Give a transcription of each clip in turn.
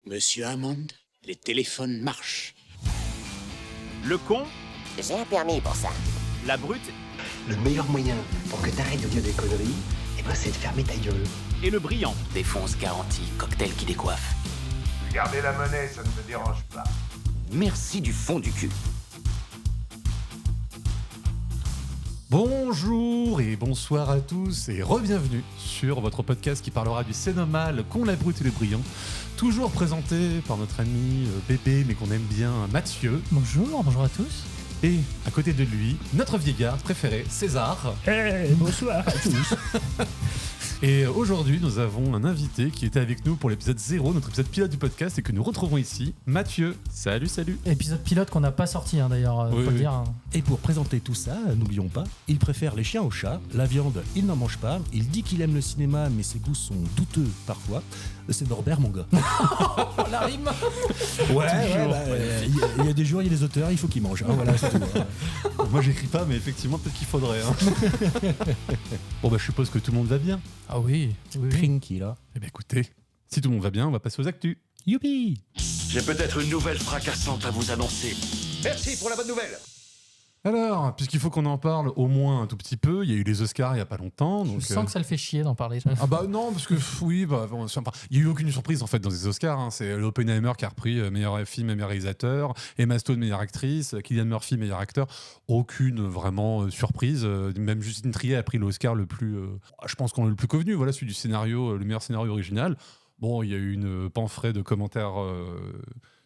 Monsieur Hammond, les téléphones marchent. Le con, J'ai un permis pour ça. la brute Le meilleur moyen pour que t'arrêtes de dire des conneries, c'est de fermer ta gueule. et le brillant. Défonce garantie, cocktail qui décoiffe. Gardez la monnaie, ça ne me dérange pas. Merci du fond du cul. Bonjour et bonsoir à tous et re-bienvenue sur votre podcast qui parlera du Cénomal, Con, la brute et le brillant. Toujours présenté par notre ami bébé mais qu'on aime bien, Mathieu. Bonjour à tous. Et à côté de lui, notre vieillard préféré, César. Bonsoir à tous. Et aujourd'hui, nous avons un invité qui était avec nous pour l'épisode 0, notre épisode pilote du podcast et que nous retrouvons ici, Mathieu. Salut. Épisode pilote qu'on n'a pas sorti d'ailleurs, Oui, faut le oui. dire. Hein. Et pour présenter tout ça, n'oublions pas, il préfère les chiens aux chats, la viande, il n'en mange pas, il dit qu'il aime le cinéma, mais ses goûts sont douteux parfois. C'est Norbert, mon gars. Oh la rime. Il y a des joueurs, il y a des auteurs, il faut qu'ils mangent. Hein, voilà, c'est tout. Moi, j'écris pas, mais effectivement, peut-être qu'il faudrait. Bon, je suppose que tout le monde va bien. Ah oui. Trinky, là. Eh bien, écoutez, si tout le monde va bien, on va passer aux actus. Youpi. J'ai peut-être une nouvelle fracassante à vous annoncer. Merci pour la bonne nouvelle. Alors, puisqu'il faut qu'on en parle au moins un tout petit peu, il y a eu les Oscars il y a pas longtemps. Donc, Je sens que ça le fait chier d'en parler. Ah bah non, parce que oui, bon, il y a eu aucune surprise en fait dans les Oscars. Hein. C'est Oppenheimer qui a repris meilleur film et meilleur réalisateur, Emma Stone meilleure actrice, Cillian Murphy meilleur acteur. Aucune vraiment surprise. Même Justine Triet a pris l'Oscar le plus, je pense qu'on est le plus convenu. Voilà, celui du scénario, le meilleur scénario original. Bon, il y a eu une pamphlet de commentaires.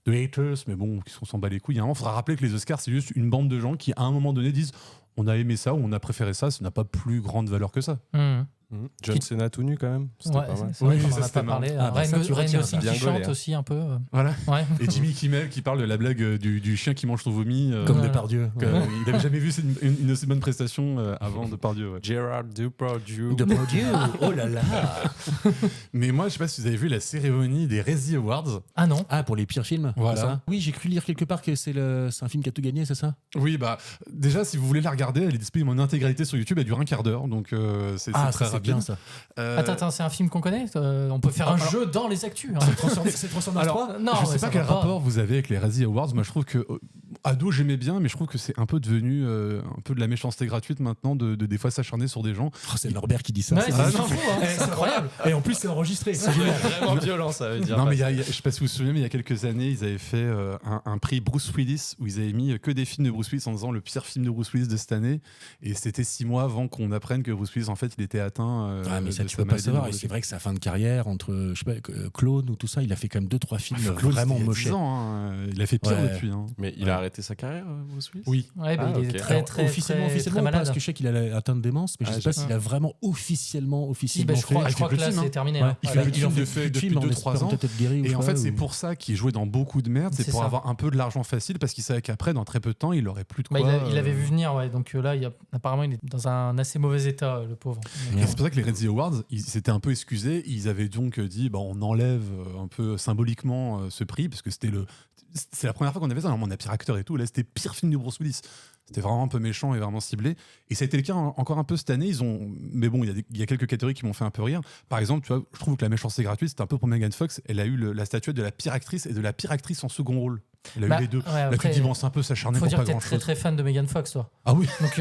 De haters, mais bon, qui s'en bat les couilles. Il faudra rappeler que les Oscars, c'est juste une bande de gens qui, à un moment donné, disent on a aimé ça ou on a préféré ça, ça n'a pas plus grande valeur que ça. John Cena tout nu quand même, c'était Ouais, pas mal. c'est vrai Oui, qu'on ça, en a c'était pas marrant. parlé. Ah, bah, ça, tu Ryan retiens, Gosling bien qui gaulé, chante hein. aussi un peu. Voilà. Ouais. Et Jimmy Kimmel qui parle de la blague du chien qui mange son vomi. Comme Ouais. Depardieu. Il n'avait jamais vu une aussi bonne prestation avant Depardieu. Ouais. Gerard Depardieu. Depardieu. Oh là là. Mais moi, je sais pas si vous avez vu la cérémonie des Razzie Awards. Ah non. Ah, pour les pires films. Voilà. c'est ça oui, j'ai cru lire quelque part que c'est un film qui a tout gagné, c'est ça? Oui, bah déjà, si vous voulez la regarder, elle est disponible en intégralité sur YouTube. Elle dure un quart d'heure, donc c'est Ah, très ça, c'est rapide. bien ça. Attends, c'est un film qu'on connaît. On peut faire un jeu dans les actus. Hein. C'est Transformers Alors, 3? Non, je sais ouais, pas ça quel va pas. rapport vous avez avec les Razzie Awards. Moi, je trouve que ado, j'aimais bien, mais je trouve que c'est un peu devenu un peu de la méchanceté gratuite maintenant de des fois s'acharner sur des gens. Oh, c'est Norbert qui dit ça. Ouais, c'est c'est fou, fou, hein. C'est incroyable. Et en plus, c'est enregistré. C'est génial. Vraiment violent, ça veut dire. Non, mais je sais pas si vous vous souvenez, mais il y a quelques années, ils avaient fait un prix Bruce Willis où ils avaient mis que des films de Bruce Willis en disant le pire film de Bruce Willis de cette année. Et c'était 6 mois avant qu'on apprenne que Bruce Willis, en fait, il était atteint. Ah, mais ça, de tu sa peux pas maladie savoir. Et neurologique. c'est vrai que sa fin de carrière, entre, je sais pas, Clone ou tout ça, il a fait quand même 2-3 films Claude, vraiment c'était il y a mochés. 10 ans, hein. Il a fait pire Ouais. depuis. Hein. Mais il a arrêté sa carrière, Bruce Willis. Oui. Ouais, bah, Ah, il est ok. très, Alors, très, officiellement, très, officiellement, très pas, malade. parce que je sais qu'il a atteint de démence, mais je Ah, sais pas je s'il a vraiment officiellement Si, bah, je fait. crois il fait que plus de là, films, c'est hein. terminé. Ouais, hein. Il Ouais, fait bah, plus de films fait depuis plus de films en 2-3 espérant ans. peut-être être guéri ou Et en quoi, fait, c'est ou- pour ça qu'il jouait dans beaucoup de merde, c'est C'est pour ça. avoir un peu de l'argent facile, parce qu'il savait qu'après, dans très peu de temps, il aurait plus de Bah, quoi. il avait vu venir, ouais. Donc là, apparemment, il est dans un assez mauvais état, le pauvre. Et c'est pour ça que les Razzie Awards, ils s'étaient un peu excusés. Ils avaient donc dit, on enlève un peu symboliquement ce prix, parce que c'est la première fois qu'on avait ça. Normalement, on a pire acteur et tout. Là, c'était pire film de Bruce Willis. C'était vraiment un peu méchant et vraiment ciblé. Et ça a été le cas encore un peu cette année. Mais bon, il y a quelques catégories qui m'ont fait un peu rire. Par exemple, tu vois, je trouve que la méchanceté gratuite, c'était un peu pour Megan Fox. Elle a eu la statuette de la pire actrice et de la pire actrice en second rôle. Elle a eu les deux. Ouais, Là, tu te après, dis, c'est un peu s'acharner faut pour dire pas que t'es grand très chose. très fan de Megan Fox, toi. Ah oui. Donc,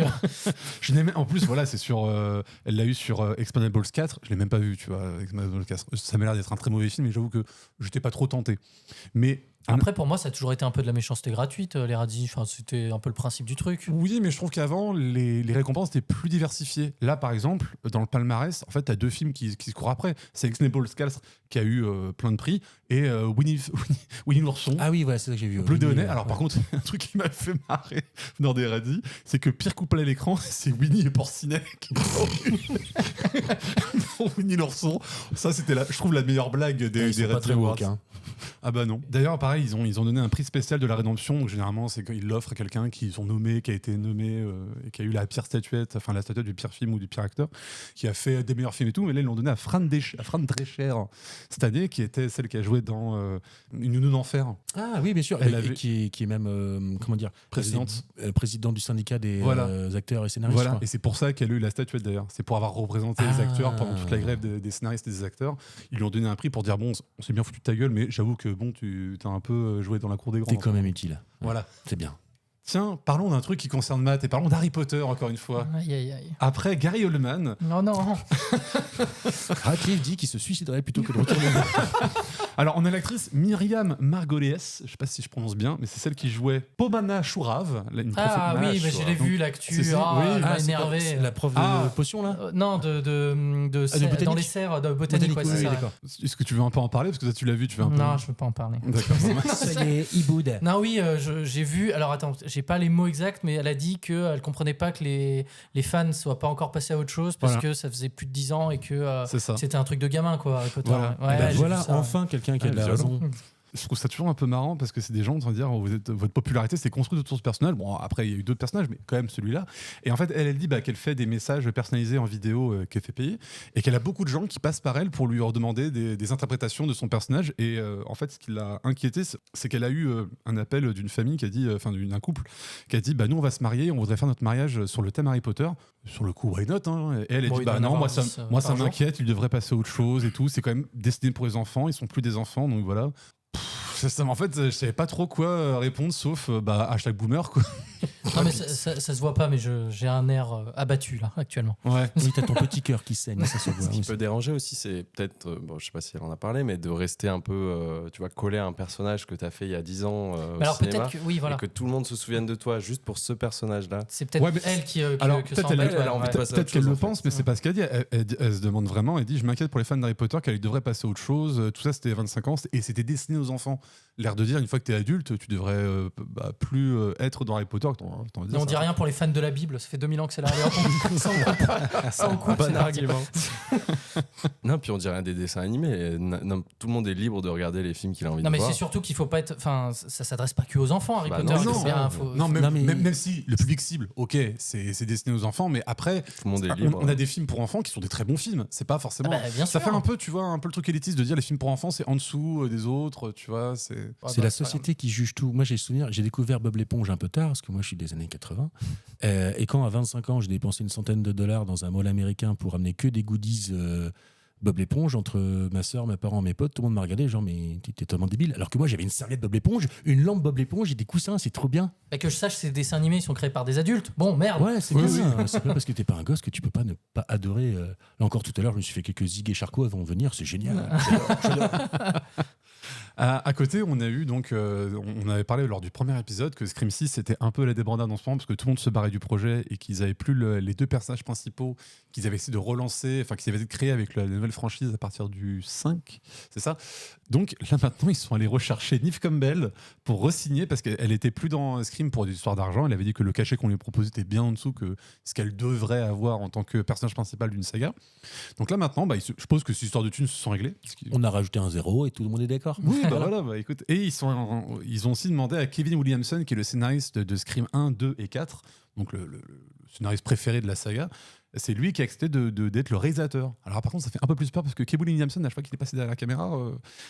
En plus, voilà, c'est sur. Elle l'a eu sur Expendables 4. Je l'ai même pas vu, tu vois. Expendables 4. Ça m'a l'air d'être un très mauvais film, et j'avoue que j'étais pas trop tenté. Mais après, pour moi, ça a toujours été un peu de la méchanceté gratuite, les Razzie. Enfin, c'était un peu le principe du truc. oui, mais je trouve qu'avant, les récompenses étaient plus diversifiées. Là, par exemple, dans le palmarès, en fait, t'as 2 films qui se courent après. C'est Expendables 4 qui a eu plein de prix, et Winnie l'ourson. Ah oui, ouais, c'est ça que j'ai vu. Bleu de Honnet. Ouais. Alors, par contre, un truc qui m'a fait marrer dans des Razzie, c'est que pire couple à l'écran, c'est Winnie et Porcinet qui font Winnie l'ourson. Ça, c'était je trouve la meilleure blague Ils des sont pas Razzie très Awards. woke, hein. Ah bah non. D'ailleurs, pareil, ils ont donné un prix spécial de la rédemption. Donc, généralement, c'est qu'ils l'offrent à quelqu'un qui a été nommé et qui a eu la pire statuette, enfin la statuette du pire film ou du pire acteur, qui a fait des meilleurs films et tout. Mais là, ils l'ont donné à Fran Drescher cette année, qui était celle qui a joué dans Une nounou d'enfer. Ah oui, bien sûr. Elle Et avait- qui est même, comment dire, Présidente. présidente du syndicat des Voilà. acteurs et scénaristes. Voilà, quoi. et c'est pour ça qu'elle a eu la statuette d'ailleurs. C'est pour avoir représenté les Ah. acteurs pendant toute la grève des scénaristes et des acteurs. Ils lui ont donné un prix pour dire on s'est bien foutu de ta gueule, mais j'avoue que bon, tu as un peu joué dans la cour des grands. T'es quand même utile. Voilà. C'est bien. Tiens, parlons d'un truc qui concerne Matt et parlons d'Harry Potter encore une fois. Aïe, aïe, aïe. Après Gary Oldman, Non. Radcliffe dit qu'il se suiciderait plutôt que de retourner. alors on a l'actrice Myriam Margolyes, je sais pas si je prononce bien, mais c'est celle qui jouait Pomana Chourave. Ah oui, mais je l'ai vu l'actu. C'est- Ah, oui. elle m'a c'est énervé. c'est la prof de Ah. potion là. Non, de botanique. dans les serres de botanique. Ouais, oui, c'est oui, ça. d'accord. Est-ce que tu veux un peu en parler parce que ça tu l'as vu, tu veux un peu. Non, je veux pas en parler. D'accord. Ça y est, Iboud. Non, oui, j'ai vu. Alors attends, j'ai pas les mots exacts, mais elle a dit qu'elle comprenait pas que les fans soient pas encore passés à autre chose parce Voilà. que ça faisait plus de 10 ans et que C'est ça. c'était un truc de gamin, quoi, Harry Potter. Voilà. Ouais, Bah j'ai voilà, vu ça, enfin quelqu'un qui a de la violent. raison. Je trouve ça toujours un peu marrant parce que c'est des gens qui vont dire votre popularité c'est construite autour de ce personnage. Bon, après il y a eu d'autres personnages, mais quand même celui-là. Et en fait, elle dit qu'elle fait des messages personnalisés en vidéo qu'elle fait payer et qu'elle a beaucoup de gens qui passent par elle pour lui redemander des interprétations de son personnage. Et en fait, ce qui l'a inquiété, c'est qu'elle a eu un appel d'une famille qui a dit, enfin d'un couple, qui a dit nous on va se marier, on voudrait faire notre mariage sur le thème Harry Potter. Sur le coup, why not hein. Et elle a Bon, dit il doit en non, avoir moi 10, ça par jour. m'inquiète, il devrait passer à autre chose et tout. C'est quand même destiné pour les enfants, ils sont plus des enfants, donc voilà. En fait, je savais pas trop quoi répondre sauf hashtag boomer quoi. Non, mais ça se voit pas, mais j'ai un air abattu là actuellement. Ouais. Oui, t'as ton petit cœur qui saigne, ça se voit. Ce qui oui. peut déranger aussi, c'est peut-être, je sais pas si elle en a parlé, mais de rester un peu, tu vois, collé à un personnage que tu as fait il y a 10 ans Mais alors au cinéma, peut-être que oui, voilà. et que tout le monde se souvienne de toi juste pour ce personnage-là. C'est peut-être Ouais, mais elle qui alors, que peut-être ça elle embête, a- ouais. elle a envie de Ouais. passer à Peut-être autre qu'elle chose, le en fait. pense, mais c'est pas ce qu'elle dit. Elle se demande vraiment. Elle dit je m'inquiète pour les fans d'Harry Potter, qu'elle devrait passer à autre chose. Tout ça, c'était 25 ans et c'était destiné aux enfants. L'air de dire une fois que t'es adulte, tu devrais plus être dans Harry Potter. Et on dit rien pour les fans de la Bible, ça fait 2000 ans que c'est là. Allez, hop, ça en coupe, Bon c'est parti. argument. Non, puis on dirait un des dessins animés. Non, tout le monde est libre de regarder les films qu'il a envie Non, de mais voir. c'est surtout qu'il faut pas être. Enfin, ça s'adresse pas que aux enfants, Harry Bah Potter. non, c'est non. bien, faut- Non, Non, mais- même si le public cible, ok, c'est destiné aux enfants, mais après, Tout le monde est libre. on a des films pour enfants qui sont des très bons films. C'est pas forcément. Ah bah, bien ça sûr. fait un peu, tu vois, un peu le truc élitiste de dire les films pour enfants, c'est en dessous des autres, tu vois. C'est. Ouais, C'est bah, la c'est pas société qui juge tout. Moi, j'ai souvenir, j'ai découvert Bob l'éponge un peu tard, parce que moi, je suis des années 80. Et quand, à 25 ans, j'ai dépensé une centaine de dollars dans un mall américain pour amener que des goodies Bob l'éponge, entre ma soeur, mes parents, mes potes, tout le monde m'a regardé, genre, mais t'es totalement débile. Alors que moi, j'avais une serviette Bob l'éponge, une lampe Bob l'éponge et des coussins, c'est trop bien. Bah, que je sache, ces dessins animés ils sont créés par des adultes. Bon, merde. Ouais, c'est Oui, bien. C'est pas parce que t'es pas un gosse que tu peux pas ne pas adorer. Là encore, tout à l'heure, je me suis fait quelques zig et charcot avant de venir, c'est génial. J'adore. À côté, on a eu donc, on avait parlé lors du premier épisode que Scream 6 c'était un peu la débandade en ce moment parce que tout le monde se barrait du projet et qu'ils avaient plus les deux personnages principaux qu'ils avaient essayé de relancer, enfin qu'ils avaient créé avec la nouvelle franchise à partir du 5, c'est ça. Donc là maintenant, ils sont allés rechercher Neve Campbell pour re-signer parce qu'elle était plus dans Scream pour des histoires d'argent. Elle avait dit que le cachet qu'on lui proposait était bien en dessous que ce qu'elle devrait avoir en tant que personnage principal d'une saga. Donc là maintenant, je suppose que ces histoires de thunes se sont réglées. On a rajouté un 0 et tout le monde est d'accord. Oui, voilà, écoute. Et ils ont aussi demandé à Kevin Williamson, qui est le scénariste de Scream 1, 2 et 4, donc le scénariste préféré de la saga. C'est lui qui a accepté d'être le réalisateur. Alors par contre, ça fait un peu plus peur parce que Kevin Williamson, à chaque fois qu'il est passé derrière la caméra,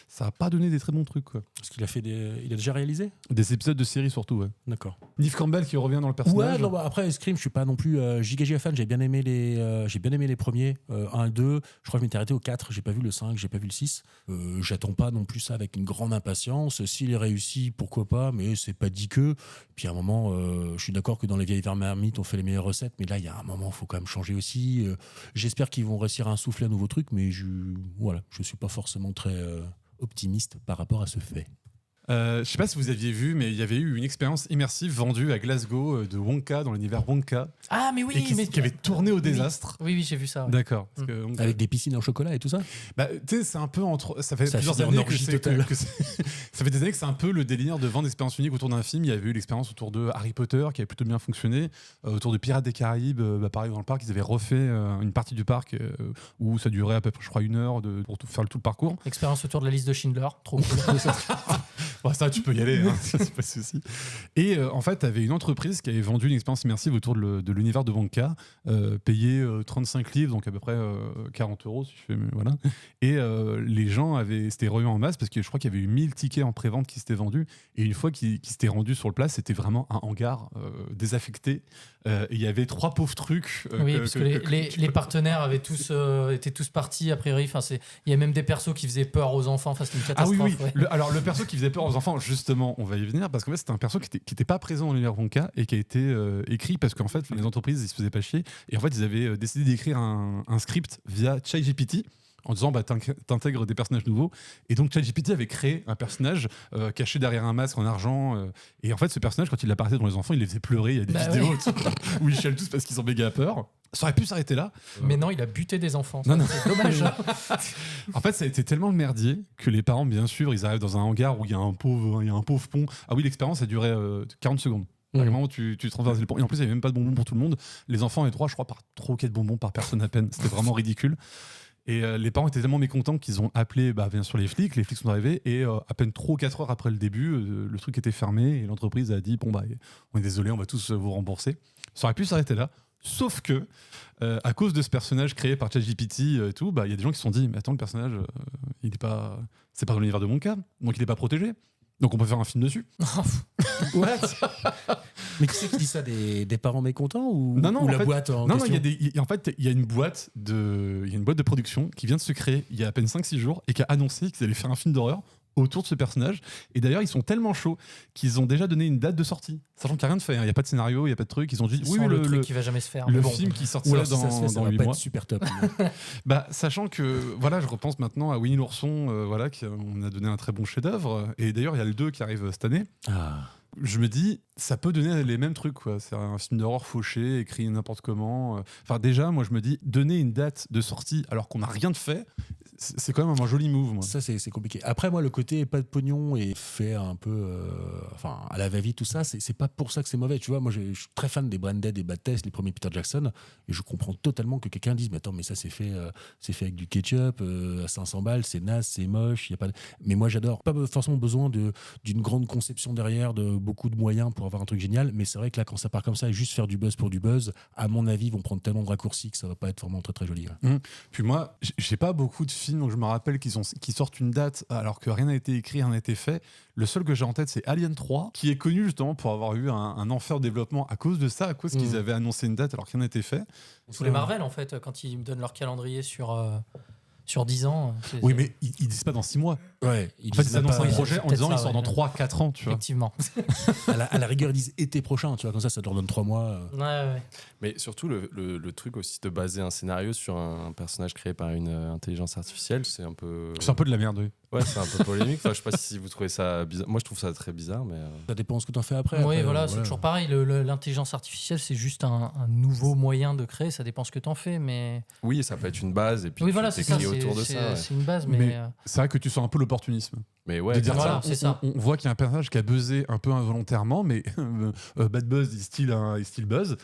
ça n'a pas donné des très bons trucs. Quoi. Parce qu'il a fait il a déjà réalisé. Des épisodes de série surtout, ouais. D'accord. Neve Campbell qui revient dans le personnage. Ouais, non, après Scream, je suis pas non plus giga fan. J'ai bien aimé les premiers, 1 et 2. Je crois que je m'étais arrêté au 4. J'ai pas vu le 5, j'ai pas vu le 6. J'attends pas non plus ça avec une grande impatience. S'il est réussi, pourquoi pas, mais c'est pas dit que. Puis à un moment, je suis d'accord que dans les vieilles marmites, on fait les meilleures recettes, mais là, il y a un moment, il faut quand même changer aussi. J'espère qu'ils vont réussir à insouffler un nouveau truc, mais je suis pas forcément très optimiste par rapport à ce fait. Je sais pas si vous aviez vu, mais il y avait eu une expérience immersive vendue à Glasgow de Wonka, dans l'univers Wonka, Ah, mais oui, et qui avait tourné au désastre. Oui, j'ai vu ça. ouais. D'accord. Parce que Wonka- Avec des piscines en chocolat et tout ça. Tu sais, c'est un peu entre. Ça fait Ça plusieurs finit en années que orgie c'est. totale. Ça fait des années que c'est un peu le délire de vendre d'expériences uniques autour d'un film. Il y avait eu l'expérience autour de Harry Potter qui avait plutôt bien fonctionné. Autour de Pirates des Caraïbes, pareil dans le parc, ils avaient refait une partie du parc où ça durait à peu près, je crois, 1 heure pour faire tout le parcours. Expérience autour de la liste de Schindler. Trop cool. Bon, ça, tu peux y aller, hein, ça, c'est pas de souci. Et en fait, tu avais une entreprise qui avait vendu une expérience immersive autour de l'univers de Wonka, payé 35 livres, donc à peu près 40 euros, si je fais. Voilà. Et les gens s'étaient revenus en masse parce que je crois qu'il y avait eu 1000 tickets en pré-vente qui s'étaient vendus. Et une fois qu'ils s'étaient rendus sur le place, c'était vraiment un hangar désaffecté. Et il y avait 3 pauvres trucs. Oui, parce que les partenaires avaient étaient tous partis, a priori. Enfin, il y a même des persos qui faisaient peur aux enfants. Enfin, c'était une catastrophe. Ah oui, oui. Ouais. Alors, le perso qui faisait peur aux enfants, justement, on va y venir, parce qu'en fait, c'était un perso qui était pas présent dans l'univers Wonka et qui a été écrit parce qu'en fait, les entreprises, ils se faisaient pas chier. Et en fait, ils avaient décidé d'écrire un script via ChatGPT en disant t'intègres des personnages nouveaux. Et donc ChatGPT avait créé un personnage caché derrière un masque en argent. Et en fait, ce personnage, quand il apparaissait dans les enfants, il les faisait pleurer. Il y a des vidéos où ils chialent tous parce qu'ils ont méga peur. Ça aurait pu s'arrêter là. Mais non, il a buté des enfants. Non. C'est dommage. En fait, ça a été tellement le merdier que les parents, bien sûr, ils arrivent dans un hangar où il y a un pauvre pont. Ah oui, l'expérience a duré 40 secondes. Vraiment, tu traverses le pont. Et en plus, il n'y avait même pas de bonbons pour tout le monde. Les enfants avaient droit, je crois, par 3 ou 4 bonbons par personne à peine. C'était vraiment ridicule. Et les parents étaient tellement mécontents qu'ils ont appelé bien sûr les flics sont arrivés et à peine 3 ou 4 heures après le début, le truc était fermé et l'entreprise a dit on est désolé, on va tous vous rembourser. Ça aurait pu s'arrêter là, sauf que à cause de ce personnage créé par ChatGPT et tout, il y a des gens qui se sont dit mais attends, le personnage c'est pas dans l'univers de Wonka, donc il est pas protégé. Donc on peut faire un film dessus. What? Mais qui c'est qui dit ça, des parents mécontents ou la boîte en question? En fait, il y a une boîte de production qui vient de se créer il y a à peine 5-6 jours et qui a annoncé qu'ils allaient faire un film d'horreur autour de ce personnage. Et d'ailleurs, ils sont tellement chauds qu'ils ont déjà donné une date de sortie, sachant qu'il n'y a rien de fait. Il n'y a pas de scénario, il n'y a pas de truc. Ils ont dit le truc qui va jamais se faire. Le film qui sortira dans 8 mois. Super top. Sachant que je repense maintenant à Winnie l'ourson, on a donné un très bon chef-d'œuvre. Et d'ailleurs, il y a le 2 qui arrive cette année. Je me dis, ça peut donner les mêmes trucs, quoi. C'est un film d'horreur fauché, écrit n'importe comment. Enfin, déjà, moi, je me dis, donner une date de sortie alors qu'on n'a rien de fait, c'est quand même un joli move, moi. Ça, c'est compliqué. Après, moi, le côté pas de pognon et fait un peu à la va-vite, tout ça, c'est pas pour ça que c'est mauvais. Tu vois, moi, je suis très fan des Branded et Bad Taste, les premiers Peter Jackson, et je comprends totalement que quelqu'un dise, mais attends, mais ça, c'est fait avec du ketchup, à 500 balles, c'est naze, c'est moche, y a pas de... Mais moi, j'adore. Pas forcément besoin d'une grande conception derrière, de beaucoup de moyens pour avoir un truc génial, mais c'est vrai que là, quand ça part comme ça et juste faire du buzz pour du buzz, à mon avis, ils vont prendre tellement de raccourcis que ça va pas être vraiment très très joli. Puis moi, j'ai pas beaucoup de films, donc je me rappelle qu'ils sortent une date alors que rien n'a été écrit, rien n'a été fait. Le seul que j'ai en tête, c'est Alien 3, qui est connu justement pour avoir eu un enfer de développement à cause de ça, à cause qu'ils avaient annoncé une date alors que rien n'a été fait. Tous les Marvel, en fait, quand ils me donnent leur calendrier sur 10 ans. Oui, mais ils disent pas dans 6 mois. Ouais, ils annoncent un projet en disant il sort dans 3-4 ans, tu vois. Effectivement. à la rigueur, ils disent été prochain, tu vois, comme ça leur donne 3 mois. Ouais. Mais surtout, le truc aussi de baser un scénario sur un personnage créé par une intelligence artificielle, c'est un peu... C'est un peu de la merde, oui. Ouais, c'est un peu polémique. Enfin, je sais pas si vous trouvez ça bizarre. Moi, je trouve ça très bizarre, mais... Ça dépend de ce que tu en fais après. Oui, voilà, c'est toujours pareil. L'intelligence artificielle, c'est juste un nouveau moyen de créer. Ça dépend ce que tu en fais, mais... Oui, ça peut être une base, et puis oui, voilà, c'est ça, autour de ça. C'est une base, mais c'est vrai que tu sens un peu l'opportunisme. Mais ouais, de dire voilà, ça, c'est ça. On voit qu'il y a un personnage qui a buzzé un peu involontairement, mais Bad Buzz, il style Buzz.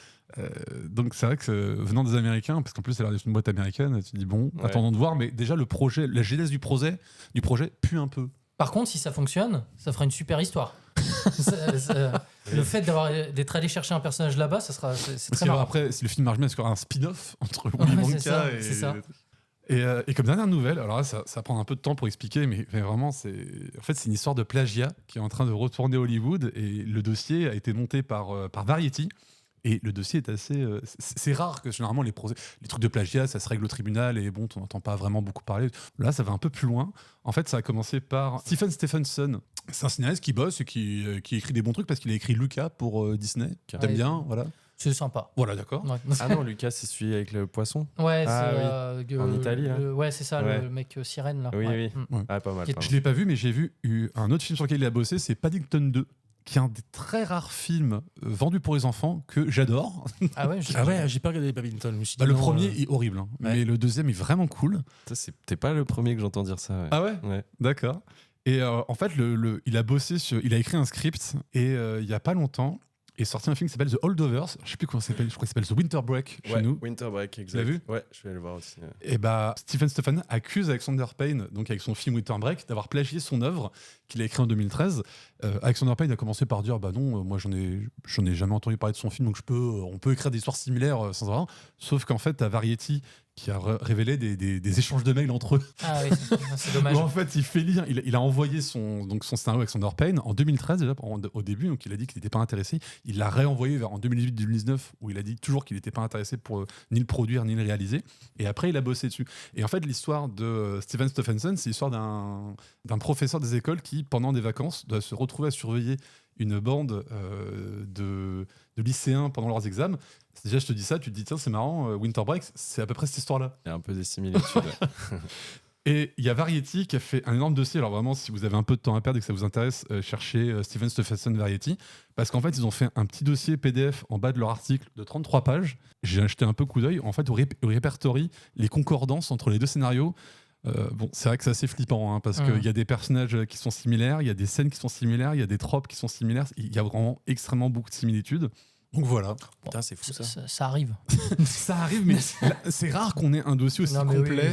Donc c'est vrai que venant des Américains, parce qu'en plus ça a l'air d'être une boîte américaine, tu te dis bon, attendons de voir, mais déjà le projet, la genèse du projet pue un peu. Par contre, si ça fonctionne, ça fera une super histoire. Le fait d'être allé chercher un personnage là-bas, c'est très marrant. Après, si le film marche bien, est-ce qu'il y aura un spin-off entre Willy Wonka c'est ça. Et comme dernière nouvelle, alors là, ça prend un peu de temps pour expliquer, mais vraiment, c'est une histoire de plagiat qui est en train de retourner à Hollywood, et le dossier a été monté par Variety. Et le dossier est assez... c'est rare que généralement les trucs de plagiat, ça se règle au tribunal et bon, tu n'entends pas vraiment beaucoup parler. Là, ça va un peu plus loin. En fait, ça a commencé par Stephen Stephenson. C'est un scénariste qui bosse et qui écrit des bons trucs parce qu'il a écrit Luca pour Disney. T'aimes bien, voilà. C'est sympa. Voilà, d'accord. Ouais. Ah non, Lucas, c'est celui avec le poisson. Ouais, oui. En Italie, là. Ouais, c'est ça, ouais. le mec sirène, là. Oui, ouais. oui. Ouais. Ah, pas mal. Je l'ai pas vu, mais j'ai vu un autre film sur lequel il a bossé, c'est Paddington 2. Qui est un des très rares films vendus pour les enfants que j'adore. Ah ouais, j'ai pas regardé Paddington. Le premier est horrible, hein, mais le deuxième est vraiment cool. T'es pas le premier que j'entends dire ça. Ouais. Ah ouais, d'accord. Et en fait, il a bossé il a écrit un script et il y a pas longtemps, est sorti un film qui s'appelle The Holdovers. Je sais plus comment ça s'appelle. Je crois qu'il s'appelle The Winter Break chez nous. Winter Break, exact. Tu l'as vu ? Ouais, je vais aller le voir aussi. Et Stephen Stefan accuse Alexander Payne, donc avec son film Winter Break, d'avoir plagié son œuvre qu'il a écrit en 2013. Alexander Payne a commencé par dire non, moi j'en ai jamais entendu parler de son film, donc on peut écrire des histoires similaires sans avoir. Sauf qu'en fait, t'as Variety qui a révélé des échanges de mails entre eux. Ah oui, c'est dommage. Où en fait, il fait lire, il a envoyé son scénario à Alexander Payne en 2013 déjà, au début, donc il a dit qu'il n'était pas intéressé. Il l'a réenvoyé en 2018-2019 où il a dit toujours qu'il n'était pas intéressé pour ni le produire ni le réaliser. Et après, il a bossé dessus. Et en fait, l'histoire de Stephen Stephenson, c'est l'histoire d'un professeur des écoles qui, pendant des vacances, doit se retrouver à surveiller une bande de lycéens pendant leurs examens. Déjà, je te dis ça, tu te dis, tiens, c'est marrant, Winter Break, c'est à peu près cette histoire-là. Il y a un peu des similitudes. Et il y a Variety qui a fait un énorme dossier. Alors vraiment, si vous avez un peu de temps à perdre et que ça vous intéresse, cherchez Stephen Stephenson Variety. Parce qu'en fait, ils ont fait un petit dossier PDF en bas de leur article de 33 pages. J'ai acheté un peu coup d'œil. En fait, on répertorie les concordances entre les deux scénarios. C'est vrai que c'est assez flippant, parce qu'il y a des personnages qui sont similaires, il y a des scènes qui sont similaires, il y a des tropes qui sont similaires. Il y a vraiment extrêmement beaucoup de similitudes. Donc voilà. Putain, c'est fou ça. Ça arrive. Ça arrive, mais c'est rare qu'on ait un dossier aussi complet.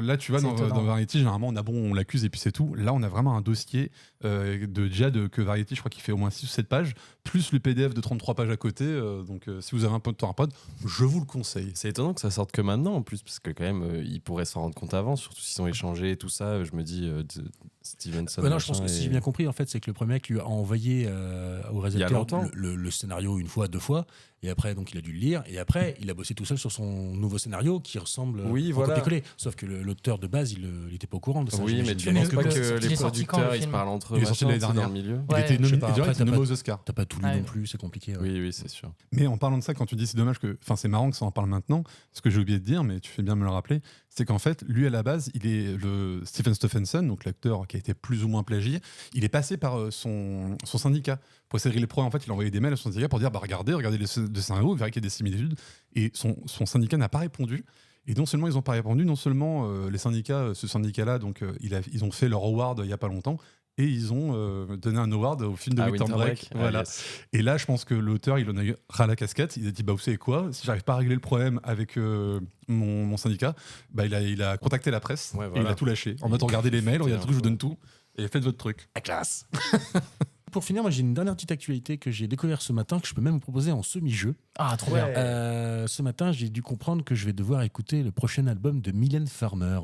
Là, tu vois, dans Variety, généralement, on l'accuse et puis c'est tout. Là, on a vraiment un dossier que Variety, je crois qu'il fait au moins 6 ou 7 pages, plus le PDF de 33 pages à côté. Donc, si vous avez un peu de temps à perdre, je vous le conseille. C'est étonnant que ça sorte que maintenant, en plus, parce que quand même, ils pourraient s'en rendre compte avant, surtout s'ils ont échangé et tout ça. Je me dis, Stevenson. Non, je pense que si j'ai bien compris, en fait, c'est que le premier mec lui a envoyé au réalisateur longtemps. le scénario une fois, 2 fois, et après, donc, il a dû le lire, et après, il a bossé tout seul sur son nouveau scénario qui ressemble oui, au voilà. copier-coller. Sauf que l'auteur de base, il n'était pas au courant de ça. Oui, mais tu penses pas que les producteurs, ils se parlent entre eux. Il est sorti l'année dernière. Dans le milieu. Il était nommé aux Oscars. T'as pas tout lu non plus, c'est compliqué. Oui, c'est sûr. Mais en parlant de ça, quand tu dis c'est dommage c'est marrant que ça en parle maintenant, ce que j'ai oublié de dire, mais tu fais bien de me le rappeler, c'est qu'en fait, lui à la base, il est le Stephen Stephenson, donc l'acteur qui a été plus ou moins plagié, il est passé par son syndicat. Pour essayer de régler les problèmes, en fait, il a envoyé des mails à son syndicat pour dire regardez les scénarios, vous verrez qu'il y a des similitudes. Et son syndicat n'a pas répondu. Et non seulement ils n'ont pas répondu, non seulement les syndicats, ce syndicat-là, donc ils ont fait leur award il n'y a pas longtemps. Et ils ont donné un award au film de Winter Break. Voilà. Yes. Et là, je pense que l'auteur, il en a eu ras la casquette. Il a dit, vous savez quoi, si j'arrive pas à régler le problème avec mon syndicat, il a contacté la presse et il a tout lâché. En mode, regardez les mails, regardez le truc, je vous donne tout. Et faites votre truc. La classe. Pour finir, moi j'ai une dernière petite actualité que j'ai découvert ce matin, que je peux même vous proposer en semi-jeu. Ah, trop bien. Ce matin, j'ai dû comprendre que je vais devoir écouter le prochain album de Mylène Farmer.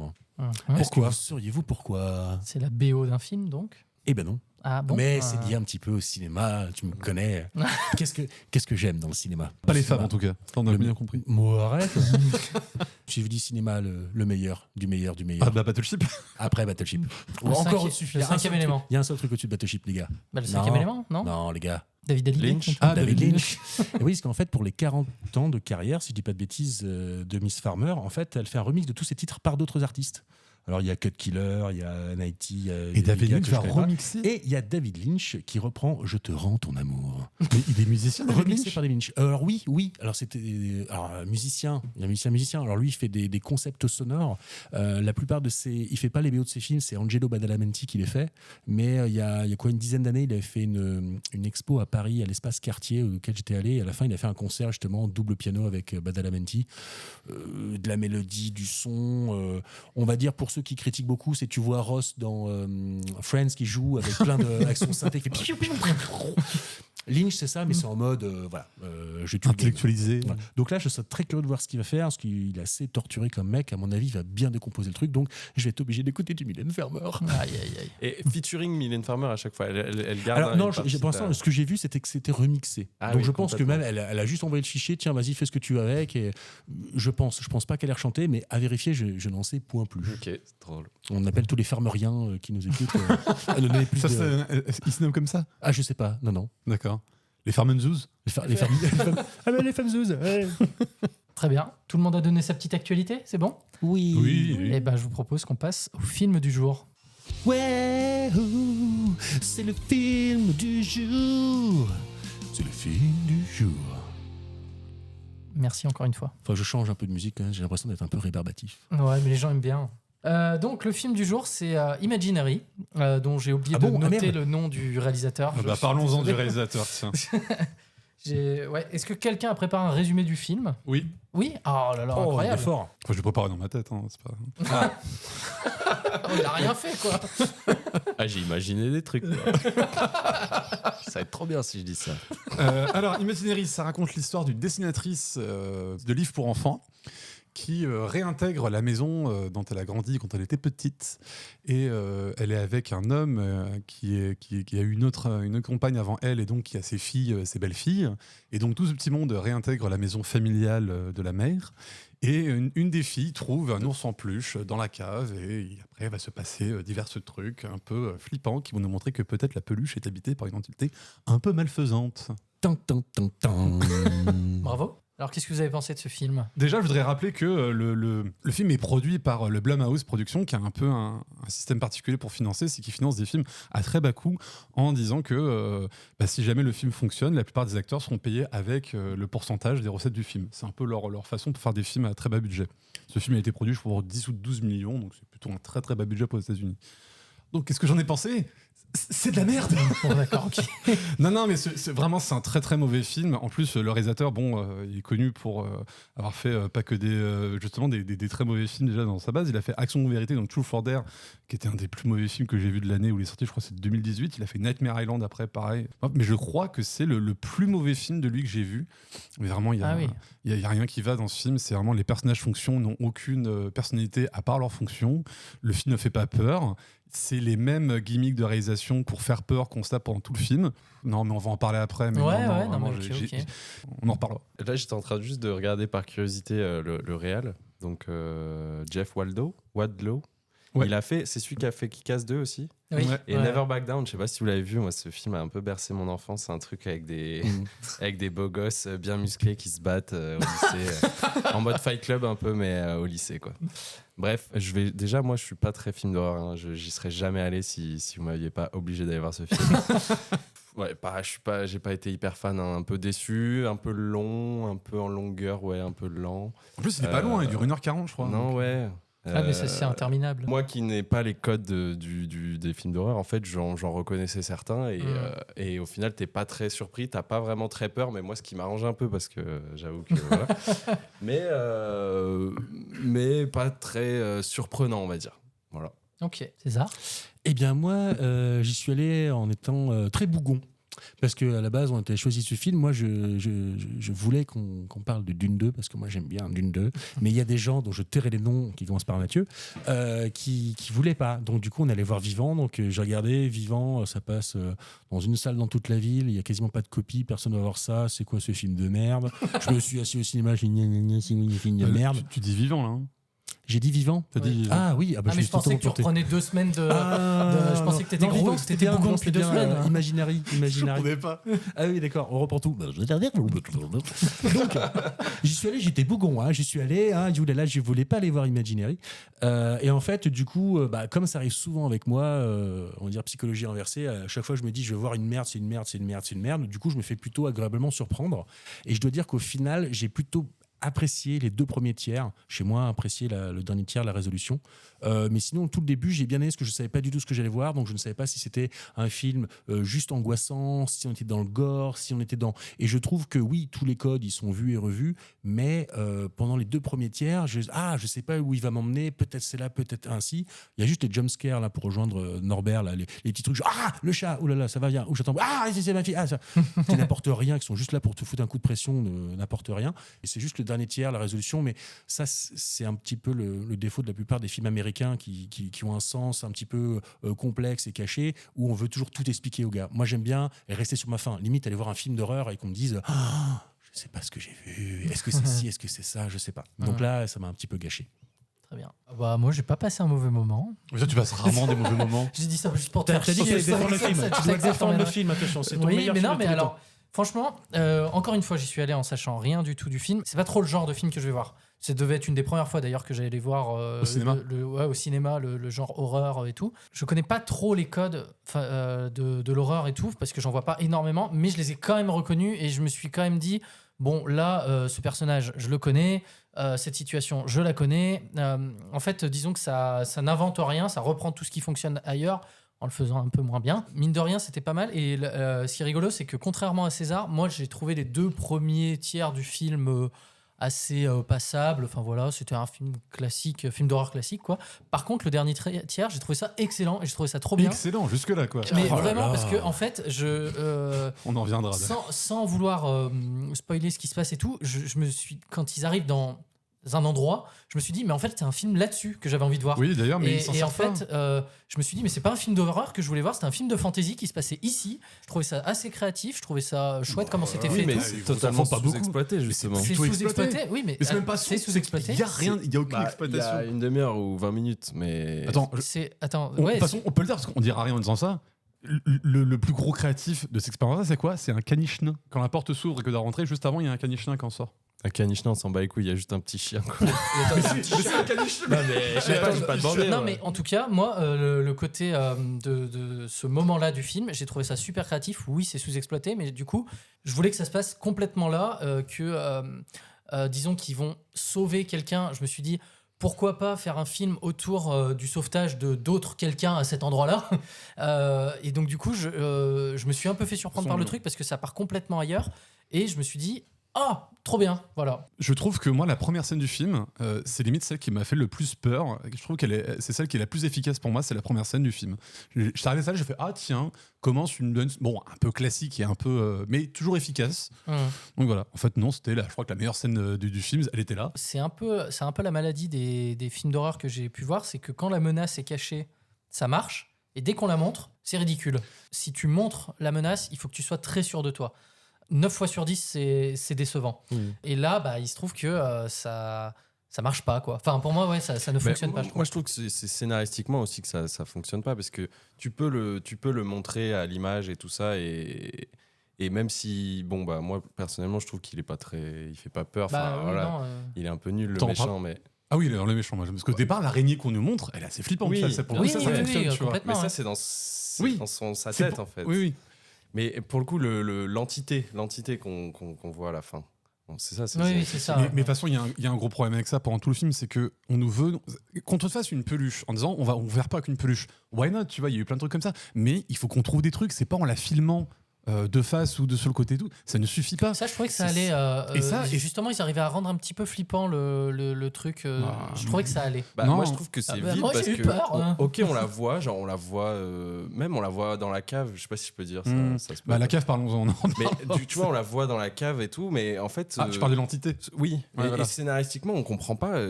Pourquoi ? Sauriez-vous pourquoi ? C'est la BO d'un film, donc ? Eh ben non. Ah, bon. Mais c'est lié un petit peu au cinéma, tu me connais. Qu'est-ce que j'aime dans le cinéma ? Pas les femmes en tout cas, on a bien compris. Moi, arrête. J'ai dit cinéma, le meilleur, du meilleur. Ah bah Battleship. Après Battleship. Le Encore au-dessus. le 5e élément. Il y a un seul truc au-dessus de Battleship, les gars. Le 5e élément, non ? Non, les gars. David Lynch. Ah, David Lynch. Et oui, parce qu'en fait, pour les 40 ans de carrière, si je dis pas de bêtises, de Miss Farmer, en fait, elle fait un remix de tous ses titres par d'autres artistes. Alors, il y a Cut Killer, il y a Nighty. Et David Lynch va remixer. Et il y a David Lynch qui reprend Je te rends ton amour. Mais il est musicien, David Remixé Lynch. par David Lynch. Alors, oui. Alors, musicien. Il y a musicien. Alors, lui, il fait des concepts sonores. La plupart de ses. Il fait pas les BO de ses films, c'est Angelo Badalamenti qui les fait. Mais il y a quoi, une dizaine d'années, il avait fait une expo à Paris, à l'espace Cartier, auquel j'étais allé. Et à la fin, il a fait un concert, justement, double piano avec Badalamenti. De la mélodie, du son. On va dire, pour ceux qui critiquent beaucoup, c'est tu vois Ross dans Friends qui joue avec avec son synthé qui fait Lynch, c'est ça, mais c'est en mode je tue intellectualisé. Voilà. Donc là, je suis très curieux de voir ce qu'il va faire, parce qu'il est assez torturé comme mec. À mon avis, il va bien décomposer le truc. Donc, je vais être obligé d'écouter du Mylène Farmer. Aïe. Et featuring Mylène Farmer à chaque fois, elle garde. Alors non, pour l'instant, ce que j'ai vu, c'était que c'était remixé. Donc je pense que même elle a juste envoyé le fichier. Tiens, vas-y, fais ce que tu veux avec. Et je pense pas qu'elle ait rechanté, mais à vérifier, je n'en sais point plus. Ok, c'est drôle. On appelle tous les farmeriens qui nous écoutent. À donner plus Ça, de... ils se nomment comme ça ? Ah, je sais pas. Non. D'accord. Les Farmenzouz ? Les femmes zouzes. Ouais. Très bien. Tout le monde a donné sa petite actualité, c'est bon ? Oui. Eh ben, je vous propose qu'on passe au film du jour. Ouais, c'est le film du jour. C'est le film du jour. Merci encore une fois. Enfin, je change un peu de musique, hein. J'ai l'impression d'être un peu rébarbatif. Ouais, mais les gens aiment bien. Donc, le film du jour, c'est Imaginary, dont j'ai oublié de noter le nom du réalisateur. Parlons-en du réalisateur. Tiens. Ouais. Est-ce que quelqu'un a préparé un résumé du film? Oui. Oui. Oh là là, Oh, il est incroyable. fort. Enfin, je l'ai préparé dans ma tête. Hein, c'est pas... Oh, il a rien fait, quoi. Ah, j'ai imaginé des trucs. Quoi. Ça va être trop bien si je dis ça. Alors, Imaginary, ça raconte l'histoire d'une dessinatrice de livres pour enfants qui réintègre la maison dont elle a grandi quand elle était petite. Et elle est avec un homme qui a eu une autre compagne avant elle, et donc qui a ses filles, ses belles-filles. Et donc tout ce petit monde réintègre la maison familiale de la mère. Et une des filles trouve un ours en peluche dans la cave, et après va se passer divers trucs un peu flippants qui vont nous montrer que peut-être la peluche est habitée par une entité un peu malfaisante. Tan, tan, tan, tan. Bravo. Alors, qu'est-ce que vous avez pensé de ce film? Déjà, je voudrais rappeler que le film est produit par le Blumhouse Productions, qui a un peu un système particulier pour financer, c'est qu'ils financent des films à très bas coût, en disant que si jamais le film fonctionne, la plupart des acteurs seront payés avec le pourcentage des recettes du film. C'est un peu leur façon de faire des films à très bas budget. Ce film a été produit pour 10 ou 12 millions, donc c'est plutôt un très très bas budget pour les États-Unis. Donc, qu'est-ce que j'en ai pensé ? C'est de la merde. Bon, d'accord, ok. Non, mais c'est un très très mauvais film. En plus, le réalisateur, il est connu pour avoir fait pas que des très mauvais films déjà dans sa base. Il a fait Action ou Vérité, donc True for Dare, qui était un des plus mauvais films que j'ai vu de l'année où il est sorti. Je crois que c'est 2018. Il a fait Nightmare Island après, pareil. Mais je crois que c'est le plus mauvais film de lui que j'ai vu. Mais vraiment, il y a rien qui va dans ce film. C'est vraiment les personnages fonctions n'ont aucune personnalité à part leur fonction. Le film ne fait pas peur. C'est les mêmes gimmicks de réalisation pour faire peur qu'on se tape pendant tout le film. Non, mais on va en parler après. Mais ok. On en reparlera. Là, j'étais en train juste de regarder par curiosité le réal. Donc, Jeff Wadlow. Ouais. C'est celui qui a fait Kick-Ass 2 aussi. Oui. Et Never Back Down, je sais pas si vous l'avez vu, moi ce film a un peu bercé mon enfance. C'est un truc avec des beaux gosses bien musclés qui se battent au lycée, en mode Fight Club un peu, mais au lycée quoi. Bref, moi je suis pas très film d'horreur, hein. J'y serais jamais allé si vous m'aviez pas obligé d'aller voir ce film. Ouais, j'ai pas été hyper fan, hein. Un peu déçu, un peu long, un peu en longueur, ouais, un peu lent. En plus, il est pas loin, il dure 1h40, je crois. Non, donc. ouais. Mais c'est interminable. Moi qui n'ai pas les codes des films d'horreur, en fait, j'en reconnaissais certains et au final, t'es pas très surpris, t'as pas vraiment très peur, mais moi, ce qui m'arrange un peu parce que j'avoue que voilà. mais pas très surprenant, on va dire. Voilà. Ok, César. Eh bien, moi, j'y suis allé en étant très bougon. Parce qu'à la base, on avait choisi ce film. Moi, je voulais qu'on parle de Dune 2, parce que moi, j'aime bien Dune 2. Mais il y a des gens dont je tairai les noms, qui commencent par Mathieu, qui voulaient pas. Donc, du coup, on allait voir Vivant. Donc, j'ai regardé Vivant, ça passe dans une salle dans toute la ville. Il y a quasiment pas de copie. Personne ne va voir ça. C'est quoi ce film de merde? Je me suis assis au cinéma, j'ai dit, c'est un film de merde. Tu dis Vivant, là, hein. J'ai dit Vivant. Oui. Ah oui, mais je pensais que tu reprenais 2 semaines de. Je pensais que t'étais gros, que t'étais bougon depuis 2 semaines. Imaginary. Je comprenais pas. Ah oui, d'accord, on reprend tout. Donc, j'y suis allé, j'étais bougon. J'y suis allé, là, je voulais pas aller voir Imaginary. Et en fait, du coup, comme ça arrive souvent avec moi, on va dire psychologie inversée, à chaque fois, je me dis, je vais voir une merde, c'est une merde, c'est une merde, c'est une merde. Du coup, je me fais plutôt agréablement surprendre. Et je dois dire qu'au final, j'ai plutôt apprécié les 2 premiers tiers. Chez moi, apprécié le dernier tiers, la résolution. Mais sinon, tout le début, j'ai bien aimé parce que je ne savais pas du tout ce que j'allais voir. Donc, je ne savais pas si c'était un film juste angoissant, si on était dans le gore, si on était dans... Et je trouve que oui, tous les codes, ils sont vus et revus. Mais pendant les 2 premiers tiers, je ne sais pas où il va m'emmener. Peut-être c'est là, peut-être ainsi. Il y a juste les jumpscares là, pour rejoindre Norbert. Là, les petits trucs genre, le chat, oh là là, ça va bien. Ou j'entends, c'est ma fille. Ça. Qui n'apportent rien, qui sont juste là pour te foutre un coup de pression, n'apportent rien. Et c'est juste le dernier tiers, la résolution. Mais ça, c'est un petit peu le défaut de la plupart des films américains qui ont un sens un petit peu complexe et caché, où on veut toujours tout expliquer aux gars. Moi, j'aime bien rester sur ma faim. Limite, aller voir un film d'horreur et qu'on me dise je sais pas ce que j'ai vu. Est-ce que c'est ci, est-ce que c'est ça? Je sais pas. Donc là, ça m'a un petit peu gâché. Très bien. Moi, j'ai pas passé un mauvais moment. Mais ça, tu passes rarement des mauvais moments. J'ai dit ça juste pour te faire chier. T'as dit que défendre le film. Tu dois défendre le film, attention. C'est ton meilleur film. Mais alors, franchement, encore une fois, j'y suis allé en sachant rien du tout du film. C'est pas trop le genre de film que je vais voir. Ça devait être une des premières fois d'ailleurs que j'allais les voir au cinéma. Au cinéma, le genre horreur et tout. Je connais pas trop les codes de l'horreur et tout, parce que j'en vois pas énormément, mais je les ai quand même reconnus et je me suis quand même dit, bon là, ce personnage, je le connais, cette situation, je la connais. En fait, disons que ça n'invente rien, ça reprend tout ce qui fonctionne ailleurs. en le faisant un peu moins bien. Mine de rien, c'était pas mal. Et ce qui est rigolo, c'est que contrairement à César, moi, j'ai trouvé les 2 premiers tiers du film assez passables. Enfin voilà, c'était un film classique, film d'horreur classique, quoi. Par contre, le dernier tiers, j'ai trouvé ça excellent et j'ai trouvé ça trop bien. Excellent, jusque-là, quoi. Mais Oh là vraiment, là. parce que en fait, On en reviendra. sans vouloir spoiler ce qui se passe et tout, je me suis, quand ils arrivent dans un endroit, je me suis dit, mais en fait, c'est un film là-dessus que j'avais envie de voir. Oui, d'ailleurs, mais Et en fait, je me suis dit, mais c'est pas un film d'horreur que je voulais voir, c'était un film de fantasy qui se passait ici. Je trouvais ça assez créatif, je trouvais ça chouette comment c'était fait. Oui, et mais tout. c'est totalement pas beaucoup. sous-exploité, justement. C'est tout sous-exploité, oui, mais c'est même pas c'est sous-exploité. Il y a rien, il y a aucune Il y exploitation. a une demi-heure ou 20 minutes, mais. Attends, de Ouais, toute façon, on peut le dire parce qu'on dira rien en disant ça. Le plus gros créatif de cette expérience-là, c'est quoi? C'est un caniche nain. Quand la porte s'ouvre et que doit rentrer, juste avant, il y a un caniche nain qui en sort. Un caniche, non, on s'en bat les couilles, il y a juste un petit chien. Quoi. Mais c'est un caniche nain. Non, mais je sais pas, j'ai pas demandé. Non, ouais. mais en tout cas, moi, le côté de ce moment-là du film, j'ai trouvé ça super créatif. Oui, c'est sous-exploité, mais du coup, je voulais que ça se passe complètement là, disons qu'ils vont sauver quelqu'un. Je me suis dit, pourquoi pas faire un film autour du sauvetage de d'autres quelqu'un à cet endroit-là. Et donc, du coup, je me suis un peu fait surprendre par le truc parce que ça part complètement ailleurs. Et je me suis dit, ah, trop bien, voilà. Je trouve que moi, la première scène du film, c'est limite celle qui m'a fait le plus peur. Je trouve c'est celle qui est la plus efficace pour moi, c'est la première scène du film. Je suis arrivé à ça, j'ai fait ah tiens, commence une bon un peu classique et un peu mais toujours efficace. Donc voilà. En fait non, c'était là. Je crois que la meilleure scène du film, elle était là. C'est un peu la maladie des films d'horreur que j'ai pu voir, c'est que quand la menace est cachée, ça marche, et dès qu'on la montre, c'est ridicule. Si tu montres la menace, il faut que tu sois très sûr de toi. 9 fois sur 10, c'est décevant. Et là, bah, il se trouve que ça marche pas, quoi. Enfin, pour moi, ouais, ça ne fonctionne pas. Moi, je trouve que c'est scénaristiquement aussi que ça fonctionne pas parce que tu peux le montrer à l'image et tout ça et même si, bon, bah, moi, personnellement, je trouve qu'il est pas très. Il fait pas peur. Enfin, voilà. Il est un peu nul, le méchant, mais. Ah oui, le méchant. Parce qu'au départ, l'araignée qu'on nous montre, elle est assez flippante. Oui, ça fonctionne, tu vois. Mais ça, c'est dans sa tête, en fait. Oui. Mais pour le coup, l'entité qu'on voit à la fin. Bon, c'est ça. Oui, c'est ça. Mais de toute façon, il y a un gros problème avec ça pendant tout le film, c'est que on nous veut qu'on te fasse une peluche en disant on verra pas qu'une peluche. Why not? Tu vois, il y a eu plein de trucs comme ça. Mais il faut qu'on trouve des trucs. C'est pas en la filmant de face ou de sur le côté et tout. Ça ne suffit pas. Ça, je trouvais que ça allait. Et justement, ils arrivaient à rendre un petit peu flippant le truc. Je trouvais que ça allait. Moi, je trouve que c'est vide moi, parce j'ai eu que. peur, Ok, on la voit, genre on la voit. Même on la voit dans la cave. Je sais pas si je peux dire ça. La cave, parlons-en. Mais tu vois, on la voit dans la cave et tout, mais en fait. Tu parles de l'entité. Oui. Ouais, voilà. Et scénaristiquement, on comprend pas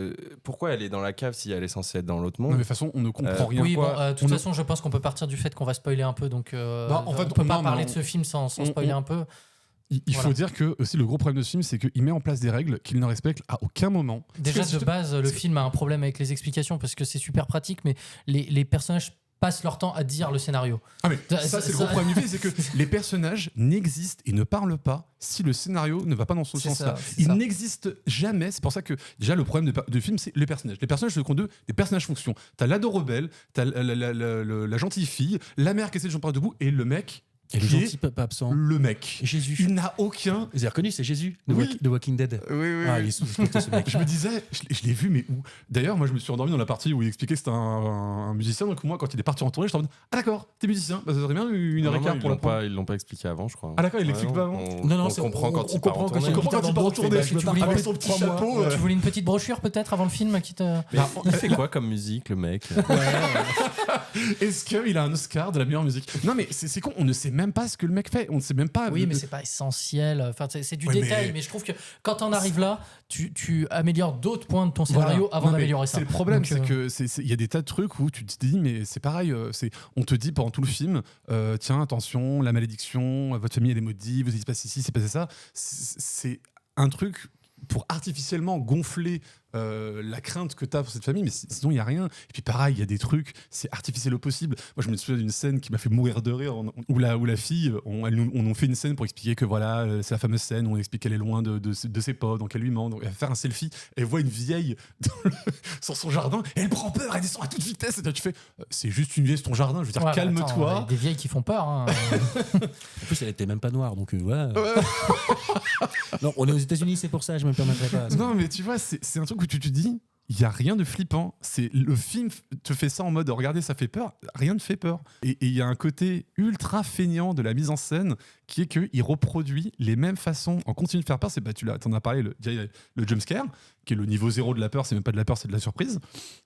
pourquoi elle est dans la cave si elle est censée être dans l'autre monde. Non, mais de toute façon, on ne comprend rien. Oui, de toute façon, je pense qu'on peut partir du fait qu'on va spoiler un peu. Donc, en fait, on peut pas parler de ce film sans spoiler un peu. Il faut dire que aussi le gros problème de ce film, c'est qu'il met en place des règles qu'il ne respecte à aucun moment. Déjà de base, le film a un problème avec les explications parce que c'est super pratique, mais les personnages passent leur temps à dire le scénario. Ah mais ça c'est le gros problème du film, c'est que les personnages n'existent et ne parlent pas si le scénario ne va pas dans ce sens-là. Ils n'existent jamais. C'est pour ça que déjà le problème du film, c'est les personnages. Les personnages, ce sont des personnages fonctions. T'as l'ado rebelle, t'as la gentille fille, la mère qui essaie de jumper debout et le mec. Et le gentil papa absent. Le mec. Jésus. Il n'a aucun. Vous avez reconnu, c'est Jésus de Walking Dead. Oui. Ah, il est sous-exploité, ce mec. Je me disais, je l'ai vu, mais où? D'ailleurs, moi, je me suis endormi dans la partie où il expliquait que c'était un musicien. Donc, moi, quand il est parti en tournée, j'étais en mode ah, d'accord, t'es musicien. Bah, ça serait bien une heure et quart pour l'apprendre. Ils l'ont pas expliqué avant, je crois. Ah, d'accord, il l'explique pas avant. On comprend quand il part en tournée. On comprend quand il part en tournée. Avec son petit chapeau. Tu voulais une petite brochure peut-être avant le film qui te. Il fait quoi comme musique, le mec? Est-ce qu'il a un Oscar de la meilleure musique? Non, mais c'est con, on ne sait même pas ce que le mec fait. On ne sait même pas. Oui, mais c'est pas essentiel. Enfin, c'est du détail. Mais je trouve que quand on arrive là, tu améliores d'autres points de ton scénario avant d'améliorer ça. C'est le problème, c'est que il y a des tas de trucs où tu te dis, mais c'est pareil. On te dit pendant tout le film, tiens, attention, la malédiction, votre famille elle est maudite, vous il se passe ici, c'est passé ça. C'est un truc pour artificiellement gonfler la crainte que tu as pour cette famille, mais sinon il n'y a rien. Et puis pareil, il y a des trucs, c'est artificiel au possible. Moi je me souviens d'une scène qui m'a fait mourir de rire, où la fille, on a fait une scène pour expliquer que voilà, c'est la fameuse scène où on explique qu'elle est loin de ses potes, donc elle lui ment, donc elle va faire un selfie, elle voit une vieille sur son jardin, et elle prend peur, elle descend à toute vitesse, et là tu fais, c'est juste une vieille sur ton jardin, je veux dire, ouais, calme-toi. Des vieilles qui font peur. Hein. En plus, elle était même pas noire, donc ouais. Non, on est aux États-Unis, c'est pour ça, je me permettrai pas. Non, mais tu vois, c'est un truc où tu te dis, il y a rien de flippant. C'est le film te fait ça en mode regardez, ça fait peur. Rien ne fait peur. Et il y a un côté ultra feignant de la mise en scène qui est qu'il reproduit les mêmes façons en continu de faire peur. C'est t'en as parlé, le jumpscare, qui est le niveau 0 de la peur. C'est même pas de la peur, c'est de la surprise.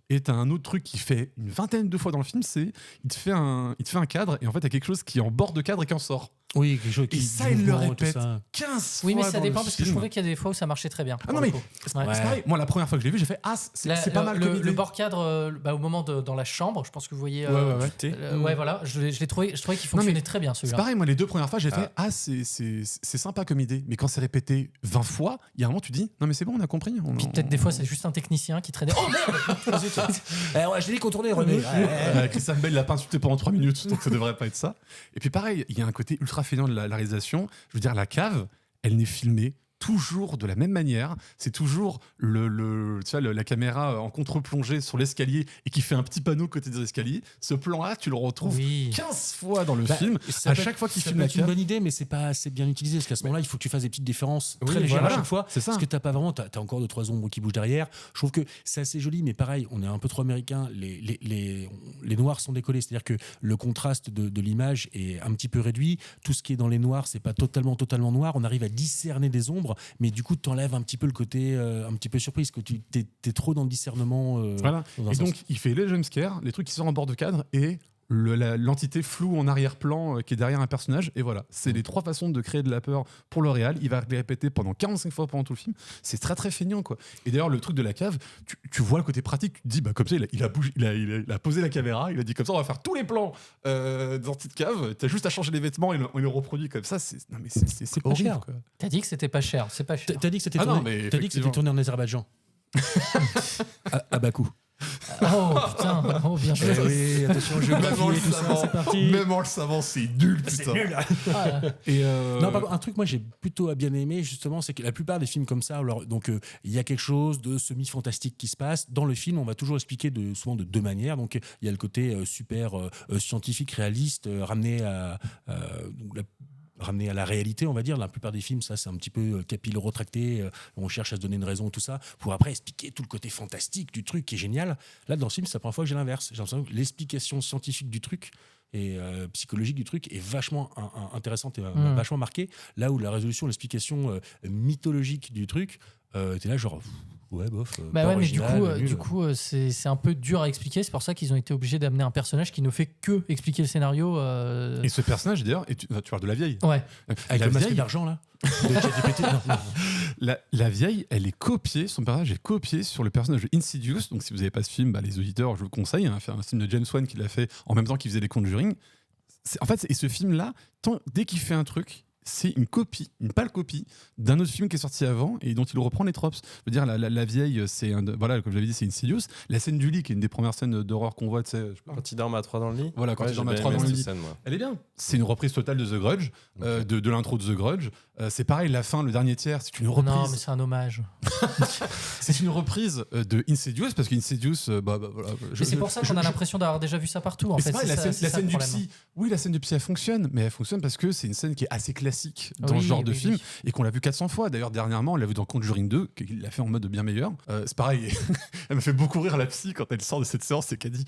Et t'as un autre truc qui fait une vingtaine de fois dans le film, c'est il te fait un cadre et en fait t'as quelque chose qui est en bord de cadre et qui en sort. Oui, quelque chose qui Et ça, il le répète 15 fois. Oui, mais ça dans dépend le parce que je film. trouvais qu'il y a des fois où ça marchait très bien. Ah non, mais Ouais. c'est pareil. Moi, la première fois que je l'ai vu, j'ai fait c'est pas mal comme idée. Le bord cadre, au moment dans la chambre, je pense que vous voyez. Ouais. Voilà, je l'ai trouvé, je trouvais qu'il fonctionnait très bien C'est celui-là. pareil, moi, les 2 premières fois, j'ai fait c'est sympa comme idée. Mais quand c'est répété 20 fois, il y a un moment, tu dis non, mais c'est bon, on a compris. Puis peut-être des fois, c'est juste un technicien qui traînait. Oh merde je l'ai dit contourner, René. Christian Bale l'a pas insulté pendant 3 minutes, donc ça devrait pas être ça. Et puis pareil, il y a un côté ultra feignant de la réalisation. Je veux dire, la cave, elle n'est filmée toujours de la même manière. C'est toujours la caméra en contre-plongée sur l'escalier et qui fait un petit panneau côté des escaliers. Ce plan-là, tu le retrouves 15 fois dans le film. À chaque fois qu'il filme la c'est une cave. bonne idée, mais c'est pas assez bien utilisé. Parce qu'à ce moment-là, il faut que tu fasses des petites différences très Oui, légères voilà, à chaque fois. c'est ça. Parce que t'as pas vraiment, t'as encore 2-3 ombres qui bougent derrière. Je trouve que c'est assez joli, mais pareil, on est un peu trop américain. Les noirs sont décollés. C'est-à-dire que le contraste de l'image est un petit peu réduit. Tout ce qui est dans les noirs, c'est pas totalement noir. On arrive à discerner des ombres, mais du coup, t'enlèves un petit peu le côté un petit peu surprise, que tu t'es trop dans le discernement. Voilà. Dans un Et sens. donc, il fait les jumpscares, les trucs qui sont en bord de cadre et l'entité floue en arrière-plan qui est derrière un personnage. Et voilà, c'est les 3 façons de créer de la peur pour le réal. Il va les répéter pendant 45 fois pendant tout le film. C'est très très feignant, quoi. Et d'ailleurs, le truc de la cave, tu vois le côté pratique. Tu te dis, comme ça, il a posé la caméra, il a dit comme ça, on va faire tous les plans dans cette cave. T'as juste à changer les vêtements et on le reprodit comme ça. C'est pas horrible, cher. quoi. T'as dit que c'était pas cher, c'est pas cher. T'as dit que c'était Ah non, tourné, mais t'as dit que c'était effectivement. tourné en Azerbaïdjan. à Bakou. Oh putain, oh bien joué. Oui, attention, géographie et tout ça, c'est parti. Même en le savant, c'est nul, C'est putain. nul. Et Non, un truc, moi, j'ai plutôt bien aimé, justement, c'est que la plupart des films comme ça, alors, donc, il y a quelque chose de semi-fantastique qui se passe. Dans le film, on va toujours expliquer souvent de 2 manières. Donc, il y a le côté super scientifique, réaliste, ramené à la réalité, on va dire. La plupart des films, ça, c'est un petit peu capillo-retracté. On cherche à se donner une raison, tout ça, pour après expliquer tout le côté fantastique du truc qui est génial. Là, dans ce film, c'est la première fois que j'ai l'inverse. J'ai l'impression que l'explication scientifique du truc et psychologique du truc est vachement intéressante et vachement marquée. Là où la résolution, l'explication mythologique du truc, t'es là genre... Ouais, bof. Bah pas ouais, mais du original, coup, nul. c'est un peu dur à expliquer. C'est pour ça qu'ils ont été obligés d'amener un personnage qui ne fait que expliquer le scénario. Et ce personnage, d'ailleurs, tu parles de la vieille. Ouais. Avec la le masque vieille, d'argent, là de ChatGPT, non. la vieille, elle est copiée, son personnage est copié sur le personnage de Insidious. Donc, si vous n'avez pas ce film, les auditeurs, je vous conseille. Faire un film de James Wan qui l'a fait en même temps qu'il faisait les Conjuring. En fait, et ce film-là, dès qu'il fait un truc, c'est une copie, une pâle copie d'un autre film qui est sorti avant et dont il reprend les tropes. Je veux dire, la vieille, c'est voilà, comme j'avais dit, c'est Insidious. La scène du lit, qui est une des premières scènes d'horreur qu'on voit, tu sais. Quand il dorme à 3 dans le lit. Voilà, quand il dorme à j'ai 3 bien dans le aimé lit. cette scène, moi. Elle est bien. C'est une reprise totale de The Grudge, de l'intro de The Grudge. C'est pareil, la fin, le dernier tiers, c'est une reprise. Non, mais c'est un hommage. C'est une reprise de Insidious, parce qu'Insidious, voilà. Mais c'est pour ça qu'on a l'impression d'avoir déjà vu ça partout. En Mais fait, c'est pareil, c'est la ça scène le du problème. psy. Oui, la scène du psy, elle fonctionne, mais elle fonctionne parce que c'est une scène qui est assez classique dans Oui, ce genre de oui, film oui. et qu'on l'a vu 400 fois. D'ailleurs, dernièrement, on l'a vu dans Conjuring 2, qu'il l'a fait en mode bien meilleur. C'est pareil, elle me fait beaucoup rire la psy quand elle sort de cette séance et qu'elle dit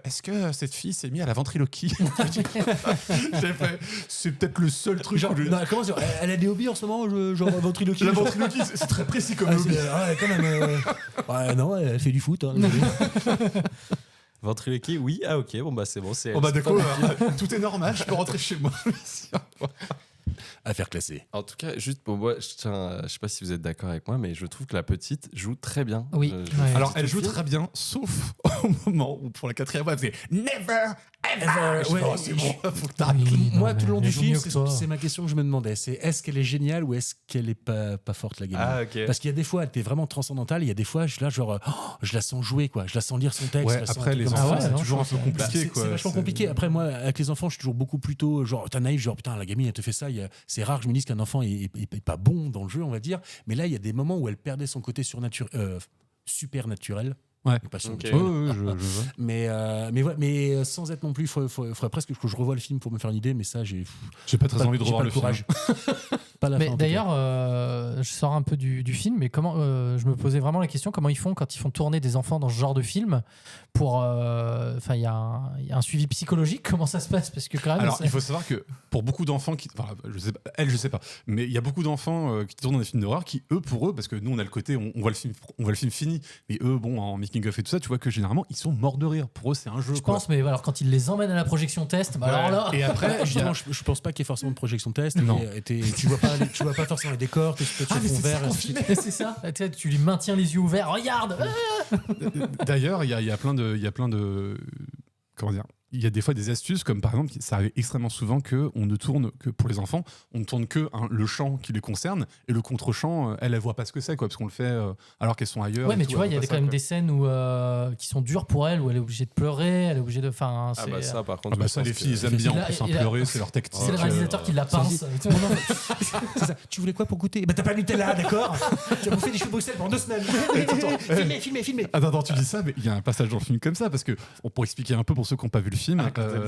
est-ce que cette fille s'est mise à la ventriloquie? J'ai fait, c'est peut-être le seul truc. Genre, non, comment dire, elle a des hobbies en ce moment, genre ventriloquie. La ventriloquie, c'est très précis comme Ah, hobby. ouais, quand même. Ouais, non, elle fait du foot. Hein, Ventriloquie, oui. Ah, ok, bon, bah c'est bon. Oh bah d'accord, tout est normal, je peux rentrer chez moi. Affaire classée. En tout cas, juste pour moi, je sais pas si vous êtes d'accord avec moi, mais je trouve que la petite joue très bien. Oui. Ouais. Alors, elle joue très bien, sauf au moment où, pour la 4e fois, elle faisait Never ever. Je fais, oh, c'est bon, faut que t'arrêtes. Oui, non, Moi, tout le long mais du elle joue film, mieux que toi. c'est ma question que je me demandais. C'est est-ce qu'elle est géniale ou est-ce qu'elle est pas forte, la gamine? Ah, ok. Parce qu'il y a des fois, elle était vraiment transcendantale. Il y a des fois, je la sens jouer, quoi. Je la sens lire son texte. Ouais, je la sens après, un truc les comme enfants, ça. c'est non, toujours un je peu pense- compliqué. C'est vachement compliqué. Après, moi, avec les enfants, je suis toujours beaucoup plus tôt, genre, t'as naïf, genre, putain, la gamine, elle te fait ça. C'est rare que je me dise qu'un enfant est pas bon dans le jeu, on va dire. Mais là, il y a des moments où elle perdait son côté super naturel. Ouais. Passion Ok. mutuelle. Ouais, je vois. Mais sans être non plus, faudrait presque que je revoie le film pour me faire une idée, mais ça, j'ai J'ai pas très envie de j'ai revoir pas le film. courage. Pas la fin, Mais en tout d'ailleurs, je sors un peu du film, mais comment je me posais vraiment la question comment ils font quand ils font tourner des enfants dans ce genre de film pour. Enfin, il y a un suivi psychologique. Comment ça se passe? Parce que quand même. Alors, c'est- il faut savoir que pour beaucoup d'enfants qui. Enfin, je sais pas. Mais il y a beaucoup d'enfants qui tournent dans des films d'horreur qui, pour eux, parce que nous, on a le côté, on voit le film fini. Mais eux, bon, en making-of et tout ça, tu vois que généralement, ils sont morts de rire. Pour eux, c'est un jeu. je quoi. pense, mais alors quand ils les emmènent à la projection test, bah alors là. Et après, Justement, je pense pas qu'il y ait forcément de projection test. Non. Tu vois pas forcément les décors, que tu peux Ah, mais fond c'est vert. ça qu'on ainsi de suite. C'est ça. Tu sais, tu lui maintiens les yeux ouverts. Regarde. D'ailleurs, il y a plein de. Comment dire? Il y a des fois des astuces, comme par exemple, ça arrive extrêmement souvent que on ne tourne que pour les enfants, on ne tourne que le chant qui les concerne et le contre-chant, elle voit pas ce que c'est, quoi, parce qu'on le fait alors qu'elles sont ailleurs. Ouais, et mais tout, tu vois, elle il y a voit pas quand ça, même quoi. des scènes où, qui sont dures pour elle, où elle est obligée de pleurer, elle est obligée de. Enfin, Ah bah ça, par contre. Ah bah je ça, pense les filles, que- ils aiment bien en Il a- plus, hein, il a- pleurer, c'est leur tactique. c'est le réalisateur qui la pince. C'est ça. Tu voulais quoi pour goûter? Bah t'as pas Nutella, d'accord? Tu as bouffé des choux de Bruxelles pendant 2 semaines. Filmez. Attends, tu dis ça, mais il y a un passage dans le film comme ça, parce que pour expliquer un peu pour ceux qui n'ont pas vu le film.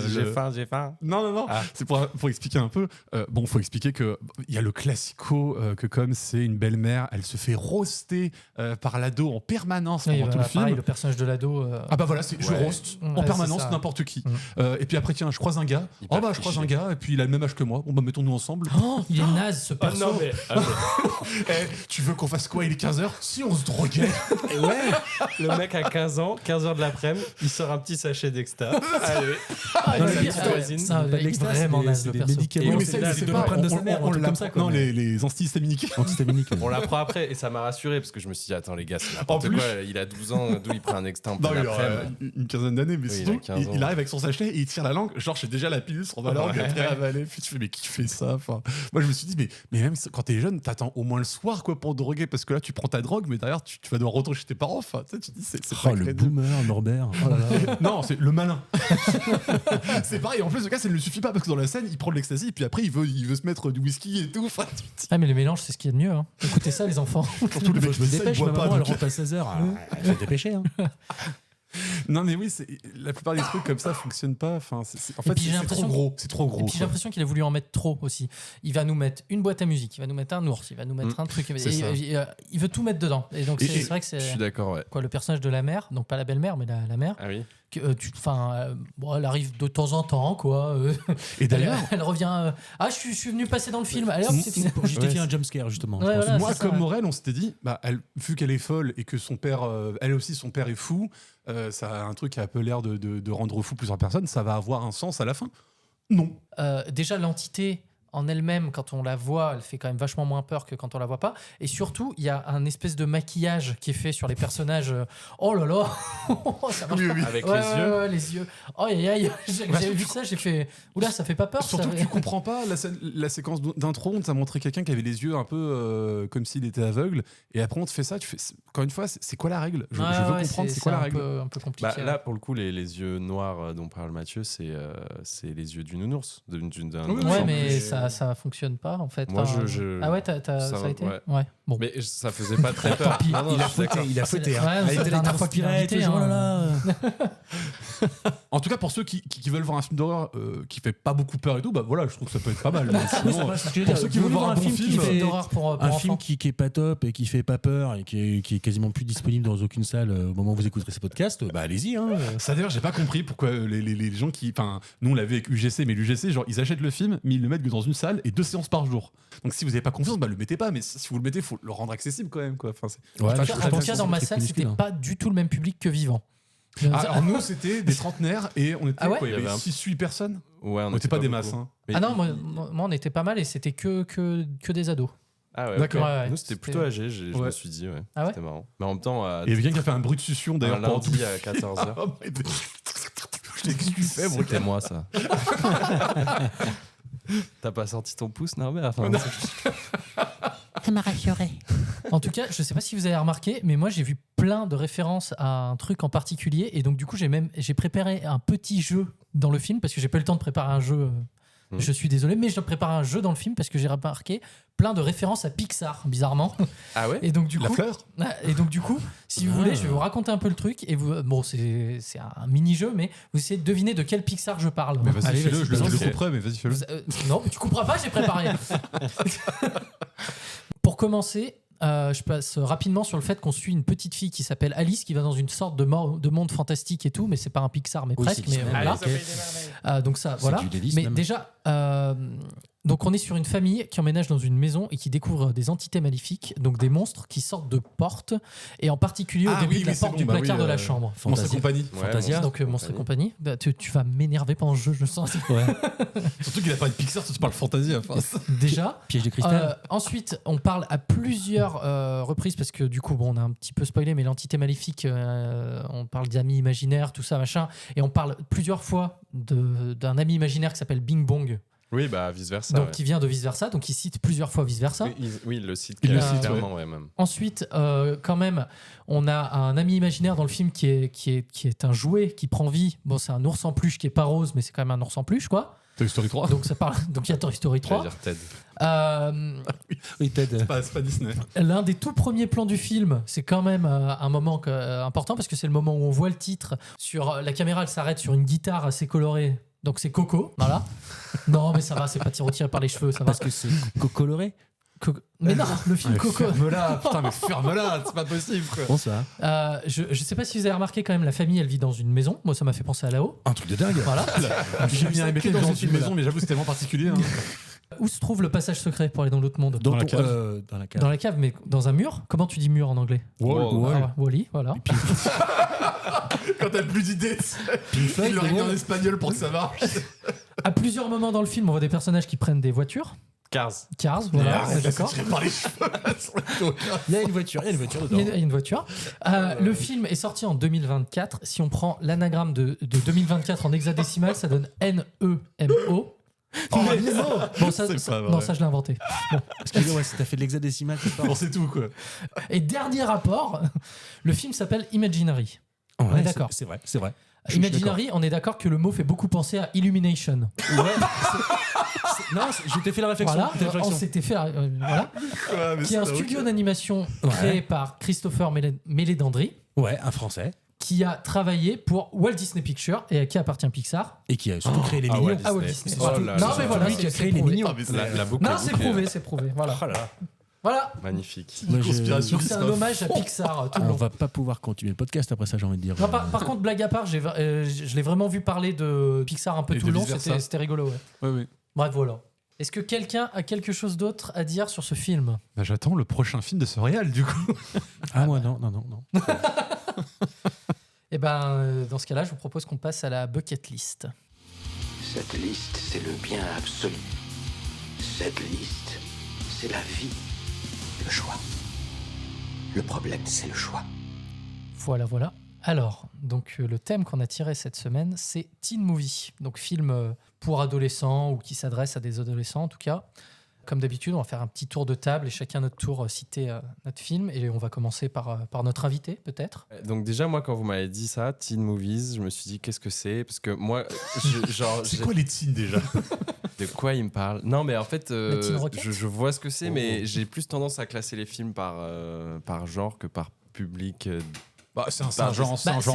J'ai faim. Non. Ah. C'est pour expliquer un peu. Bon, faut expliquer que il y a le classico que comme c'est une belle-mère, elle se fait roaster par l'ado en permanence pendant tout le film. Pareil, le personnage de l'ado. Ah bah voilà, je Ouais. roast en Ouais, permanence c'est ça. n'importe qui. Mm. Et puis après, tiens, je croise un gars. Hyper Oh bah je croise cliché. un gars, et puis il a le même âge que moi. Bon bah mettons-nous ensemble. Oh, il est naze ce perso. Eh, tu veux qu'on fasse quoi? Il est 15h? Si on se droguait. Le mec a 15 ans, 15h de l'après-midi, il sort un petit sachet d'Exta. Allez. Ah, Non, le la pire, petite voisine. ça, Pas de il est l'extra, vraiment c'est naze des- le c'est des perso. médicaments. Et Oui, mais c'est ça, là, c'est de pas. l'empreinte de sa mère, un truc comme ça, quoi. Non, les antihistaminiques. Antihistaminique. On l'apprend après et ça m'a rassuré parce que je me suis dit attends les gars c'est n'importe En plus- quoi, il a 12 ans, d'où il prend un Exta en Non, plein il aura après. une quinzaine d'années, mais Oui, sinon, il a 15 ans. il arrive avec son sachet et il tire la langue. Genre, j'ai déjà la pilule sur ma langue, Ouais. après avaler. Puis tu fais, mais qui fait ça? Enfin, moi, je me suis dit, mais même quand t'es jeune, t'attends au moins le soir quoi, pour te droguer, parce que là, tu prends ta drogue, mais derrière, tu vas devoir retourner chez tes parents. Enfin, tu sais, tu te dis, c'est Oh, pas le crédible. boomer, Norbert. Oh là là. Non, c'est le malin. C'est pareil. En plus, le gars, ça ne lui suffit pas parce que dans la scène, il prend de l'ecstasy, et puis après, il veut se mettre du whisky et tout. Enfin, tu te dis, Ah, mais le mélange, c'est ce qu'il y a de mieux. Hein. Écoutez ça, les enfants. surtout le mec, Je me dépêche, il ma boit maman, pas. elle donc- rentre à 16h. Je vais te dépêcher. Hein. Non, mais oui, la plupart des trucs comme ça fonctionnent pas. Enfin, en Et fait, puis, j'ai c'est trop l'impression- gros. C'est trop Et gros. puis j'ai quoi. l'impression qu'il a voulu en mettre trop aussi. Il va nous mettre une boîte à musique, il va nous mettre un ours, il va nous mettre un truc. c'est ça. Il veut tout mettre dedans. Et donc Et- c'est vrai que Je c'est suis d'accord, ouais. quoi le personnage de la mère, donc pas la belle-mère, mais la mère. Ah oui. Bon, elle arrive de temps en temps, quoi. Et d'ailleurs, elle revient. Ah, je suis venu passer dans le film. Allez hop, c'est fini. Pour justifier un jumpscare, justement. Ouais, je pense. voilà. moi, c'est ça, comme ouais. Morel, on s'était dit, bah, vu qu'elle est folle et que son père, elle aussi, son père est fou, ça a un truc qui a un peu l'air de rendre fou plusieurs personnes, ça va avoir un sens à la fin. Non. Déjà, l'entité en elle-même, quand on la voit, elle fait quand même vachement moins peur que quand on la voit pas. Et surtout, il y a un espèce de maquillage qui est fait sur les personnages. Oh là là, ça marche pas. Avec Ouais, les ouais, yeux. ouais, les yeux. Oh aïe aïe, j'avais vu ça, j'ai fait. Oula, ça fait pas peur. Surtout ça. que tu comprends pas la séquence d'intro, on t'a montré quelqu'un qui avait les yeux un peu comme s'il était aveugle, et après on te fait ça, tu fais, encore une fois, c'est quoi la règle? Je veux comprendre, c'est quoi la règle? Un peu compliqué. Bah, là, pour le coup, les yeux noirs dont parle Mathieu, c'est les yeux du nounours. D'un Oui, Ouais, enfant mais plus- ça fonctionne pas en fait. Moi, Enfin, je- Ah ouais, ça ça a été. ouais. Bon. Mais ça faisait pas très peur. pis. Non, non, Il a je suis d'accord. fouetté, il a fouetté. Ouais, Hein. c'est Elle la était la dernière dernière fois fois qu'il l'a pirate, invité, oh là hein. là. En tout cas, pour ceux qui veulent voir un film d'horreur qui fait pas beaucoup peur et tout, bah voilà, je trouve que ça peut être pas mal. Mais sinon, pour ceux qui veulent voir un bon film, fait d'horreur pour Un film enfants. qui est pas top et qui fait pas peur et qui est quasiment plus disponible dans aucune salle au moment où vous écouterez ce podcast, bah allez-y. Hein. ça d'ailleurs, j'ai pas compris pourquoi les gens qui. Enfin, nous on l'avait avec UGC, mais l'UGC, genre, ils achètent le film, mais ils le mettent que dans une salle et 2 séances par jour. Donc si vous avez pas confiance, bah le mettez pas, mais si vous le mettez, faut le rendre accessible quand même, quoi. Enfin, Ouais, Enfin, mais je je En tout pense cas, que dans c'est ma très salle, minuscule, c'était hein. pas du tout le même public que Vivant. alors nous, c'était des trentenaires et on était Ah ouais quoi, il y Il y avait avait un- 6-8 personnes. Ouais, On était pas des beaucoup. masses. Hein. Mais- Ah non, moi on était pas mal et c'était que des ados. Ah ouais, D'accord. ok. Ouais, ouais, Nous, c'était c'était- plutôt âgé, je Ouais. me suis dit, ouais. Ah ouais C'était marrant. Mais en même temps, Il y avait quelqu'un qui a fait un bruit de succion un d'ailleurs pendant tout lundi à 14h. Ah, mais- Je t'ai expliqué, moi. C'était moi, ça. T'as pas sorti ton pouce, Norbert? Enfin, Ça m'a rassuré. En tout cas, je sais pas si vous avez remarqué, mais moi j'ai vu plein de références à un truc en particulier et donc du coup j'ai préparé un petit jeu dans le film parce que j'ai pas eu le temps de préparer un jeu Je suis désolé, mais je prépare un jeu dans le film parce que j'ai remarqué plein de références à Pixar, bizarrement. Ah ouais. Et donc du La coup, fleur si vous voulez, je vais vous raconter un peu le truc. Et vous, bon, c'est un mini-jeu, mais vous essayez de deviner de quel Pixar je parle. Mais vas-y, Allez, fais-le, je le vas-y. couperai, mais vas-y, fais-le. Non, mais tu couperas pas, j'ai préparé. Pour commencer, je passe rapidement sur le fait qu'on suit une petite fille qui s'appelle Alice, qui va dans une sorte de monde fantastique et tout, mais c'est pas un Pixar, mais Oui, presque. c'est Mais Disney. voilà. Donc ça, voilà. du Davis, Mais même. déjà, donc on est sur une famille qui emménage dans une maison et qui découvre des entités maléfiques, donc des monstres qui sortent de portes, et en particulier au début de la porte du placard de la chambre. Monstre Compagnie. Fantasia. Donc Monstre et compagnie. Bah, tu vas m'énerver pendant le jeu, je le sens. Ouais. Surtout qu'il a pas de Pixar, tu parles fantasy. Enfin. Déjà. Piège de cristal. Ensuite, on parle à plusieurs reprises parce que du coup, bon, on a un petit peu spoilé, mais l'entité maléfique, on parle d'amis imaginaires, tout ça, machin, et on parle plusieurs fois d'un ami imaginaire qui s'appelle Bing Bong, Oui, bah vice versa. donc qui vient de Vice Versa, donc il cite plusieurs fois Vice Versa. Oui, il le cite Il le cite, clairement, ouais, même. Ensuite, quand même, on a un ami imaginaire dans le film qui est un jouet qui prend vie. Bon, c'est un ours en peluche qui est pas rose, mais c'est quand même un ours en peluche, quoi. Toy Story 3. Donc ça parle. Donc il y a Toy Story J'allais 3. dire Ted. Oui, Ted. C'est pas Disney. L'un des tout premiers plans du film, c'est quand même un moment important parce que c'est le moment où on voit le titre. Sur la caméra, elle s'arrête sur une guitare assez colorée. Donc c'est Coco, voilà. Non, mais ça va, c'est pas tiré par les cheveux, ça va. Parce que c'est coloré. Mais non, le film Coco. Ferme-la, putain, mais ferme-la, c'est pas possible. Quoi. Bon, ça. Je sais pas si vous avez remarqué quand même, la famille, elle vit dans une maison. Moi, ça m'a fait penser à là-haut. Un truc de dingue. Voilà. J'ai bien aimé que dans dans une ce maison, mais j'avoue, c'est tellement particulier. Hein. Où se trouve le passage secret pour aller dans l'autre monde? Dans la ton- cave. dans la cave. Dans la cave, mais dans un mur. Comment tu dis mur en anglais? Wall. Ah ouais, Wall-E, voilà. Quand t'as plus d'idées, Floyd, il l'aurait mis Wall. en espagnol pour que ça marche. À plusieurs moments dans le film, on voit des personnages qui prennent des voitures. Cars. Cars, voilà, on est d'accord. Tiré par les cheveux. Il y a une voiture, dedans. Il y a une voiture. Le film est sorti en 2024. Si on prend l'anagramme de 2024 en hexadécimal, ça donne NEMO. Bon, ça, C'est pas vrai. non, ça je l'ai inventé. Excusez-moi, si t'as fait de l'hexadécimal, c'est pas. Bon, c'est tout, quoi. Et dernier rapport, le film s'appelle Imaginary. Ouais, On est d'accord. C'est vrai, c'est vrai. Je suis Imaginary, on est d'accord que le mot fait beaucoup penser à Illumination. Ouais. Non, je t'ai fait la réflexion. Voilà, t'as fait la on réflexion. s'était fait. Voilà. Qui est un studio d'animation créé par Christopher Meledandri, Ouais, un Français. qui a travaillé pour Walt Disney Pictures et à qui appartient Pixar. Et qui a surtout créé les Ah, mignons. Walt Ah, Walt Disney. Disney. Oh là Non, là. mais voilà, lui qui a c'est créé les prouvé. mignons. La boucle Non, est c'est bouclée. prouvé, c'est prouvé. Voilà. Oh là là. Voilà. Magnifique. Moi, conspiration. Donc c'est un hommage à Pixar tout le On long. va pas pouvoir continuer le podcast après ça, j'ai envie de dire. Non, par contre, blague à part, je l'ai vraiment vu parler de Pixar un peu Et tout de le long. vice-versa. C'était rigolo, ouais. Ouais, oui. Bref, voilà. Est-ce que quelqu'un a quelque chose d'autre à dire sur ce film? Bah, j'attends le prochain film de ce réal, du coup. Ah, moi, non. Eh ben, dans ce cas-là, je vous propose qu'on passe à la bucket list. Cette liste, c'est le bien absolu. Cette liste, c'est la vie. Le choix. Le problème, c'est le choix. Voilà. Alors, donc le thème qu'on a tiré cette semaine, c'est Teen Movie. Donc film pour adolescents ou qui s'adresse à des adolescents en tout cas. Comme d'habitude, on va faire un petit tour de table et chacun notre tour citer notre film. Et on va commencer par notre invité, peut-être. Donc déjà, moi, quand vous m'avez dit ça, Teen Movies, je me suis dit, qu'est-ce que c'est? Parce que moi, C'est quoi les teens déjà? de quoi il me parle? Non, mais en fait, Teen Rocket je vois ce que c'est, mais j'ai plus tendance à classer les films par genre que par public. Bah, c'est un genre en C'est un peu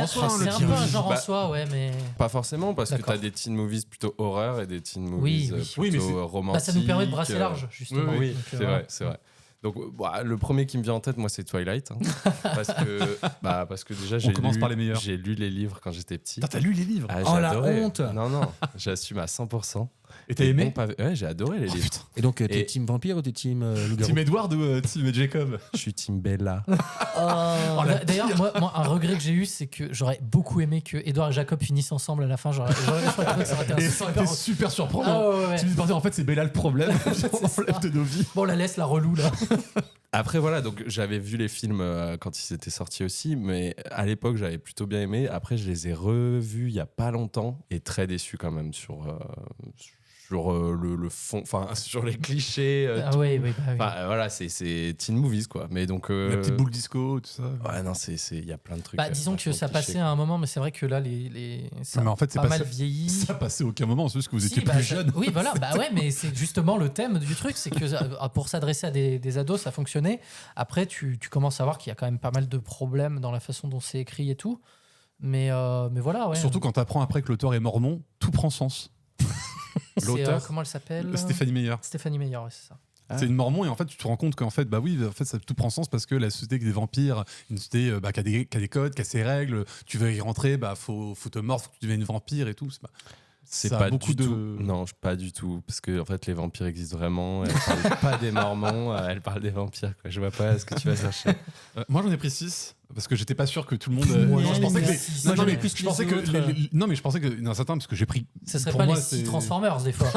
un genre en Bah, soi, ouais, mais... Pas forcément, parce que D'accord. t'as des teen movies plutôt horreur et des teen Oui, movies oui. plutôt Oui, mais c'est- romantiques. Bah, ça nous permet de brasser large, justement. Oui, Donc, c'est voilà. vrai, c'est vrai. Donc, le premier qui me vient en tête, moi, c'est Twilight. Hein. parce que déjà, commence par les meilleurs. j'ai lu les livres quand j'étais petit. T'as lu les livres? Ah, Oh, j'ai la adoré. honte. Non, j'assume à 100%. Et t'as Les aimé? bons pavés- Ouais, j'ai adoré les livres. Et donc, t'es Et- team vampire ou t'es team loup-garou? Team Edward ou Team Jacob? Je suis Team Bella. D'ailleurs, moi, un regret que j'ai eu, c'est que j'aurais beaucoup aimé que Edouard et Jacob finissent ensemble à la fin. Je crois que ça aurait été un Et ça aurait été super surprenant. Ah ouais. Tu me dis partir, en fait, c'est Bella le problème. On ça. enlève de nos vies. Bon, la laisse, la relou, là. Après, voilà, donc j'avais vu les films quand ils étaient sortis aussi, mais à l'époque, j'avais plutôt bien aimé. Après, je les ai revus il y a pas longtemps et très déçu quand même sur. sur le fond, enfin sur les clichés. Ah oui, oui, bah oui. Enfin, voilà, c'est teen movies quoi. Mais donc La petite boule disco, tout ça. ouais, non, il y a plein de trucs. Bah, disons que ça passait à un moment, mais c'est vrai que là, ça Mais en fait, c'est pas pas mal ça- vieilli. Ça passait aucun moment, c'est juste que vous Si, étiez bah, plus ça- jeune. Oui, voilà, bah ouais, mais c'est justement le thème du truc, c'est que pour s'adresser à des ados, ça fonctionnait. Après, tu commences à voir qu'il y a quand même pas mal de problèmes dans la façon dont c'est écrit et tout. Mais voilà, ouais. Surtout quand t'apprends après que l'auteur est mormon, tout prend sens. C'est, L'auteur, comment elle s'appelle Stéphanie Meyer. Stéphanie Meyer, ouais, c'est ça. C'est une mormon et en fait tu te rends compte qu'en fait bah oui en fait ça tout prend sens parce que la société des vampires, une société qui a des codes, qui a ses règles, tu veux y rentrer, bah faut te mordre, faut que tu deviennes vampire et tout. C'est ça a pas beaucoup du de- tout. Non, pas du tout. Parce que en fait, les vampires existent vraiment. Elle parle pas des Mormons, elle parle des vampires. Quoi. Je vois pas ce que tu vas chercher. Moi j'en ai pris 6 parce que j'étais pas sûr que tout le monde. Ouais, non, je pensais que mais les- six, non, moi, mais j'en ai plus je pensais que les autres. non mais je pensais que dans certains parce que j'ai pris. Ça serait pour pas moi, les 6 c'est- Transformers, des fois.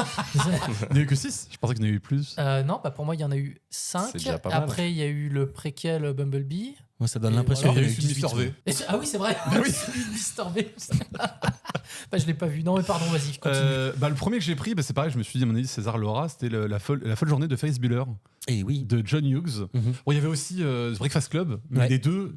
Il n'y a eu que 6. Je pensais qu'il y en avait eu plus. Non, bah pour moi, il y en a eu 5. C'est déjà pas mal. Après, il y a eu le préquel Bumblebee. Moi, ça donne Et l'impression voilà. qu'il y a eu 18. Mr. V. Ah oui, c'est vrai. Mr. V. Bah, je l'ai pas vu. Non, mais pardon, vas-y, continue. Le premier que j'ai pris, c'est pareil, je me suis dit, à mon avis, César Laura, c'était la folle journée de Ferris Bueller Et oui. de John Hughes. Mhm. Bon, il y avait aussi The Breakfast Club, mais Ouais. les deux,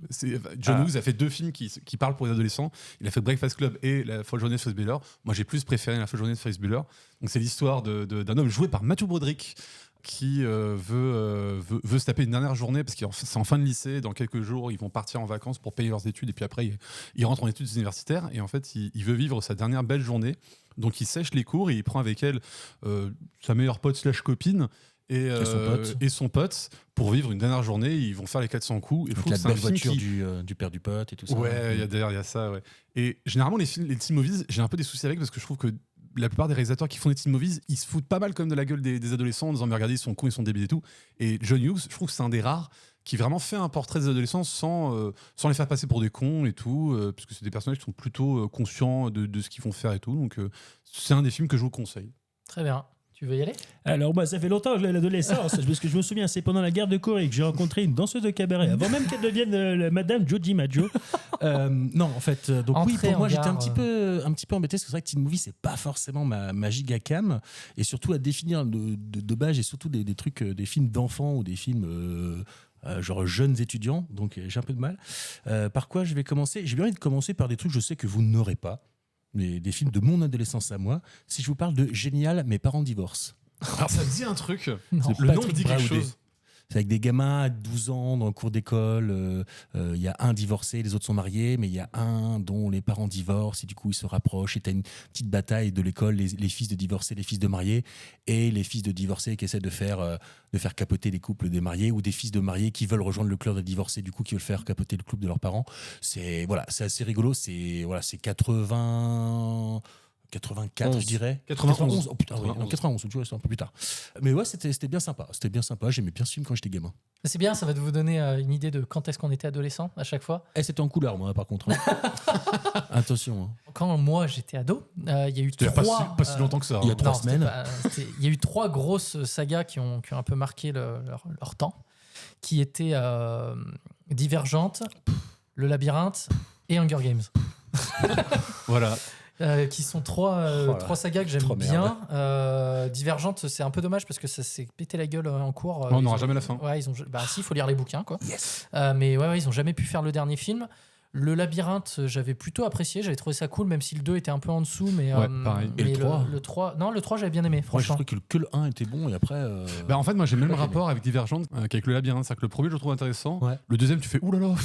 John Hughes a fait 2 films qui parlent pour les adolescents. Il a fait Breakfast Club et La folle journée de Ferris Bueller. Moi, j'ai plus préféré La folle journée de Ferris Bueller. Donc, c'est l'histoire d'un homme joué par Matthew Broderick qui veut se taper une dernière journée parce que c'est en fin de lycée. Dans quelques jours, ils vont partir en vacances pour payer leurs études et puis après, ils rentrent en études universitaires. Et en fait, il veut vivre sa dernière belle journée. Donc, il sèche les cours et il prend avec elle sa meilleure pote / copine. Et son pote pour vivre une dernière journée. Ils vont faire les 400 coups. Et je Avec trouve la que c'est un belle film voiture du père du pote et tout ça. Ouais, il y a ça, ouais. Et généralement, les teen movies, j'ai un peu des soucis avec parce que je trouve que la plupart des réalisateurs qui font des teen movies, ils se foutent pas mal comme de la gueule des adolescents en disant mais regardez, ils sont cons, ils sont débiles et tout. Et John Hughes, je trouve que c'est un des rares qui vraiment fait un portrait des adolescents sans les faire passer pour des cons et tout, parce que c'est des personnages qui sont plutôt conscients de ce qu'ils vont faire et tout. Donc c'est un des films que je vous conseille. Très bien. Tu veux y aller? Alors, moi, ça fait longtemps que je l'ai à l'adolescence, parce que je me souviens, c'est pendant la guerre de Corée que j'ai rencontré une danseuse de cabaret, avant même qu'elle devienne Madame Joji Majo. Non, en fait, donc Entrée oui, pour en moi, j'étais gare, un petit peu embêté, parce que c'est vrai que Teen Movie, c'est pas forcément ma giga cam, et surtout à définir de base, et surtout des trucs, des films d'enfants ou des films genre jeunes étudiants, donc j'ai un peu de mal. Par quoi je vais commencer? J'ai bien envie de commencer par des trucs, je sais que vous n'aurez pas, mais des films de mon adolescence à moi. Si je vous parle de Génial, mes parents divorcent. Alors ça me dit un truc. Non. Le nom me Patrick dit quelque Braoudet. chose. C'est avec des gamins à 12 ans dans le cours d'école. Il y a un divorcé, les autres sont mariés, mais il y a un dont les parents divorcent et du coup ils se rapprochent. Et t'as une petite bataille de l'école, les fils de divorcés, les fils de mariés, et les fils de divorcés qui essaient de faire capoter les couples des mariés, ou des fils de mariés qui veulent rejoindre le club de divorcés, du coup qui veulent faire capoter le couple de leurs parents. C'est assez rigolo. C'est 84, 11. je dirais. 91. Oh putain, oui, 91. non, 91, tu vois, c'est un peu plus tard. Mais ouais, c'était bien sympa. C'était bien sympa. J'aimais bien ce film quand j'étais gamin. C'est bien, ça va vous donner une idée de quand est-ce qu'on était adolescent à chaque fois. Et c'était en couleur, moi, par contre. Attention. Hein. Quand moi j'étais ado, il y a eu Il y a pas trois. si longtemps que ça. Il y a hein. 3 non, c'était semaines. il y a eu 3 grosses sagas qui ont un peu marqué leur temps, qui étaient Divergente, Le Labyrinthe et Hunger Games. Voilà. Qui sont trois sagas que j'aime Trop bien. Divergente, c'est un peu dommage parce que ça s'est pété la gueule en cours. On n'aura jamais la fin. Ouais, si, il faut lire les bouquins, quoi. Yes. Mais ouais, ils ont jamais pu faire le dernier film. Le Labyrinthe, j'avais plutôt apprécié, j'avais trouvé ça cool, même si le 2 était un peu en dessous. Mais, Ouais, pareil. Et le mais 3? le 3, non, le 3, j'avais bien aimé, Moi, je franchement. trouvais que le 1 était bon et après. Bah en fait, moi j'ai le même Pas rapport avec Divergente qu'avec le Labyrinthe. C'est-à-dire que le premier, je le trouve intéressant. Ouais. Le deuxième, tu fais oulala. Ouais.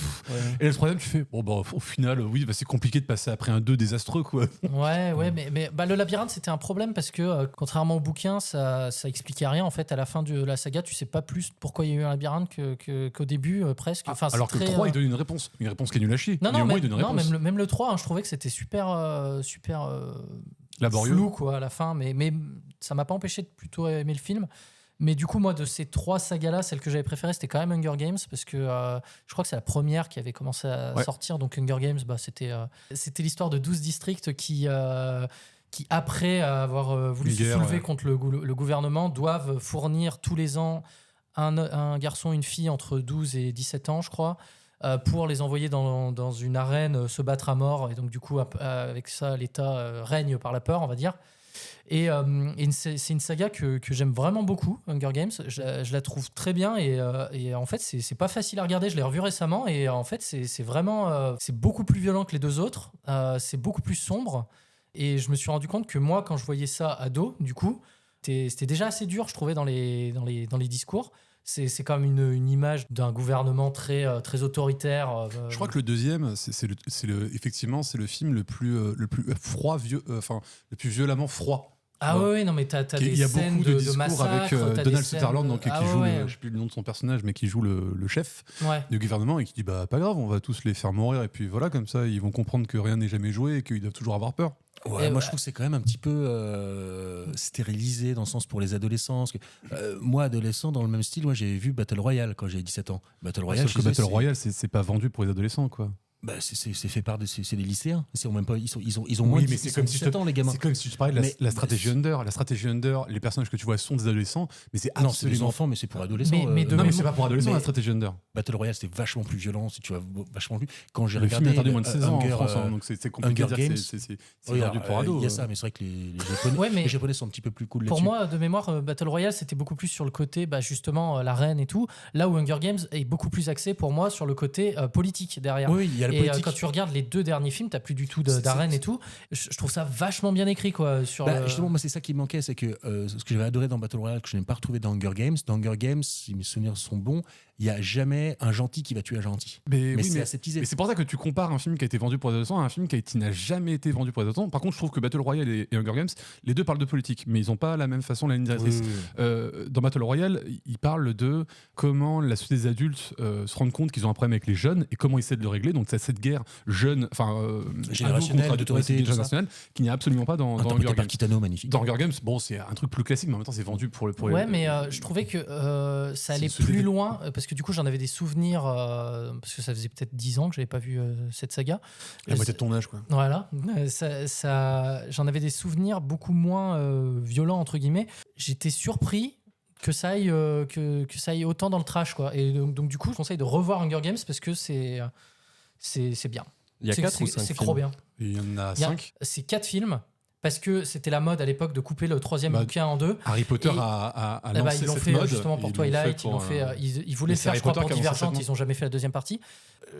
Et le troisième, tu fais bon, bah, au final, oui, bah, c'est compliqué de passer après un 2 désastreux, quoi. Ouais, mais le Labyrinthe, c'était un problème parce que, contrairement au bouquin, ça expliquait rien. En fait, à la fin de la saga, tu sais pas plus pourquoi il y a eu un labyrinthe qu'au début, presque. Enfin, Alors que c'est le très, 3, il donne une réponse qui est nulle à chier. Non, Mais au moins, il donne une non, réponse. même le 3, hein, je trouvais que c'était super Laborieux. flou, quoi, à la fin. Mais ça m'a pas empêché de plutôt aimer le film. Mais du coup, moi, de ces 3 sagas-là, celle que j'avais préférée, c'était quand même Hunger Games, parce que je crois que c'est la première qui avait commencé à sortir. Donc Hunger Games, c'était l'histoire de 12 districts qui après avoir voulu Une se guerre, soulever ouais. contre le gouvernement, doivent fournir tous les ans un garçon, une fille entre 12 et 17 ans, je crois, pour les envoyer dans une arène se battre à mort. Et donc, du coup, avec ça, l'État règne par la peur, on va dire. Et c'est une saga que j'aime vraiment beaucoup, Hunger Games. Je la trouve très bien et en fait, c'est pas facile à regarder. Je l'ai revu récemment et en fait, c'est vraiment... c'est beaucoup plus violent que les deux autres. C'est beaucoup plus sombre. Et je me suis rendu compte que moi, quand je voyais ça ado, du coup, c'était déjà assez dur, je trouvais, dans les discours. C'est quand même une image d'un gouvernement très autoritaire. Je crois que le deuxième, effectivement, c'est le film le plus froid, le plus violemment froid. Ah ouais, non, mais t'as des scènes de de discours massacre, avec Donald Sutherland, donc, qui joue, je sais plus le nom de son personnage, mais qui joue le chef du gouvernement et qui dit bah pas grave, on va tous les faire mourir et puis voilà, comme ça ils vont comprendre que rien n'est jamais joué et qu'ils doivent toujours avoir peur. Ouais, moi je trouve que c'est quand même un petit peu stérilisé dans le sens pour les adolescents. Parce que, moi, adolescent, dans le même style, j'ai vu Battle Royale quand j'avais 17 ans. Battle Royale, sauf que Battle Royale, c'est pas vendu pour les adolescents, quoi. Bah, c'est fait par c'est des lycéens. Ils ont moins de 17 ans, les gamins. C'est comme si tu parlais de la stratégie Under. La stratégie Under, les personnages que tu vois sont des adolescents, mais c'est absolument... Non, c'est des enfants, mais c'est pour adolescents. Mais c'est pas pour adolescents, la stratégie Under. Battle Royale, c'est vachement plus violent, si tu vois, vachement plus. Quand j'ai le regardé... film est interdit moins de 16 ans en France, donc c'est compliqué de dire que c'est vendu pour ados. Il y a ça, mais c'est vrai que les Japonais sont un petit peu plus cool là-dessus. Pour moi, de mémoire, Battle Royale, c'était beaucoup plus sur le côté, justement, la reine et tout. Là où Hunger Games est beaucoup plus axé, pour moi, sur le côté politique derrière. Oui, il y a le politique. Quand tu regardes les deux derniers films, t'as plus du tout d'arène et tout. Je trouve ça vachement bien écrit, quoi. Justement, moi, c'est ça qui me manquait, c'est que ce que j'avais adoré dans Battle Royale, que je n'ai pas retrouvé dans Hunger Games, si mes souvenirs sont bons, il n'y a jamais un gentil qui va tuer un gentil. Mais c'est aseptisé. Mais c'est pour ça que tu compares un film qui a été vendu pour les adolescents à un film qui n'a jamais été vendu pour les adolescents. Par contre, je trouve que Battle Royale et Hunger Games, les deux parlent de politique, mais ils n'ont pas la même façon la ligne directrice. Dans Battle Royale, ils parlent de comment la société des adultes se rendent compte qu'ils ont un problème avec les jeunes et comment ils essaient de le régler. Donc, c'est cette guerre générationnelle, d'autorité, générationnelle, qu'il n'y a absolument pas dans Hunger Games. Kitano, magnifique. Dans Hunger Games, bon, c'est un truc plus classique, mais en même temps, c'est vendu pour ouais, mais je trouvais que ça allait plus loin, parce que du coup, j'en avais des souvenirs, parce que ça faisait peut-être 10 ans que j'avais pas vu cette saga. La moitié de ton âge, quoi. Voilà. J'en avais des souvenirs beaucoup moins violents, entre guillemets. J'étais surpris que ça aille autant dans le trash, quoi. Et donc du coup, je conseille de revoir Hunger Games parce que c'est bien. Il y a 4 ou 5 films. C'est trop bien. Il y en a 5. C'est 4 films. Parce que c'était la mode à l'époque de couper le troisième bouquin en deux. Harry Potter a lancé ils l'ont cette fait mode. Justement pour Twilight. Ils voulaient le faire, je crois, pour Divergente. Ils n'ont jamais fait la deuxième partie.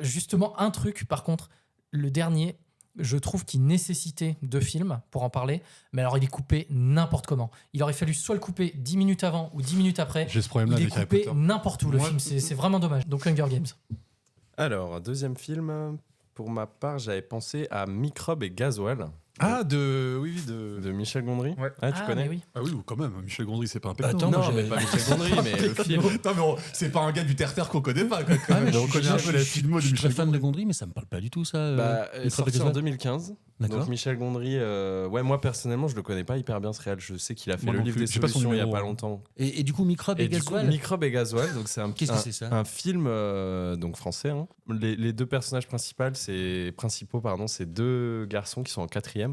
Justement, un truc, par contre, le dernier, je trouve qu'il nécessitait 2 films pour en parler. Mais alors, il est coupé n'importe comment. Il aurait fallu soit le couper 10 minutes avant ou 10 minutes après. J'ai ce problème-là avec Harry Potter. Il est coupé n'importe où, le film. C'est vraiment dommage. Donc, Hunger Games. Alors, deuxième film, pour ma part, j'avais pensé à Microbe et Gasoil. De Michel Gondry. Ouais. Ah, tu connais? Oui. Ah oui, quand même. Michel Gondry, c'est pas un pecto. Attends, non, mais pas Michel Gondry, mais le film. Non, mais c'est pas un gars du terre-terre qu'on connaît pas. On connaît un peu la filmo de Je suis Michel très fan de Gondry, mais ça me parle pas du tout, ça. Sorti en 2015. D'accord. Donc Michel Gondry, moi personnellement, je le connais pas hyper bien ce réel. Je sais qu'il a fait le livre des sais pas son solutions il y a numéro. pas longtemps. Et du coup, Microbe et Gasoil. Microbe et Gasoil, donc c'est Qu'est-ce que c'est ça? Un film donc français. Hein. Les deux personnages principaux, c'est 2 garçons qui sont en 4e.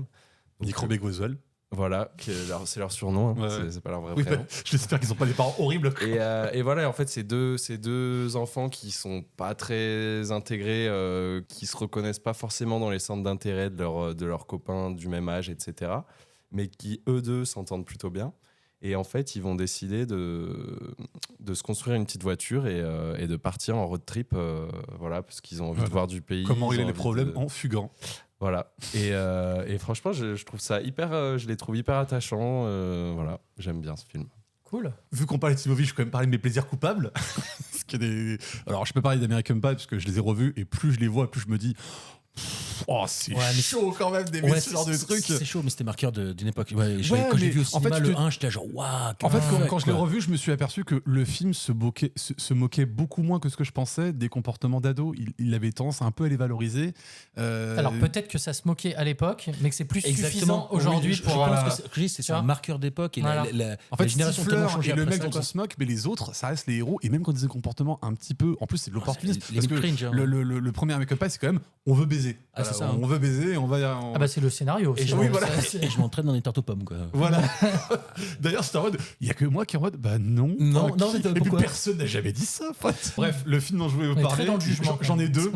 Microbe et Gasoil. Voilà, c'est leur surnom, hein. C'est pas leur vrai prénom. J'espère qu'ils sont pas des parents horribles. Et voilà, en fait, c'est deux enfants qui sont pas très intégrés, qui se reconnaissent pas forcément dans les centres d'intérêt de leurs copains du même âge, etc. Mais qui, eux deux, s'entendent plutôt bien. Et en fait, ils vont décider de se construire une petite voiture et de partir en road trip, parce qu'ils ont envie de voir du pays. Comment régler les problèmes en fugant. Voilà. Et franchement, je trouve ça je les trouve hyper attachants. J'aime bien ce film. Cool. Vu qu'on parlait de Timovi, je vais quand même parler de mes plaisirs coupables. Alors, je peux parler d'American Pie parce que je les ai revus et plus je les vois, plus je me dis. C'est chaud quand même d'aimer ce genre de trucs. C'est chaud, mais c'était marqueur d'une époque. Quand j'ai vu au cinéma le 1, j'étais genre waouh. En fait, quand je l'ai revu, je me suis aperçu que le film se moquait beaucoup moins que ce que je pensais des comportements d'ados. Il avait tendance un peu à les valoriser. Alors peut-être que ça se moquait à l'époque, mais que c'est plus suffisant aujourd'hui pour. Je pense que c'est un marqueur d'époque. En fait, génération tellement changée. Et le mec dont on se moque, mais les autres, ça reste les héros. Et même quand ils ont des comportements un petit peu, en plus c'est de l'opportunisme. Parce que le premier American Pie, c'est quand même on veut baiser. Ah, c'est ça, hein. On veut baiser, on va. Ah bah c'est le scénario. Et c'est je, bon, voilà. ça, et je m'entraîne dans les tartes aux pommes, quoi. Voilà. D'ailleurs, c'était en mode. Il y a que moi qui est en mode. Bah non. Non, Enfin, non, qui- mais et puis pourquoi personne n'a jamais dit ça. Bref, le film dont je voulais vous On est parler. très dans le jugement, J'en ai quand deux.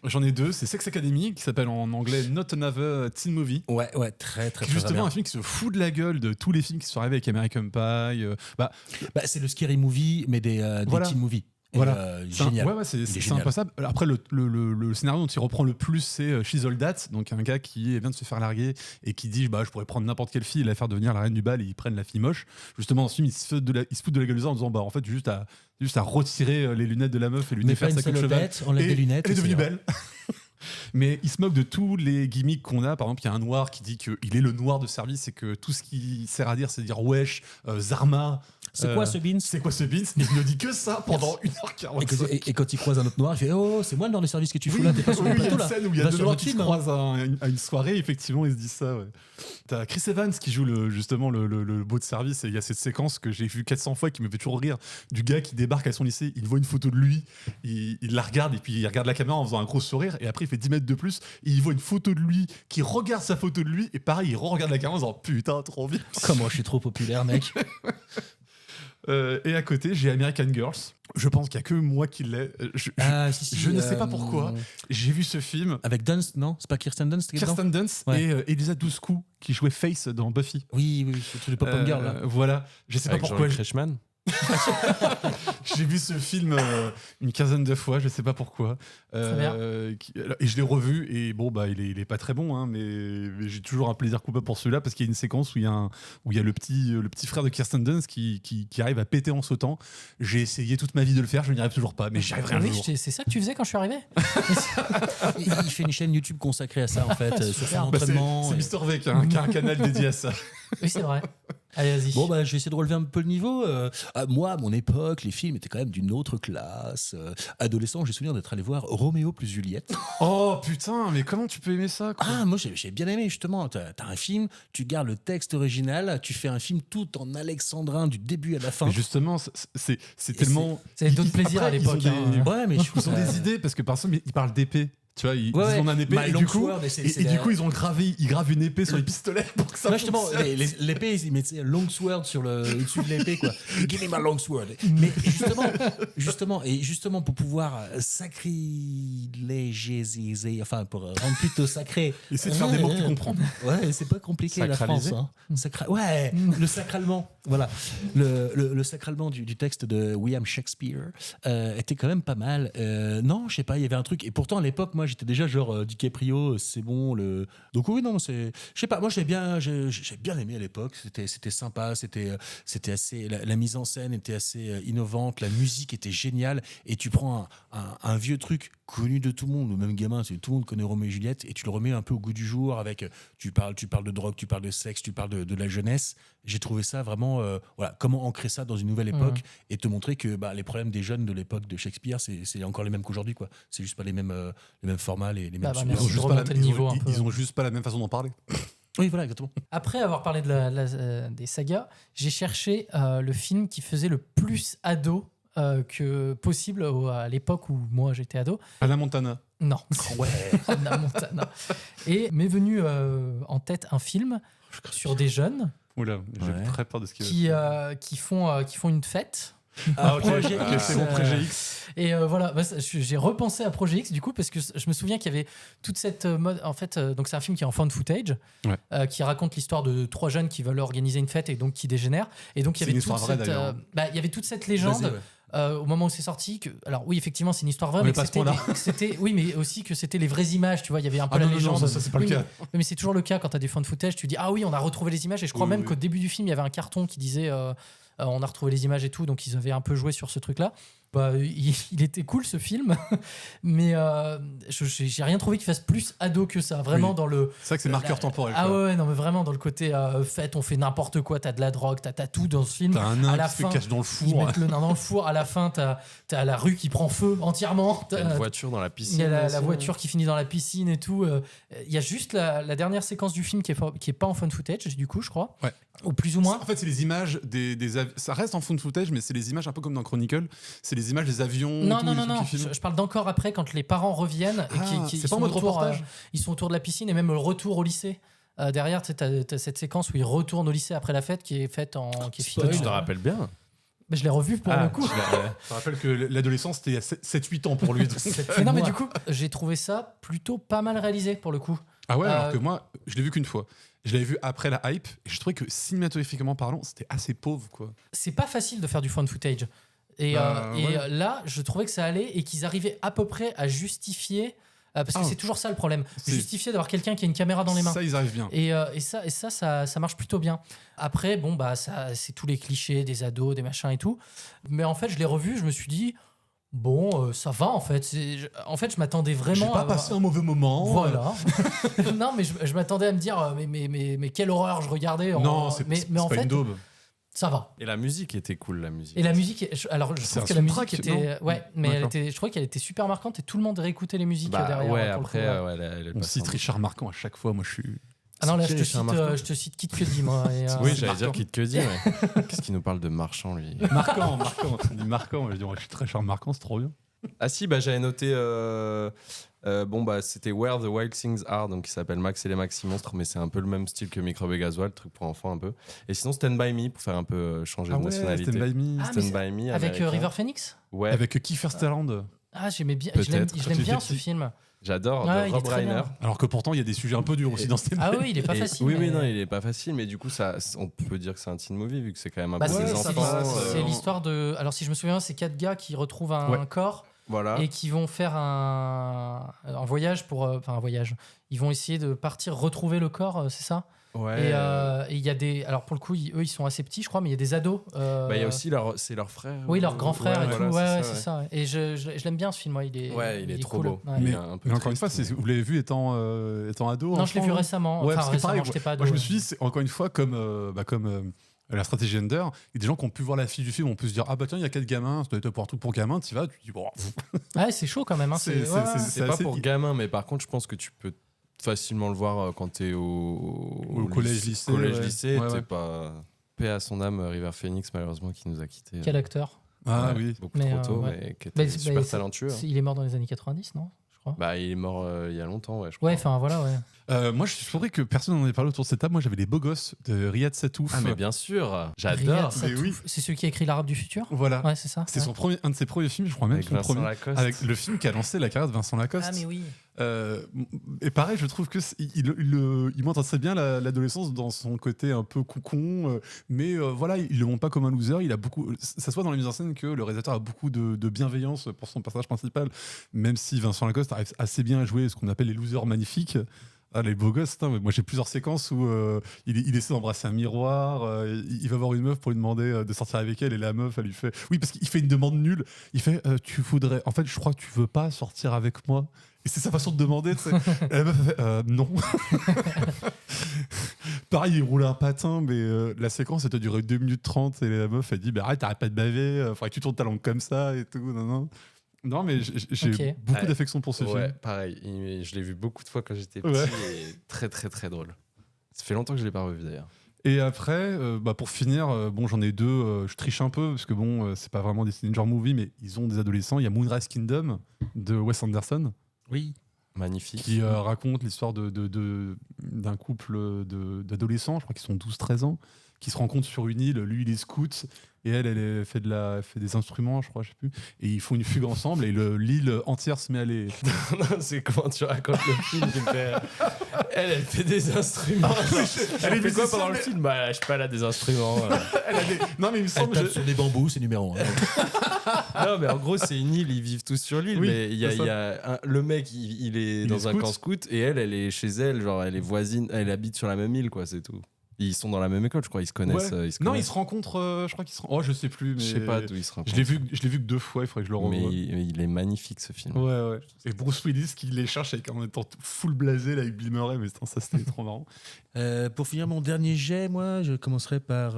J'en ai deux. C'est Sex Academy, qui s'appelle en anglais Not Another Teen Movie. Ouais, très, très, Qui est justement un film qui se fout de la gueule de tous les films qui sont arrivés avec American Pie. Bah, c'est le scary movie, mais des Voilà. teen movies. Et, Voilà. génial. Ouais, c'est Il est c'est génial. impossible. Après, le scénario dont il reprend le plus, c'est She's All That, donc un gars qui vient de se faire larguer et qui dit bah, je pourrais prendre n'importe quelle fille et la faire devenir la reine du bal et ils prennent la fille moche. Justement, dans ce film, il se fout de la gueule de ça en disant bah, en fait, juste à retirer les lunettes de la meuf et lui Mets pas défaire une sa queue de cheval. salopette, enlève Et des lunettes. Elle est et devenue c'est- belle. Mais il se moque de tous les gimmicks qu'on a. Par exemple, il y a un noir qui dit qu'il est le noir de service et que tout ce qu'il sert à dire, c'est dire wesh, Zarma. C'est quoi ce beans C'est quoi ce beans? Et il ne dit que ça pendant 1h45. Et quand il croise un autre noir, il fait oh, c'est moi le dans les services que tu fous là, t'es pas sur Oui, le il y a plateau une là. scène où il y a Va deux sur noirs notre qui se film, hein. croisent à une soirée, effectivement, ils se disent ça. Ouais. T'as Chris Evans qui joue justement le beau de service, et il y a cette séquence que j'ai vue 400 fois qui me fait toujours rire, du gars qui débarque à son lycée, il voit une photo de lui, il la regarde, et puis il regarde la caméra en faisant un gros sourire, et après il fait 10 mètres de plus, et il voit une photo de lui, qui regarde sa photo de lui, et pareil, il regarde la caméra en disant putain, trop bien. Comment je suis trop populaire, mec. Et à côté, j'ai American Girls. Je pense qu'il n'y a que moi qui l'ai. Je ne sais pas pourquoi. J'ai vu ce film. Avec Dunst, non? C'est pas Kirsten Dunst qui est dedans Kirsten Dunst Ouais. et Elisa Dushku qui jouait Face dans Buffy. Oui, le truc de Pop-Up Girl là. Voilà. Je sais Avec pas pourquoi. Jean-Luc Reichmann. J'ai vu ce film une quinzaine de fois, je sais pas pourquoi. bien. Et je l'ai revu et bon bah il est pas très bon, hein, mais j'ai toujours un plaisir coupable pour celui-là parce qu'il y a une séquence où il y a le petit frère de Kirsten Dunst qui arrive à péter en sautant. J'ai essayé toute ma vie de le faire, je n'y arrive toujours pas, mais j'y arriverai un Oui, jour. c'est ça que tu faisais quand je suis arrivé. Il fait une chaîne YouTube consacrée à ça en fait, sur son Bah, c'est entraînement. Mister V qui a un canal dédié à ça. Oui, c'est vrai. Allez, vas-y. Bon, bah, je vais essayer de relever un peu le niveau. Moi, à mon époque, les films étaient quand même d'une autre classe. Adolescent, j'ai souvenir d'être allé voir Roméo plus Juliette. Oh putain, mais comment tu peux aimer ça quoi? Ah, moi, j'ai bien aimé, justement. T'as un film, tu gardes le texte original, tu fais un film tout en alexandrin du début à la fin. Mais justement, c'est tellement. C'est d'autres Après, plaisirs à ils ont l'époque. des- hein. Ouais, mais Ils ont des idées parce que par exemple, ils parlent d'épée. Tu vois, ils Ouais, ont un épée My et du coup, Longsword, et c'est et la- du coup, ils gravent une épée sur les pistolets pour que ça Non, justement, fonctionne. l'épée, ils mettaient longsword sur au-dessus de l'épée, quoi. Give me my longsword. Mais justement, pour pouvoir sacrilégéiser, enfin, pour rendre plutôt sacré. Essaie de faire des mots que tu comprends. Ouais, c'est pas compliqué, la Sacraliser. France. Hein. Ouais, le sacralement. Voilà. Le sacralement du texte de William Shakespeare était quand même pas mal. Non, je sais pas, il y avait un truc. Et pourtant, à l'époque, moi, j'étais déjà genre DiCaprio, c'est bon. Donc oui, non, c'est. Je sais pas, moi, j'ai bien aimé à l'époque. C'était sympa, c'était assez. La mise en scène était assez innovante, la musique était géniale. Et tu prends un vieux truc connu de tout le monde, le même gamin, tout le monde connaît Roméo et Juliette, et tu le remets un peu au goût du jour avec. Tu parles de drogue, tu parles de sexe, tu parles de la jeunesse. J'ai trouvé ça vraiment. Voilà, comment ancrer ça dans une nouvelle époque et te montrer que les problèmes des jeunes de l'époque de Shakespeare, c'est encore les mêmes qu'aujourd'hui, quoi. C'est juste pas les mêmes formats, les mêmes Bah, supports. merci. Ils ont juste remonter le niveau un peu. ils ont juste pas la même façon d'en parler. Oui, voilà, exactement. Après avoir parlé des sagas, j'ai cherché le film qui faisait le plus ado que possible à l'époque où moi j'étais ado. Hannah Montana. Non. Ouais. Hannah Montana. Et m'est venu en tête un film sur des jeunes Oula, j'ai Ouais. très peur de ce qu'il va qui font une fête. Ah, ok, Projet ok, X, c'est bon, Projet X. Et voilà, j'ai repensé à Projet X du coup parce que je me souviens qu'il y avait toute cette mode. En fait, donc c'est un film qui est en found footage, qui raconte l'histoire de 3 jeunes qui veulent organiser une fête et donc qui dégénèrent. Et donc il y C'est avait une histoire vraie, d'ailleurs. il y avait toute cette légende. Vas-y, ouais. Au moment où c'est sorti, alors oui, effectivement, c'est une histoire vraie, Mais mais pas à ce point-là. oui, mais aussi que c'était les vraies images, tu vois, il y avait un peu Ah la non, non, légende. non, ça, c'est pas le Oui, cas. mais c'est toujours le cas quand tu as des found footage, tu dis ah oui, on a retrouvé les images, et je crois Oui, même oui. qu'au début du film, il y avait un carton qui disait on a retrouvé les images et tout, donc ils avaient un peu joué sur ce truc-là. Il était cool ce film, mais j'ai rien trouvé qui fasse plus ado que ça, vraiment Oui. dans le. C'est vrai que c'est marqueur temporel. Ah quoi. ouais, non, mais vraiment dans le côté fête, on fait n'importe quoi, t'as de la drogue, t'as tout dans ce film. T'as un nain à la qui se fin, cache dans le ils four. mettent le nain dans le four, à la fin, t'as la rue qui prend feu entièrement. T'as une voiture dans la Il piscine. y a la aussi. voiture qui finit dans la piscine et tout. Il y a juste la dernière séquence du film qui est pas en found footage, du coup, je crois. Ouais. Ou plus ou moins. En fait, c'est les images ça reste en found footage, mais c'est les images un peu comme dans Chronicle. C'est des images des avions. et Non, tout, non, des non, trucs non. qui filment. Je parle d'encore après quand les parents reviennent et C'est ils pas en sont mode autour, reportage. ils sont autour de la piscine et même le retour au lycée. Derrière, tu sais, t'as cette séquence où ils retournent au lycée après la fête qui est faite qui est Toi, filmée. tu te rappelles bien. Mais je l'ai revu pour le coup. Je rappelle que l'adolescence, c'était il y a 7-8 ans pour lui. donc. Mais non, mais du coup, j'ai trouvé ça plutôt pas mal réalisé pour le coup. Ah ouais, alors que moi, je l'ai vu qu'une fois. Je l'avais vu après la hype et je trouvais que cinématographiquement parlant, c'était assez pauvre, quoi. C'est pas facile de faire du found footage. Et là, je trouvais que ça allait et qu'ils arrivaient à peu près à justifier. Parce que c'est toujours ça le problème. Justifier d'avoir quelqu'un qui a une caméra dans les mains. Ça, ils arrivent bien. Et ça marche plutôt bien. Après, bon, bah, c'est tous les clichés des ados, des machins et tout. Mais en fait, je l'ai revu, je me suis dit, bon, ça va en fait. En fait, je m'attendais vraiment. J'ai pas passé un mauvais moment. Voilà. Non, mais je m'attendais à me dire, mais quelle horreur je regardais. Non, c'est mais en pas fait, une daube. ça va. Et la musique était cool, la musique. Et la musique, alors je C'est trouve un que la musique soundtrack, était, ouais, mais D'accord. je trouvais qu'elle était super marquante et tout le monde réécoutait les musiques derrière. Ouais, pour le après, coup, elle On passe cite un- Richard Marquand à chaque fois. Moi, je suis. Ah non, là, C'est je Richard Marquand. te cite Kid Cudi, moi. Et, Oui, c'est j'allais dire marquant. Kid Cudi, ouais. Qu'est-ce qu'il nous parle de Marchand, lui? Marquant. On dit Marquant. Je dis, je suis très Richard Marquand, c'est trop bien. Ah si, bah, j'avais noté... c'était Where the Wild Things Are, donc qui s'appelle Max et les Maxi Monstres, mais c'est un peu le même style que Microbe et Gasoil, truc pour enfants un peu. Et sinon Stand By Me, pour faire un peu changer de nationalité. Stand By Me. Ah, mais Stand By Me, avec américain. River Phoenix. Ouais, Avec Kiefer Sutherland. Ah, j'aimais bien. Peut-être. Je l'aime bien ce film. j'adore, Ouais, de il est Rob très Reiner. bien. Alors que pourtant, il y a des sujets un peu durs aussi dans Stand By Ah Me. oui, il est pas Et- facile. Oui, mais- non, il est pas facile, mais du coup, on peut dire que c'est un teen movie, vu que c'est quand même un Bah, peu c'est des c'est enfants. c'est l'histoire de. Alors, si je me souviens, c'est 4 gars qui retrouvent un corps Voilà. et qui vont faire un voyage pour. Enfin, un voyage. Ils vont essayer de partir retrouver le corps, c'est ça? Ouais. Et il y a des. Alors, pour le coup, eux, ils sont assez petits, je crois, mais il y a des ados. Bah, il y a aussi c'est leur frère. Oui, leur grand frère et voilà, tout. Ouais, c'est c'est ça. Et je l'aime bien ce film. Ouais, il est trop cool. beau. Ouais. Mais, Il est un peu mais encore une fois, triste, mais- vous l'avez vu étant ado? Non, je l'ai enfant, vu récemment. Ouais, Enfin, parce que récemment, pareil, j'étais pas ado. moi, je me suis dit, c'est encore une fois comme la stratégie gender. Il y a des gens qui ont pu voir la fiche du film, on peut se dire, ah bah tiens, il y a 4 gamins, ça doit être pour un truc pour gamins, tu vas, tu dis, bon. Ouais, c'est chaud quand même. Hein. C'est- C'est pas assez- pour gamins, mais par contre, je pense que tu peux facilement le voir quand t'es au collège, lycée. lycée, Ouais, t'es ouais. pas. Paix à son âme, River Phoenix, malheureusement, qui nous a quittés. Quel acteur? Ah Ouais, oui. beaucoup Mais, trop tôt, ouais. mais qui était Bah, super c'est- talentueux. Il est mort dans les années 90, non? Je crois. Bah, il est mort il y a longtemps, ouais, je crois. Ouais, enfin voilà, ouais. Moi, je suis surpris que personne n'en ait parlé autour de cette table. Moi, j'avais les beaux gosses de Riyad Satouf. Ah, mais bien sûr, Riyad j'adore. Satouf, oui. c'est celui qui a écrit L'Arabe du futur? Voilà. Ouais, c'est ça. C'est ouais. un de ses premiers films, je crois même Avec son Vincent premier. Lacoste. Avec le film qui a lancé la carrière de Vincent Lacoste. Ah, mais oui. Et pareil, je trouve que il montre très bien l'adolescence dans son côté un peu cocon, mais voilà, il le montre pas comme un loser. Il a beaucoup, ça se voit dans la mise en scène que le réalisateur a beaucoup de bienveillance pour son personnage principal, même si Vincent Lacoste arrive assez bien à jouer ce qu'on appelle les losers magnifiques. Ah, les beaux gosses, putain, mais moi j'ai plusieurs séquences où il essaie d'embrasser un miroir, il va voir une meuf pour lui demander de sortir avec elle et la meuf elle lui fait oui parce qu'il fait une demande nulle, il fait tu voudrais, en fait je crois que tu veux pas sortir avec moi, et c'est sa façon de demander, tu sais. Et la meuf elle fait non. Pareil, il roule un patin, mais la séquence elle a duré 2 minutes 30 et la meuf elle dit bah arrête, t'arrêtes pas de baver, faudrait que tu tournes ta langue comme ça et tout, non mais j'ai Ok. beaucoup d'affection pour ce Ouais, film. pareil. Je l'ai vu beaucoup de fois quand j'étais petit Ouais. et très, très, très drôle. Ça fait longtemps que je l'ai pas revu d'ailleurs. Et après, pour finir, bon, j'en ai deux. Je triche un peu parce que bon, c'est pas vraiment des teenager movies, mais ils ont des adolescents. Il y a Moonrise Kingdom de Wes Anderson Oui. Magnifique. qui raconte l'histoire d'un couple d'adolescents, je crois qu'ils sont 12-13 ans, qui se rencontrent sur une île. Lui, il est scout et elle fait des instruments, je crois, je sais plus. Et ils font une fugue ensemble et l'île entière se met à les. Non, c'est comment tu racontes le film qui me fait... Elle fait des instruments. Elle fait quoi pendant le film? Bah, je sais pas, elle a des instruments. Non, mais il me Elle semble. tape sur des bambous, c'est numéro 1. Non, mais en gros, c'est une île, ils vivent tous sur l'île. Oui, mais il y c'est a le mec, il est Il dans est un scout. camp scout et elle est chez elle, genre elle est voisine, elle habite sur la même île, quoi, c'est tout. Ils sont dans la même école, je crois, ils se connaissent. Ouais. Non, ils se rencontrent. Je crois qu'ils se. Oh, je sais plus. Mais Je sais pas d'où ils se rencontrent. Je l'ai vu que 2 fois. Il faudrait que je le revoie. Mais il est magnifique ce film. Ouais. Et Bruce Willis qui les cherche en étant full blasé là, avec Bill Murray, mais putain, ça c'était trop marrant. Pour finir mon dernier jet, moi, je commencerai par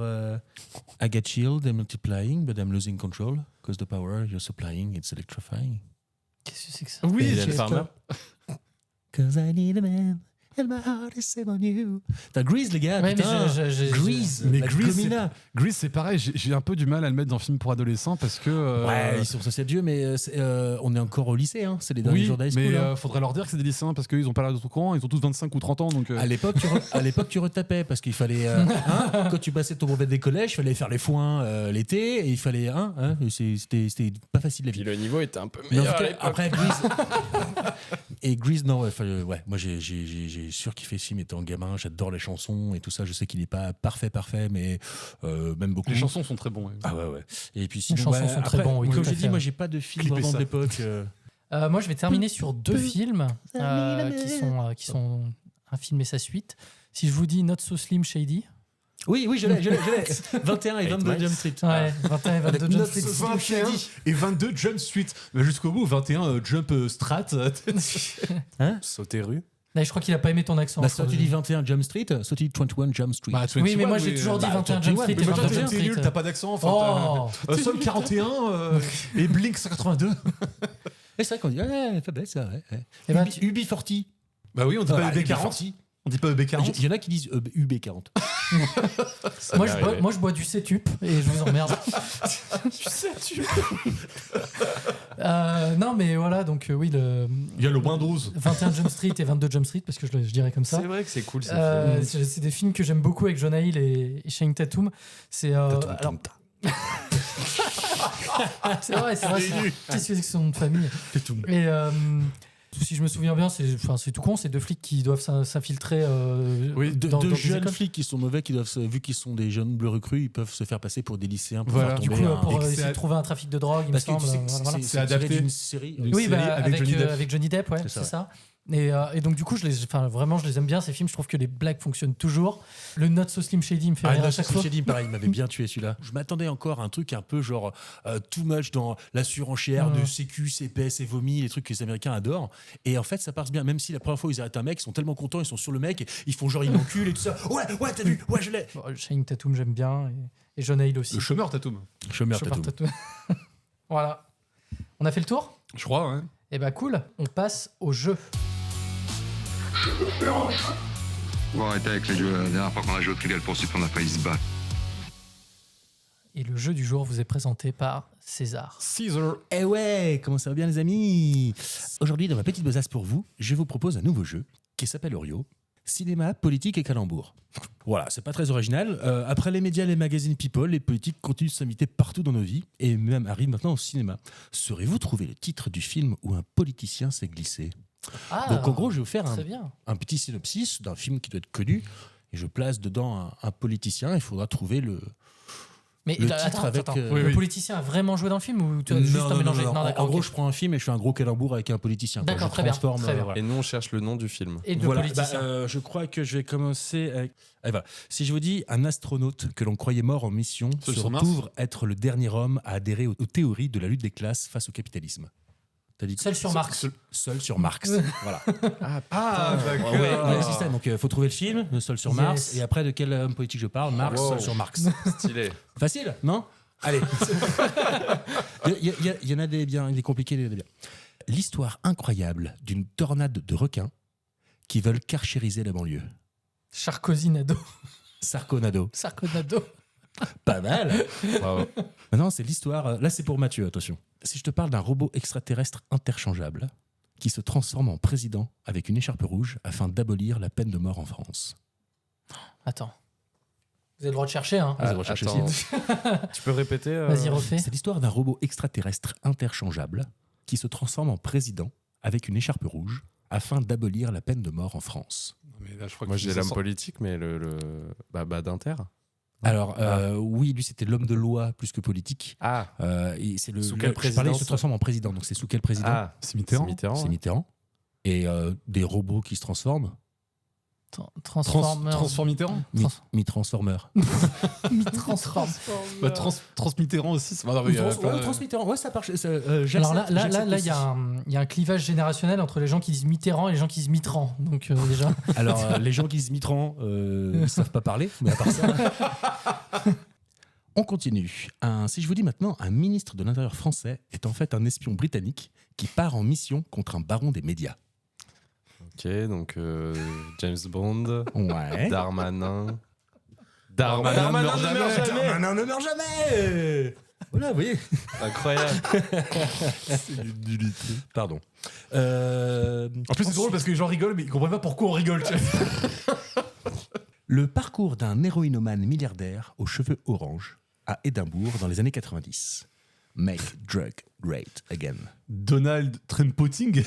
I get shield and multiplying, but I'm losing control, because the power you're supplying, it's electrifying. Qu'est-ce que c'est que ça? Oui, Hélène Farmer. Because I need a man And my heart is set on you. T'as Grease, les gars. Ouais, mais putain. Grease. Mais la Grease, Gomina. Grease, c'est pareil. J'ai un peu du mal à le mettre dans film pour adolescents parce que. Ouais, ils sont sociaux Dieu, mais on est encore au lycée. Hein. C'est les derniers Oui, jours d'high school. mais hein. faudrait leur dire que c'est des lycéens parce qu'ils ont pas l'air de tout courant. Ils ont tous 25 ou 30 ans. Donc, À l'époque, tu retapais parce qu'il fallait. Quand tu passais ton brevet des collèges, il fallait faire les foins l'été et il fallait. C'était pas facile la vie. Puis le niveau était un peu Mais en meilleur. tout à cas, l'époque. après Grease. Et Grease, non, ouais, moi j'ai surkiffé ce film étant gamin. J'adore les chansons et tout ça. Je sais qu'il est pas parfait, mais même beaucoup. les chansons sont très bons. Ouais. Ah ouais. Et puis Les sinon, chansons sont très bons, oui, Comme tout à j'ai fait. dit, moi j'ai pas de film Clippez vraiment ça. de l'époque. Moi, je vais terminer sur 2 films qui sont un film et sa suite. Si je vous dis Not So Slim Shady. Oui, je l'ai. 21 et 22 Jump Street. Ouais, 21 et 22 Avec Jump Not Street. So 21 et 22 Jump Street. Mais jusqu'au bout, 21 Jump Strat. Sauter rue. Là, je crois qu'il a pas aimé ton accent. Bah, soit tu dis 21 Jump Street, soit tu dis 21 Jump Street. Bah, Oui, mais 21, moi j'ai toujours dit 21 Jump Street et Mais toi, 22 Jump t'es nul, Street. t'as pas d'accent. Oh. Sol 41 et Blink 182. Et c'est vrai qu'on dit, ouais, pas bête ça, ouais. Eh ben, UB40. Bah oui, on dit pas Ah, UB40. On dit pas EB40. Il y en a qui disent UB40. Moi, je bois du Cétup et je vous emmerde. Tu sais, tu. Non, mais voilà, donc oui, Il y a le moins 12. 21 Jump Street et 22 Jump Street, parce que je dirais comme ça. C'est vrai que c'est cool. C'est des films que j'aime beaucoup avec Jonah Hill et Channing Tatum. C'est alors. C'est vrai. Qu'est-ce que c'est que son nom de famille? Et si je me souviens bien, c'est tout con. C'est 2 flics qui doivent s'infiltrer. Deux des jeunes écoles. flics qui sont mauvais, qui doivent, vu qu'ils sont des jeunes bleus recrues, ils peuvent se faire passer pour des lycéens pour Voilà. faire Du tomber coup, un- pour et que essayer c'est de trouver un trafic de drogue, il me Parce que semble. tu sais, Voilà. c'est adapté d'une série. Une Oui, série bah, avec Johnny Depp. avec Johnny Depp, ouais, C'est c'est ça, ça. Et donc du coup, je les aime bien ces films. Je trouve que les blagues fonctionnent toujours. Le Not So Slim Shady me fait rire à chaque fois. Dit pareil, il m'avait bien tué celui-là. Je m'attendais encore à un truc un peu genre too much dans la surenchère de sécu, CPS et vomi, les trucs que les Américains adorent. Et en fait, ça passe bien. Même si la première fois où ils arrêtent un mec, ils sont tellement contents, ils sont sur le mec, et ils font genre ils m'enculent et tout ça. Ouais, t'as vu, ouais, je l'ai. Bon, Channing Tatum, j'aime bien. Et Jonah Hill aussi. Le chômeur Tatum. Chômeur Chopard Tatum. Tatum. Voilà. On a fait le tour? Je crois, ouais. Eh bah cool. On passe au jeu. Bon, arrêtez avec les jeux. La dernière fois qu'on a joué au Trivial Pursuit, on a failli se battre. Et le jeu du jour vous est présenté par César. Caesar. Eh ouais, comment ça va bien les amis? Aujourd'hui, dans ma petite besace pour vous, je vous propose un nouveau jeu qui s'appelle Orio. Cinéma, politique et calembour. Voilà, c'est pas très original. Après les médias, les magazines People, les politiques continuent de s'inviter partout dans nos vies et même arrivent maintenant au cinéma. Saurez-vous trouver le titre du film où un politicien s'est glissé? Donc en gros, je vais vous faire très bien. un petit synopsis d'un film qui doit être connu et je place dedans un politicien. Il faudra trouver le titre avec. Le politicien a vraiment joué dans le film ou tu as juste mélangé? Non, d'accord, en gros, ok. je prends un film et je fais un gros calembour avec un politicien. D'accord, Je très bien, transforme, très bien. voilà. Et nous, on cherche le nom du film. Et le Voilà, politicien. je crois que je vais commencer avec. Allez, voilà. Si je vous dis un astronaute que l'on croyait mort en mission Seul se sur Mars. retrouve être le dernier homme à adhérer aux théories de la lutte des classes face au capitalisme. T'as dit Seul sur Marx. Seul sur Marx. Voilà. Ah, d'accord. Ouais, c'est ça. Donc, il faut trouver le film, le Seul sur Mars. Yes. Et après, de quel homme politique je parle? Marx, Wow. Seul sur Marx. Stylé. Facile, non? Allez. Il y en a des bien, des compliqués, des bien. L'histoire incroyable d'une tornade de requins qui veulent carchériser la banlieue. Sarkozy-Nado. Sarconado. Sarkonado. Pas mal. Bravo. Maintenant, c'est l'histoire. Là, c'est pour Mathieu, attention. Si je te parle d'un robot extraterrestre interchangeable qui se transforme en président avec une écharpe rouge afin d'abolir la peine de mort en France. Attends. Vous avez le droit de chercher, hein. Vous avez recherché Attends. aussi. Tu peux répéter Vas-y, refais. C'est l'histoire d'un robot extraterrestre interchangeable qui se transforme en président avec une écharpe rouge afin d'abolir la peine de mort en France. Mais là, je crois Moi, que j'ai ça l'homme sent- politique, mais d'Inter. Alors, oui, lui, c'était l'homme de loi plus que politique. Ah, Et c'est Sous quelle je parlais, il se présidence transforme en président. Donc, c'est sous quel président? C'est Mitterrand. C'est Mitterrand. Et des robots qui se transforment. Transformer. Transform Mitterrand. Mi-transformer. Mi-transform. Bah, Transmitterrand aussi. C'est... Non, mais, Transmitterrand, ouais, ça marche. Alors là, il y a un clivage générationnel entre les gens qui disent Mitterrand et les gens qui disent Mitterrand. Donc déjà. Alors, les gens qui disent Mitterrand ne savent pas parler, mais à part ça. On continue. Si je vous dis maintenant, un ministre de l'Intérieur français est en fait un espion britannique qui part en mission contre un baron des médias. Ok, donc James Bond. Ouais. Darmanin. Darmanin ne meurt jamais. Voilà, vous voyez. Incroyable. C'est une nullité. Pardon. En plus, c'est drôle parce que les gens rigolent, mais ils comprennent pas pourquoi on rigole. Tu sais. Le parcours d'un héroïnomane milliardaire aux cheveux orange à Édimbourg dans les années 90. Make drug great again. Donald Trump-Potting.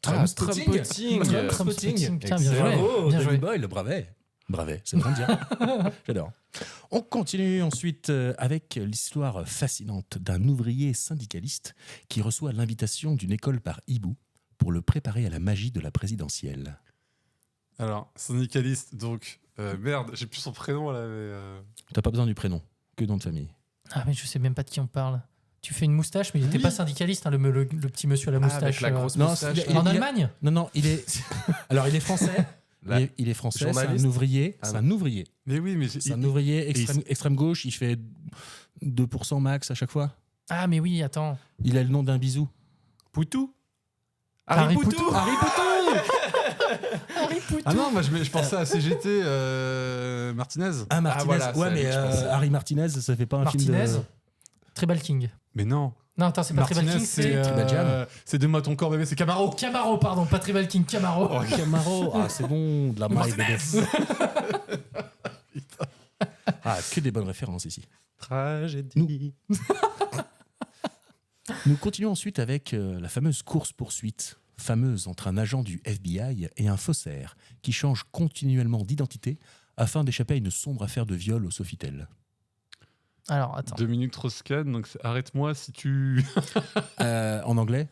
Trump-Potting. Putain, bien joué. Bien joué. Boy, le bravet. Bravet, c'est vrai de dire. J'adore. On continue ensuite avec l'histoire fascinante d'un ouvrier syndicaliste qui reçoit l'invitation d'une école par hibou pour le préparer à la magie de la présidentielle. Alors, syndicaliste, donc. Merde, j'ai plus son prénom là. Mais T'as pas besoin du prénom, que nom de famille. Ah, mais je sais même pas de qui on parle. Tu fais une moustache, mais il était pas syndicaliste, hein, le petit monsieur à la moustache. Avec la grosse Non, moustache. En Allemagne. Non, il est. Alors, il est français. Il est français, c'est un Journaliste. ouvrier. Ah C'est non. un ouvrier. Mais oui, mais C'est un ouvrier extrême gauche, il fait 2% max à chaque fois. Ah, mais oui, attends. Il a le nom d'un bisou. Poutou. Harry Poutou. Harry Poutou. Harry Poutou. Ah non, moi je pensais à CGT Martinez. Ah, Martinez. voilà, ouais, c'est mais à lui que je pensais. Harry Martinez, ça fait pas un Martinez. film de... Tribal King. Mais non. Non, attends, c'est pas Tribal Martinez, King, c'est. Tribal Jam. C'est Donne-moi ton corps, bébé, c'est Camaro. Camaro, pardon, pas Tribal King, Camaro. Oh, Camaro. Ah, c'est bon, de la maille, bébé. Ah, que des bonnes références ici. Tragédie. Nous continuons ensuite avec la fameuse course-poursuite, fameuse entre un agent du FBI et un faussaire qui change continuellement d'identité afin d'échapper à une sombre affaire de viol au Sofitel. Alors, attends. Dominique Strauss-Kahn, donc arrête-moi si tu. En anglais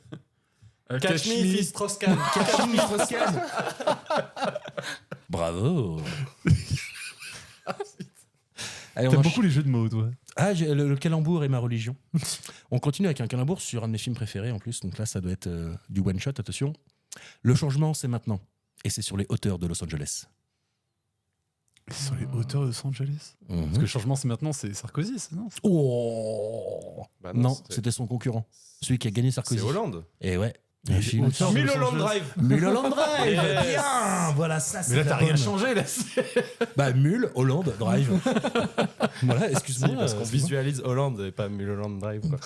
Catch me if it's Strauss-Kahn. Bravo. Allez, on T'aimes enchaîne. beaucoup les jeux de mots, toi. Ah, le calembour est ma religion. On continue avec un calembour sur un de mes films préférés en plus, donc là ça doit être du one-shot, attention. Le changement c'est maintenant, et c'est sur les hauteurs de Los Angeles. Sur les hauteurs de Los Angeles. Mhm. Parce que le changement, c'est maintenant, c'est Sarkozy, ça, non? Oh Bah non, c'était c'était son concurrent, celui qui a gagné Sarkozy. C'est Hollande. Et ouais. Mais Un film. hauteurs de Los Mulholland Angeles. Drive. Mulholland Drive. Yes. Bien, voilà ça. C'est Mais là, la t'as rien bonne. changé, là. Bah Hollande Drive. Voilà, excuse-moi. Si, parce qu'on c'est bon. visualise Hollande et pas Mulholland Drive. Quoi.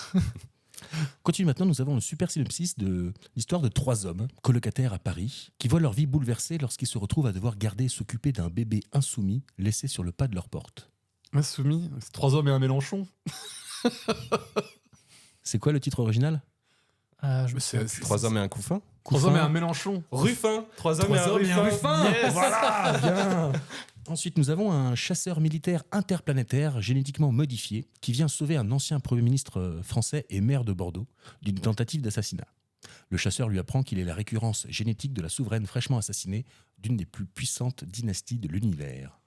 Continue maintenant, nous avons le super synopsis de l'histoire de 3 hommes, colocataires à Paris, qui voient leur vie bouleversée lorsqu'ils se retrouvent à devoir garder et s'occuper d'un bébé insoumis laissé sur le pas de leur porte. Insoumis, c'est 3 hommes et un Mélenchon. C'est quoi le titre original? Je me souviens. 3 hommes et un couffin. 3 hommes et un Mélenchon. Ruffin. 3 hommes et un Ruffin. Yes. Voilà, bien. Ensuite, nous avons un chasseur militaire interplanétaire génétiquement modifié qui vient sauver un ancien Premier ministre français et maire de Bordeaux d'une tentative d'assassinat. Le chasseur lui apprend qu'il est la récurrence génétique de la souveraine fraîchement assassinée d'une des plus puissantes dynasties de l'univers.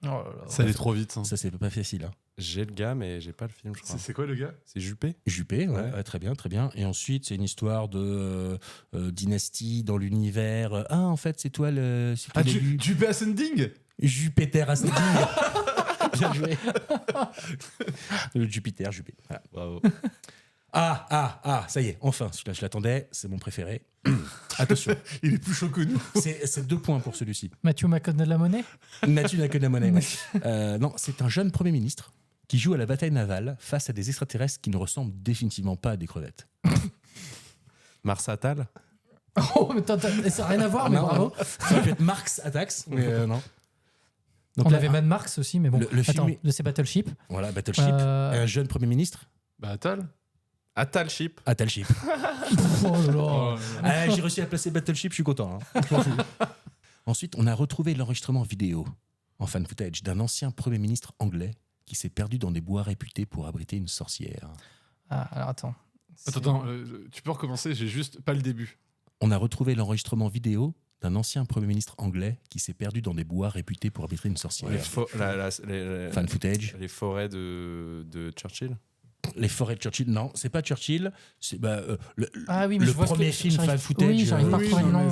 Oh là là. Ça allait trop vite. Hein. Ça, c'est pas facile. Hein. J'ai le gars, mais j'ai pas le film, je crois. C'est quoi le gars? C'est Juppé. Juppé, ouais, Ouais. ouais, très bien, très bien. Et ensuite, c'est une histoire de dynastie dans l'univers. Ah, en fait, c'est toi le. C'est toi Ah, l'élu. Juppé Ascending? Jupiter Ascending. Bien joué. Le Jupiter, Juppé. Voilà. Bravo. Ça y est, enfin, celui-là, je l'attendais, c'est mon préféré. Attention, Il est plus chaud que nous. c'est 2 points pour celui-ci. Mathieu McConaughey de la monnaie. Mathieu n'a que de la monnaie. Ouais. Non, c'est un jeune Premier ministre qui joue à la bataille navale face à des extraterrestres qui ne ressemblent définitivement pas à des crevettes. Mars Attal. Oh, mais attends, ça n'a rien à voir, mais Non, bravo. Ça aurait pu être Marx Attacks, mais non. Donc On là, avait Mad Max aussi, mais bon. le film Attends, est- c'est Battleship. Voilà, Battleship. Euh, Un jeune Premier ministre. Bah, Attal. Attalship. Battleship. Oh là là. Ah, j'ai réussi à placer Battleship, je suis content. Hein. Je m'en fous. Ensuite, on a retrouvé l'enregistrement vidéo en fan footage d'un ancien Premier ministre anglais qui s'est perdu dans des bois réputés pour abriter une sorcière. Ah, alors attends. Attends, tu peux recommencer, j'ai juste pas le début. On a retrouvé l'enregistrement vidéo d'un ancien Premier ministre anglais qui s'est perdu dans des bois réputés pour abriter une sorcière. Fan footage. Les forêts de Churchill. Les forêts de Churchill, non, c'est pas Churchill. C'est Ah oui, mais le je vois ce premier que- film j'arrive- fan footage. oui, j'arrive pas à retrouver le nom.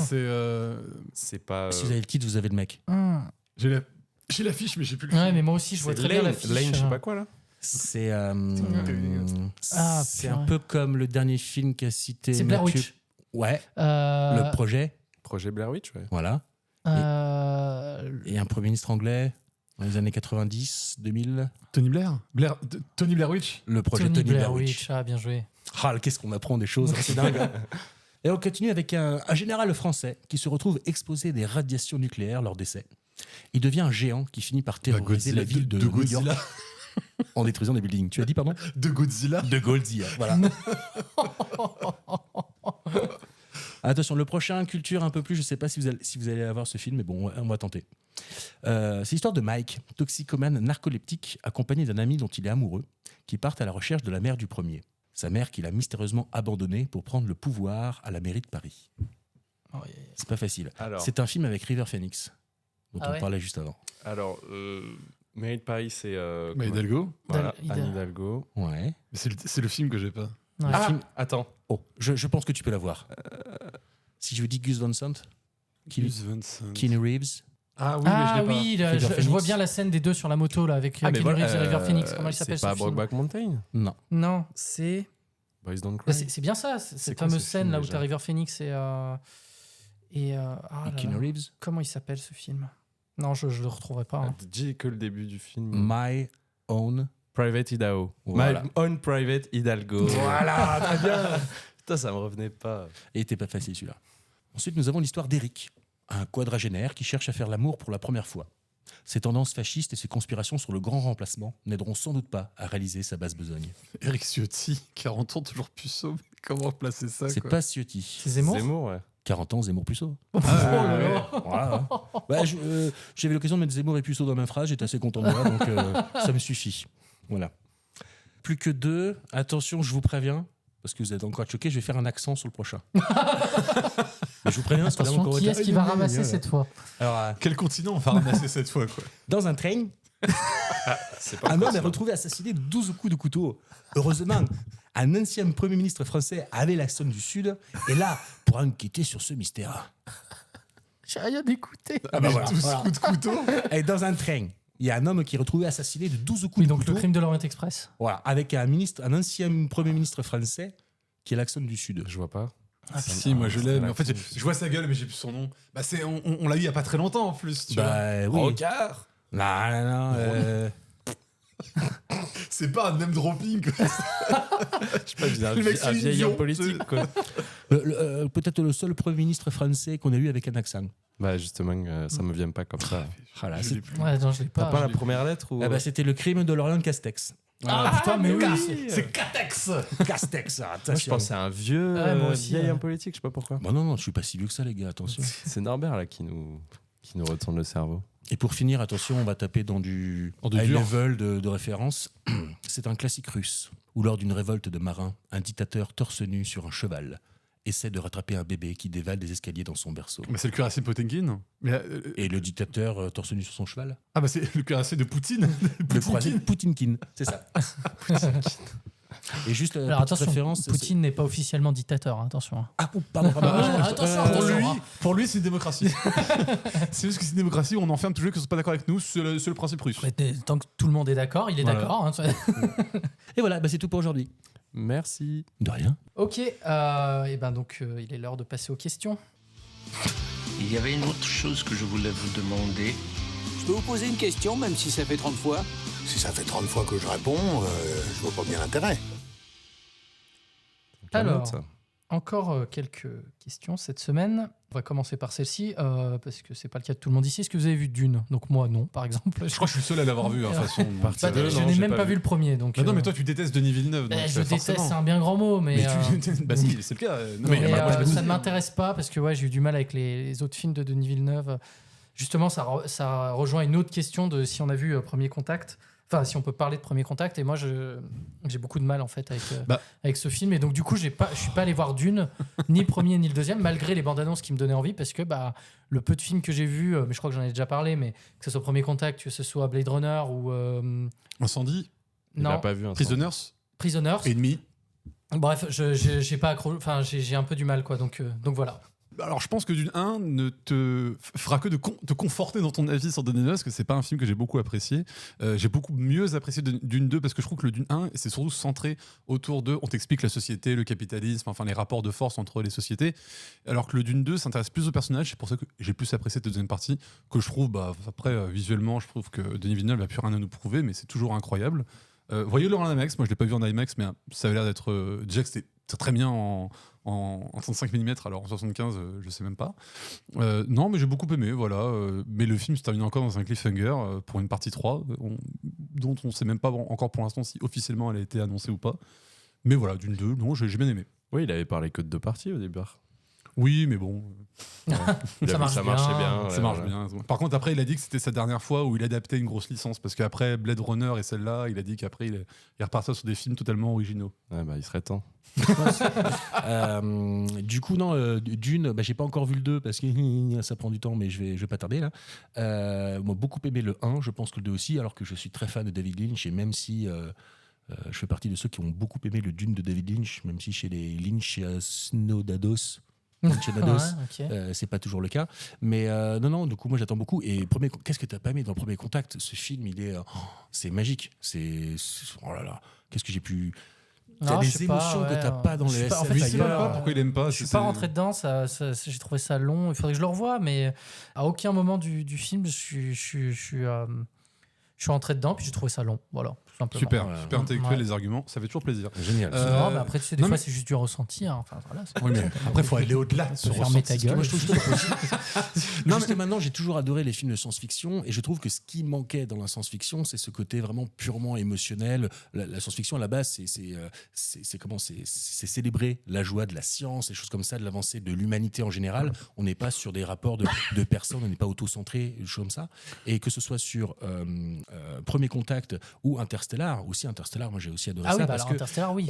C'est pas. Si vous avez le titre, vous avez le mec. J'ai l'affiche, mais j'ai plus le Ouais, film. mais moi aussi, je vois C'est très bien Lane, l'affiche. Lane, je sais pas quoi là. C'est Ah, c'est purée. un peu comme le dernier film qu'a cité C'est Blair Mathieu. Witch. Ouais. Le projet. Projet Blair Witch, ouais. Voilà. Euh, Et un Premier ministre anglais dans les années 90, 2000. Tony Blair, Tony Blair Witch. Le projet Tony Blair Witch. Ah, bien joué. Ah, qu'est-ce qu'on apprend des choses, c'est dingue. Hein. Et on continue avec un général français qui se retrouve exposé à des radiations nucléaires lors d'essais. Il devient un géant qui finit par terroriser la ville de New Godzilla. York en détruisant des buildings. Tu as dit, pardon? De Godzilla. De Godzilla, voilà. Attention, le prochain, culture un peu plus, je ne sais pas si vous allez avoir ce film, mais bon, on va tenter. C'est l'histoire de Mike, toxicomane narcoleptique, accompagné d'un ami dont il est amoureux, qui partent à la recherche de la mère du premier. Sa mère qu'il a mystérieusement abandonnée pour prendre le pouvoir à la mairie de Paris. C'est pas facile. Alors. C'est un film avec River Phoenix, dont Ah on ouais. parlait juste avant. Alors, Mairie de Paris, c'est. Mais Hidalgo. Voilà, Hidalgo. Anne Hidalgo. Ouais. Mais c'est le film que j'ai pas. Ouais. Ah, film- attends. Oh, je pense que tu peux l'avoir. Si je vous dis Gus Van Sant, Gus Van Sant. Keanu Reeves. Ah oui, Ah mais je l'ai pas. oui, là, River je Phoenix. vois bien la scène des deux sur la moto là, avec Keanu Reeves et River Phoenix. Comment il s'appelle C'est pas ce film? Brokeback Mountain? Non. Non, c'est. Boys Don't Bah, Cry. c'est bien ça, cette C'est quoi fameuse ce scène film, là où déjà t'as River Phoenix et ah Et là Keanu là. Reeves. Comment il s'appelle ce film? Non, je le retrouverai pas. Hein. Dis que le début du film. My Own. Private Idaho. Voilà. My Own Private Hidalgo. Voilà, très bien. Putain, ça me revenait pas. Il était pas facile celui-là. Ensuite, nous avons l'histoire d'Eric, un quadragénaire qui cherche à faire l'amour pour la première fois. Ses tendances fascistes et ses conspirations sur le grand remplacement n'aideront sans doute pas à réaliser sa basse besogne. Eric Ciotti, 40 ans, toujours puceau. Mais comment placer ça C'est quoi. pas Ciotti. C'est Zemmour. Zemmour, ouais. 40 ans, Zemmour Puceau. Oh là là. Voilà. Ouais, j'avais l'occasion de mettre Zemmour et Puceau dans la même phrase, j'étais assez content de moi, donc ça me suffit. Voilà. Plus que 2. Attention, je vous préviens, parce que vous êtes encore choqués, je vais faire un accent sur le prochain. Mais je vous préviens, c'est Attention, qui est-ce qui va ramasser cette fois? Alors, Quel continent on va ramasser cette fois quoi. dans un train, C'est pas un homme est possible. retrouvé assassiné de 12 coups de couteau. Heureusement, un ancien Premier ministre français avait l'accent du Sud, et là, pour enquêter sur ce mystère. J'ai rien écouté. Ah bah voilà, 12 voilà. coups de couteau. Et dans un train, il y a un homme qui est retrouvé assassiné de 12 coups Oui, de donc couteau. le crime de l'Orient Express. Voilà, avec un ancien Premier ministre français qui a l'accent du Sud. Je vois pas. Si, moi je l'ai. Mais en fait, je vois sa gueule, mais j'ai plus son nom. Bah, on l'a eu il y a pas très longtemps en plus. Tu vois. Bah oui. Rocard. Non. C'est pas un name dropping. Je sais pas, Le mec, un c'est une vieil viande, homme politique, quoi. Peut-être le seul Premier ministre français qu'on a eu avec un accent. Bah, justement, ça me vient pas comme ça. Ah là, Je c'est- l'ai plus. Ouais, non, je l'ai T'as pas. pas la première lettre ou. Ah bah, c'était le crime de Laurent Castex. Ah putain, mais oui. C'est Catex. Castex, Moi, je attention. pensais à un vieux Ouais, moi aussi, vieil ouais. homme politique, je sais pas pourquoi. Bon, non, je suis pas si vieux que ça, les gars, attention. C'est Norbert là qui nous retourne le cerveau. Et pour finir, attention, on va taper dans du Dans du high dur. level de référence. C'est un classique russe, où lors d'une révolte de marins, un dictateur torse nu sur un cheval essaie de rattraper un bébé qui dévale des escaliers dans son berceau. Mais c'est le cuirassé Potemkin. Mais, Et le dictateur torse nu sur son cheval. ah bah c'est le cuirassé de Poutine. Le croisé Poutinkin, c'est ça. Et juste la Alors petite attention, référence. c'est- Poutine n'est pas officiellement dictateur, hein, attention. hein. Ah, pardon. Attention, Pour attention, lui, hein. pour lui, c'est une démocratie. C'est juste que c'est une démocratie où on enferme tous les gens qui ne sont pas d'accord avec nous. C'est le principe russe. Ouais, tant que tout le monde est d'accord, il est Voilà. d'accord. hein. Et voilà, bah, c'est tout pour aujourd'hui. Merci. De rien. Ok, et ben donc il est l'heure de passer aux questions. Il y avait une autre chose que je voulais vous demander. Je peux vous poser une question, même si ça fait 30 fois? Si ça fait 30 fois que je réponds, je vois pas bien l'intérêt. Alors, encore quelques questions cette semaine. On va commencer par celle-ci, parce que c'est pas le cas de tout le monde ici. Est-ce que vous avez vu Dune? Donc moi, non, par exemple. Je crois que je suis le seul à l'avoir vu, hein, de toute façon. Bah, je n'ai même pas vu le premier. Donc, Bah non, mais toi, tu détestes Denis Villeneuve. donc, je déteste, forcément. c'est un bien grand mot, mais... Bah si, c'est le cas. Non, Mais, bah, moi, je me ça dis- ne m'intéresse pas, parce que ouais, j'ai eu du mal avec les autres films de Denis Villeneuve. Justement, ça rejoint une autre question de si on a vu Premier Contact. Enfin, si on peut parler de Premier Contact. Et moi, j'ai beaucoup de mal, en fait, avec ce film. Et donc, du coup, je suis pas allé voir Dune, ni le premier, ni le deuxième, malgré les bandes annonces qui me donnaient envie, parce que le peu de films que j'ai vus, mais je crois que j'en ai déjà parlé, mais que ce soit Premier Contact, que ce soit Blade Runner ou... Incendie. Non. Il a pas vu Prisoners. Ennemi. Bref, j'ai pas accro... Enfin, j'ai un peu du mal, quoi. Donc voilà. Alors, je pense que Dune 1 ne te fera que de te conforter dans ton avis sur Denis Villeneuve, parce que c'est pas un film que j'ai beaucoup apprécié. J'ai beaucoup mieux apprécié Dune 2, parce que je trouve que le Dune 1, c'est surtout centré autour de... On t'explique la société, le capitalisme, enfin les rapports de force entre les sociétés, alors que le Dune 2 s'intéresse plus aux personnages. C'est pour ça que j'ai plus apprécié cette deuxième partie, que je trouve, après, visuellement, je trouve que Denis Villeneuve n'a plus rien à nous prouver, mais c'est toujours incroyable. Voyez-le en IMAX, moi je l'ai pas vu en IMAX, mais ça avait l'air d'être... déjà que c'était très bien en 35 mm, alors en 75, je sais même pas. Non, mais j'ai beaucoup aimé, voilà. Mais le film se termine encore dans un cliffhanger pour une partie 3, dont on sait même pas encore pour l'instant si officiellement elle a été annoncée ou pas. Mais voilà, Dune 2, non, j'ai bien aimé. Oui, il avait parlé que de 2 parties au début. Oui, mais bon. Ça marchait bien. Ça marche bien. Par contre, après, il a dit que c'était sa dernière fois où il adaptait une grosse licence. Parce qu'après Blade Runner et celle-là, il a dit qu'après, il repartait sur des films totalement originaux. Ouais, il serait temps. Du coup, non, Dune, j'ai pas encore vu le 2 parce que ça prend du temps, mais je vais pas tarder là. Moi, beaucoup aimé le 1, je pense que le 2 aussi, alors que je suis très fan de David Lynch et même si. Je fais partie de ceux qui ont beaucoup aimé le Dune de David Lynch, même si chez les Lynch, Snowdados. C'est pas toujours le cas, mais non, du coup moi j'attends beaucoup. Et qu'est-ce que t'as pas aimé dans le premier contact? Ce film, c'est magique, oh là là, qu'est-ce que j'ai pu... T'as des émotions que t'as pas dans les SF. En fait, je sais pas pourquoi il aime pas. Je suis pas rentré dedans, j'ai trouvé ça long, il faudrait que je le revoie, mais à aucun moment du film je suis rentré dedans, puis j'ai trouvé ça long, voilà. Super intellectuel, les arguments, ça fait toujours plaisir. Génial. Non, mais après, tu sais, des fois, c'est juste du ressenti. Hein. Enfin, voilà, oui, mais après, il faut aller au-delà de ce fermer ta gueule. Moi, je trouve Jusqu'à maintenant, j'ai toujours adoré les films de science-fiction, et je trouve que ce qui manquait dans la science-fiction, c'est ce côté vraiment purement émotionnel. La science-fiction, à la base, c'est célébrer la joie de la science, des choses comme ça, de l'avancée de l'humanité en général. On n'est pas sur des rapports de personnes, on n'est pas auto-centré, des choses comme ça. Et que ce soit sur Premier Contact ou Interstellar, moi j'ai aussi adoré ça, parce que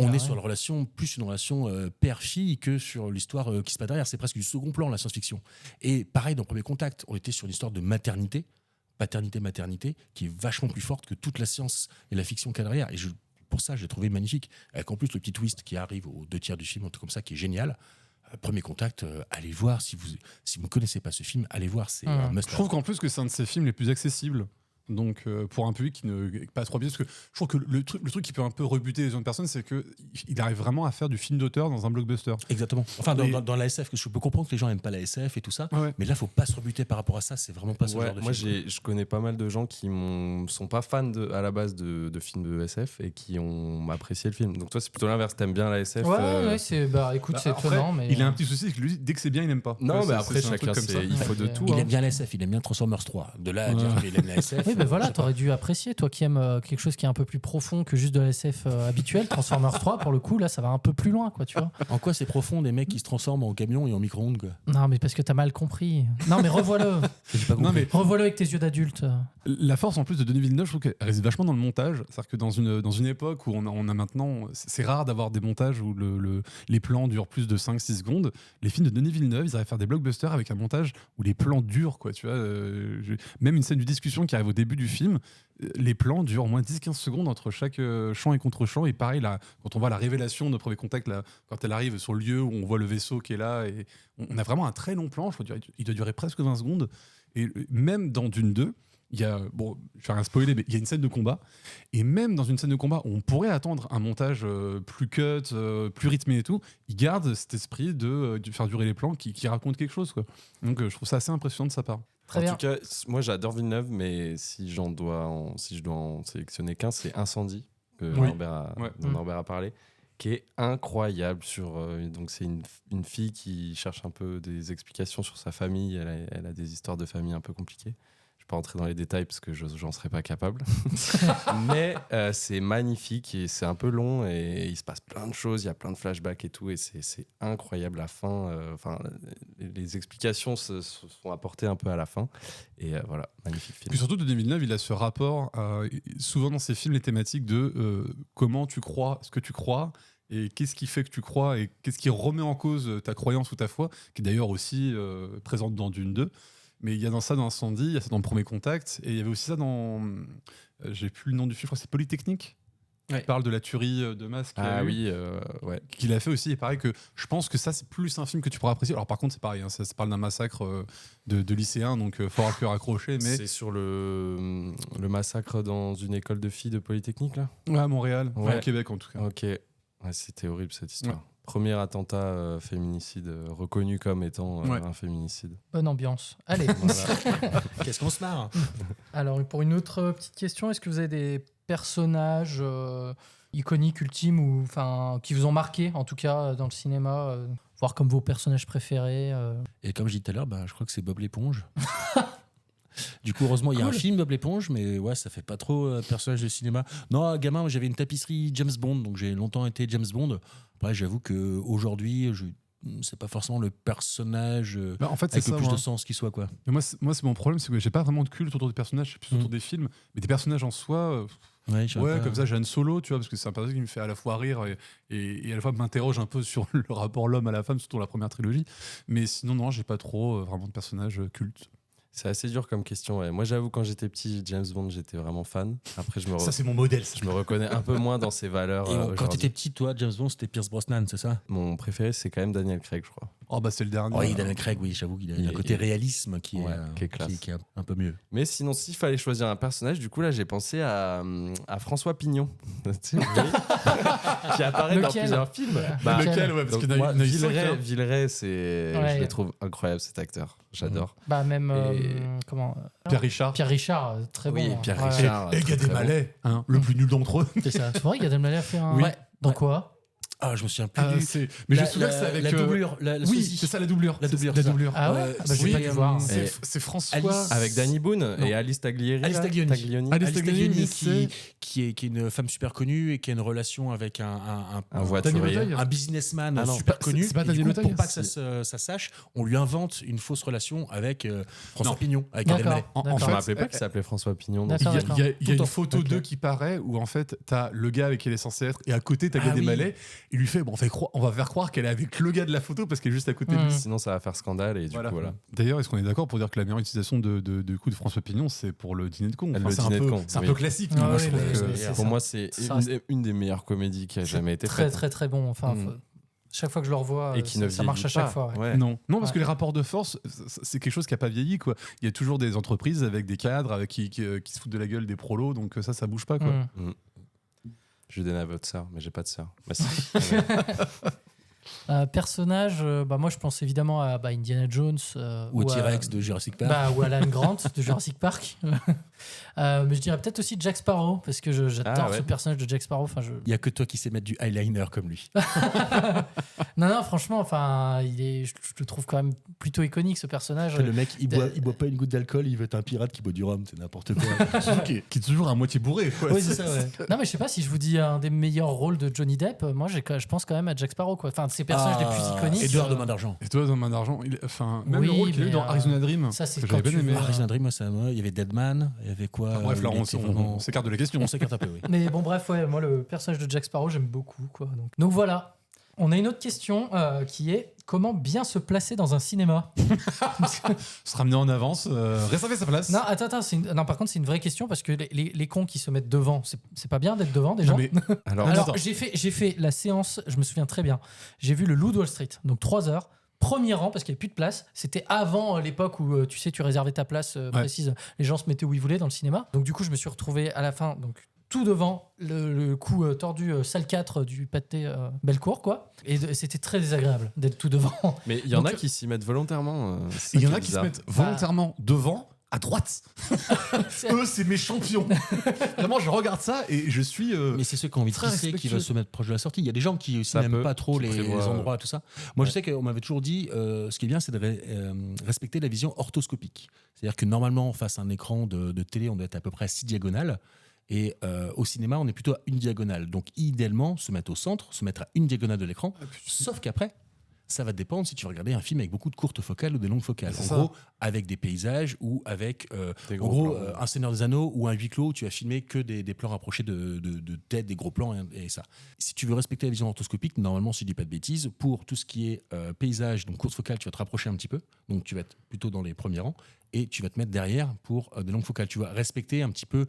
on est sur la relation, plus une relation père-fille que sur l'histoire qui se passe derrière. C'est presque du second plan, la science-fiction. Et pareil, dans Premier Contact, on était sur une histoire de paternité, qui est vachement plus forte que toute la science et la fiction qu'il y a derrière. Et pour ça, je l'ai trouvé magnifique. Avec en plus le petit twist qui arrive aux 2 tiers du film, un truc comme ça, qui est génial. Premier Contact, allez voir. Si vous ne connaissez pas ce film, allez voir. C'est un must. Je trouve qu'en plus que c'est un de ces films les plus accessibles. Donc pour un public qui ne pas trop bien, parce que je trouve que le truc qui peut un peu rebuter les jeunes personnes, c'est qu'il arrive vraiment à faire du film d'auteur dans un blockbuster. Exactement. Enfin dans la SF, que je peux comprendre que les gens n'aiment pas la SF et tout ça, mais là faut pas se rebuter par rapport à ça. C'est vraiment pas ce genre de moi film. je connais pas mal de gens qui sont pas fans à la base de films de SF et qui ont apprécié le film. Donc toi c'est plutôt l'inverse, t'aimes bien la SF. Ouais, c'est étonnant, mais il a un petit souci, c'est que lui dès que c'est bien il n'aime pas. Non, mais après chacun il faut de tout. Il aime bien la SF, il aime bien Transformers 3. De là à dire qu'il aime la SF. Oui, voilà, t'aurais dû apprécier, toi qui aimes quelque chose qui est un peu plus profond que juste de la SF habituelle. Transformers 3, pour le coup, là, ça va un peu plus loin, quoi, tu vois. En quoi c'est profond, des mecs qui se transforment en camion et en micro-ondes, quoi? Non, mais parce que t'as mal compris. Non, mais revois-le. Revois-le avec tes yeux d'adulte. La force, en plus, de Denis Villeneuve, je trouve qu'elle réside vachement dans le montage. C'est-à-dire que dans une époque où on a maintenant... C'est rare d'avoir des montages où les plans durent plus de 5-6 secondes. Les films de Denis Villeneuve, ils arrivent à faire des blockbusters avec un montage où les plans durent, quoi, tu vois. Même une scène de discussion qui arrive au début du film, les plans durent au moins 10-15 secondes entre chaque chant et contre-chant. Et pareil, là, quand on voit la révélation de Premier Contact, là, quand elle arrive sur le lieu où on voit le vaisseau qui est là, et on a vraiment un très long plan, je crois, il doit durer presque 20 secondes. Et même dans Dune 2, il y a, bon, je vais faire un spoiler, mais il y a une scène de combat. Et même dans une scène de combat où on pourrait attendre un montage plus cut, plus rythmé et tout, il garde cet esprit de faire durer les plans qui raconte quelque chose, quoi. Donc je trouve ça assez impressionnant de sa part. En tout cas, moi j'adore Villeneuve, mais si je dois en sélectionner qu'un, c'est Incendie, que Norbert a parlé, qui est incroyable. Donc c'est une fille qui cherche un peu des explications sur sa famille, elle a des histoires de famille un peu compliquées. Je ne vais pas rentrer dans les détails parce que j'en serais pas capable. Mais c'est magnifique et c'est un peu long et il se passe plein de choses, il y a plein de flashbacks et tout, et c'est incroyable la fin. Les explications se sont apportées un peu à la fin. Et voilà, magnifique film. Puis surtout, Denis Villeneuve, il a ce rapport, souvent dans ses films, les thématiques de comment tu crois ce que tu crois. Et qu'est-ce qui fait que tu crois et qu'est-ce qui remet en cause ta croyance ou ta foi, qui est d'ailleurs aussi présente dans Dune 2. Mais il y a dans ça dans Incendie, il y a ça dans Premier Contact, et il y avait aussi ça dans... j'ai plus le nom du film, je crois que c'est Polytechnique. Il parle de la tuerie de masse qu'il a fait aussi. Et pareil que je pense que ça, c'est plus un film que tu pourras apprécier. Alors par contre, c'est pareil, ça parle d'un massacre de lycéens, donc fort à cœur accroché. Mais... C'est sur le massacre dans une école de filles de Polytechnique, là ? Ouais, à Montréal, au Québec en tout cas. Ok, c'était horrible cette histoire. Ouais. Premier attentat féminicide reconnu comme étant un féminicide. Bonne ambiance. Allez. Qu'est-ce qu'on se marre. Alors, pour une autre petite question, est-ce que vous avez des personnages iconiques, ultimes, ou qui vous ont marqué, en tout cas, dans le cinéma, voire comme vos personnages préférés Et comme je disais tout à l'heure, je crois que c'est Bob l'éponge. Du coup, heureusement, il y a un film Bob l'éponge, mais ouais, ça fait pas trop personnage de cinéma. Non, gamin, j'avais une tapisserie James Bond, donc j'ai longtemps été James Bond. Après, j'avoue qu'aujourd'hui, c'est pas forcément le personnage en fait, avec le plus de sens qui soit, quoi. Mais moi, c'est mon problème, c'est que j'ai pas vraiment de culte autour des personnages, c'est plus autour des films, mais des personnages en soi. Comme ça, j'ai Han Solo, tu vois, parce que c'est un personnage qui me fait à la fois rire et à la fois m'interroge un peu sur le rapport l'homme à la femme, surtout dans la première trilogie. Mais sinon, non, j'ai pas trop vraiment de personnages cultes. C'est assez dur comme question. Ouais. Moi, j'avoue, quand j'étais petit, James Bond, j'étais vraiment fan. Après, ça, c'est mon modèle. Je me reconnais un peu moins dans ses valeurs. Et quand t'étais petit, toi, James Bond, c'était Pierce Brosnan, c'est ça ? Mon préféré, c'est quand même Daniel Craig, je crois. Oh, c'est le dernier. Oui, Daniel Craig, oui, j'avoue qu'il a un côté réalisme qui est classe. Qui est un peu mieux. Mais sinon, s'il fallait choisir un personnage, du coup, là, j'ai pensé à François Pignon. qui apparaît dans plusieurs films. Lequel, ouais, parce qu'il y en a eu Villeray, je le trouve incroyable, cet acteur. J'adore. Même comment Pierre Richard. Pierre Richard, très bon. Oui, Pierre Richard. Et Gad Elmaleh, le plus nul d'entre eux. C'est ça. C'est vrai, Gad Elmaleh a fait un. Oui. Dans quoi ? Ah, je me souviens plus. Mais je me souviens que c'est avec la doublure. Oui, c'est ça, la doublure. La doublure. Ah ouais. J'ai pas dû voir. C'est François. Avec Danny Boone et Alice Taglioni. Alice Taglioni qui est une femme super connue et qui a une relation avec un voiturier, un businessman super connu. C'est pas Daniel Auteuil. Pour pas que ça sache, on lui invente une fausse relation avec François Pignon, avec Gad Elmaleh. En fait, je me rappelais pas qu'il s'appelait François Pignon. Il y a une photo d'eux qui paraît où en fait t'as le gars avec qui elle est censée être et à côté t'as Gad Elmaleh. Il lui fait on va faire croire qu'elle est avec le gars de la photo parce qu'elle est juste à côté de lui. Sinon ça va faire scandale et du coup voilà. D'ailleurs, est-ce qu'on est d'accord pour dire que la meilleure utilisation de François Pignon, c'est pour le dîner de con? C'est un peu classique. Pour moi, c'est une des meilleures comédies qui a jamais été faite. Très très bon. Chaque fois que je le revois, ça marche à chaque fois. Ouais. Non, parce que les rapports de force, c'est quelque chose qui n'a pas vieilli, quoi. Il y a toujours des entreprises avec des cadres qui se foutent de la gueule des prolos, donc ça bouge pas, quoi. Je donne à votre sœur, mais j'ai pas de sœur. Personnage, moi je pense évidemment à Indiana Jones ou T-Rex de Jurassic Park ou Alan Grant de Jurassic Park. Mais je dirais peut-être aussi Jack Sparrow parce que j'adore ce personnage de Jack Sparrow. Il y a que toi qui sais mettre du eyeliner comme lui. non, franchement, je le trouve quand même plutôt iconique ce personnage. Le mec, il boit pas une goutte d'alcool, il veut être un pirate qui boit du rhum, c'est n'importe quoi. qui est toujours à moitié bourré. Quoi. Oui, c'est ça. Ouais. Non, mais je sais pas si je vous dis un des meilleurs rôles de Johnny Depp. Moi, je pense quand même à Jack Sparrow, quoi. Enfin, ses personnages les plus iconiques. Édouard de Main d'Argent. Édouard de Main d'Argent. Même le rôle qu'il a eu dans Arizona Dream. Ça, c'est que j'avais bien aimé. Arizona Dream, il y avait Deadman, il y avait quoi. Bref, là, on s'écarte de la question. On s'écarte un peu, oui. Mais bon, bref, moi, le personnage de Jack Sparrow, j'aime beaucoup, quoi. Donc voilà. On a une autre question qui est comment bien se placer dans un cinéma. Se ramener en avance, réserver sa place. Non, attends, par contre, c'est une vraie question parce que les cons qui se mettent devant, c'est pas bien d'être devant déjà. Non, mais... Alors j'ai fait la séance, je me souviens très bien. J'ai vu le Loup de Wall Street, donc 3 heures. Premier rang parce qu'il n'y avait plus de place. C'était avant l'époque où tu réservais ta place précise. Les gens se mettaient où ils voulaient dans le cinéma. Donc du coup, je me suis retrouvé à la fin tout devant le cou tordu salle 4 du pâté Bellecour, quoi. Et c'était très désagréable d'être tout devant. Mais il y en a qui s'y mettent volontairement. Il y en a qui se mettent volontairement devant. À droite. Eux, c'est mes champions. Vraiment, je regarde ça et je suis. Mais c'est ceux qui ont envie de tisser qui veulent se mettre proche de la sortie. Il y a des gens qui aussi n'aiment pas trop les endroits, tout ça. Moi, je sais qu'on m'avait toujours dit ce qui est bien, c'est de respecter la vision orthoscopique. C'est-à-dire que normalement, face à un écran de télé, on doit être à peu près à 6 diagonales. Et au cinéma, on est plutôt à une diagonale. Donc, idéalement, se mettre au centre, se mettre à une diagonale de l'écran. Sauf qu'après, Ça va dépendre si tu vas regarder un film avec beaucoup de courtes focales ou des longues focales. C'est En ça. gros, avec des paysages ou avec Des en gros gros plans. un Seigneur des Anneaux ou un huis clos où tu vas filmer que des plans rapprochés de tête, des gros plans et ça. Si tu veux respecter la vision orthoscopique, normalement, si je dis pas de bêtises, pour tout ce qui est paysage, donc courte focale, tu vas te rapprocher un petit peu. Donc tu vas être plutôt dans les premiers rangs et tu vas te mettre derrière pour des longues focales. Tu vas respecter un petit peu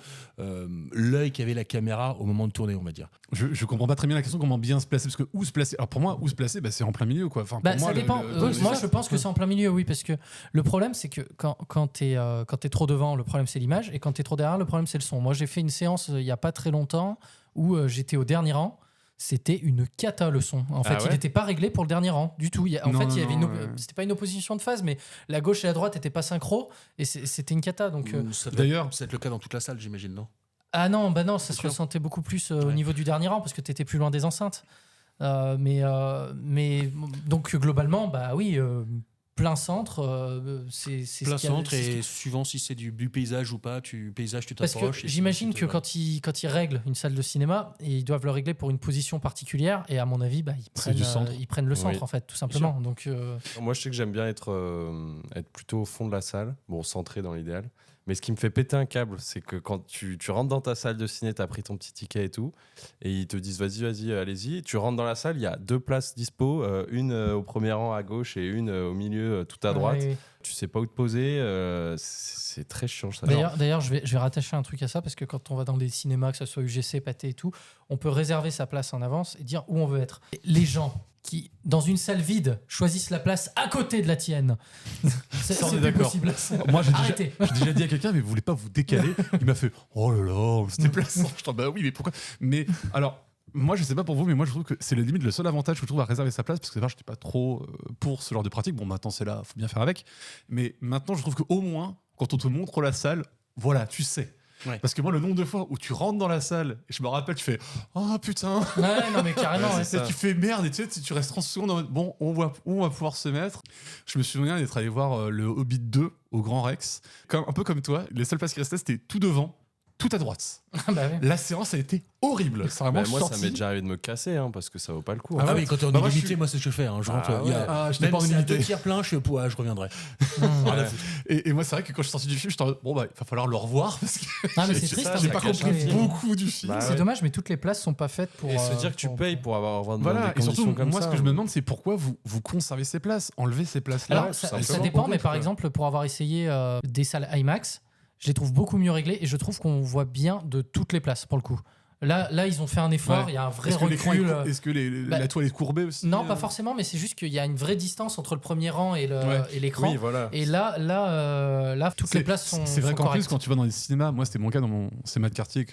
l'œil qu'avait la caméra au moment de tourner, on va dire. Je comprends pas très bien la question, comment bien se placer, parce que où se placer. Alors pour moi, où se placer, c'est en plein milieu, quoi. Enfin, pour moi, ça dépend. Moi, je pense que c'est en plein milieu, oui, parce que le problème, c'est que quand t'es trop devant, le problème, c'est l'image, et quand t'es trop derrière, le problème, c'est le son. Moi, j'ai fait une séance il y a pas très longtemps où j'étais au dernier rang. C'était une cata le son. En fait, il n'était pas réglé pour le dernier rang du tout. C'était pas une opposition de phase, mais la gauche et la droite n'étaient pas synchro et c'était une cata. Donc D'ailleurs, c'est le cas dans toute la salle, j'imagine, non? Ah non, ça se ressentait beaucoup plus au niveau du dernier rang parce que tu étais plus loin des enceintes. Mais donc globalement, plein centre, c'est plein ce qu'il y a- centre et suivant si c'est du paysage ou pas, tu Parce t'approches. que j'imagine que quand ils règlent une salle de cinéma, ils doivent le régler pour une position particulière et à mon avis, ils prennent le centre en fait, tout simplement. Donc, Moi, je sais que j'aime bien être plutôt au fond de la salle, bon, centré dans l'idéal. Mais ce qui me fait péter un câble, c'est que quand tu rentres dans ta salle de ciné, tu as pris ton petit ticket et tout, et ils te disent vas-y, allez-y. Tu rentres dans la salle, il y a 2 places dispo, une au premier rang à gauche et une au milieu tout à droite. oui. Tu sais pas où te poser, c'est très chiant. Ça. D'ailleurs, je vais rattacher un truc à ça parce que quand on va dans des cinémas, que ce soit UGC, Pathé et tout, on peut réserver sa place en avance et dire où on veut être. Les gens qui, dans une salle vide, choisissent la place à côté de la tienne, c'est on est plus d'accord. possible. Moi, Arrêtez. j'ai déjà dit à quelqu'un, mais vous voulez pas vous décaler? Il m'a fait, oh là là, c'était plaçant. Je dis, bah oui, mais pourquoi? Mais alors, moi, je sais pas pour vous, mais moi, je trouve que c'est la limite, le seul avantage que je trouve à réserver sa place, parce que d'abord, je n'étais pas trop pour ce genre de pratique. Bon, maintenant, c'est là, faut bien faire avec. Mais maintenant, je trouve qu'au moins, quand on te montre la salle, voilà, tu sais. Ouais. Parce que moi, le nombre de fois où tu rentres dans la salle, et je me rappelle, tu fais, oh putain. Ouais, non, mais carrément. Ouais, tu fais merde, et tu sais, tu restes 30 secondes en mode, bon, on va pouvoir se mettre. Je me souviens d'être allé voir le Hobbit 2 au Grand Rex. Un peu comme toi, les seules places qui restaient, c'était tout devant, tout à droite. La séance a été horrible. Moi, ça m'est déjà arrivé de me casser parce que ça vaut pas le coup. Ah oui, quand t'es en illimité, moi, c'est ce que je fais. Je rentre. je t'ai même pas en si à illimité. 2 tiers plein, je reviendrai. Et moi, c'est vrai que quand je suis sorti du film, j'étais en mode, bon, il va falloir le revoir parce que mais c'est triste. j'ai pas compris beaucoup du film. C'est dommage, mais toutes les places sont pas faites pour. Et se dire que tu payes pour avoir voilà, des et surtout, conditions comme moi, ça. ce que je me demande, c'est pourquoi vous conservez ces places, enlevez ces places-là. Alors, ça dépend, mais par exemple, pour avoir essayé des salles IMAX, je les trouve beaucoup mieux réglées et je trouve qu'on voit bien de toutes les places pour le coup. Là, ils ont fait un effort, il y a un vrai recul. Est-ce que la toile est courbée aussi? Non, pas forcément, mais c'est juste qu'il y a une vraie distance entre le premier rang et l'écran. Oui, voilà. Et là, toutes les places sont C'est vrai qu'en correctes. plus, quand tu vas dans les cinémas, moi c'était mon cas dans mon cinéma de quartier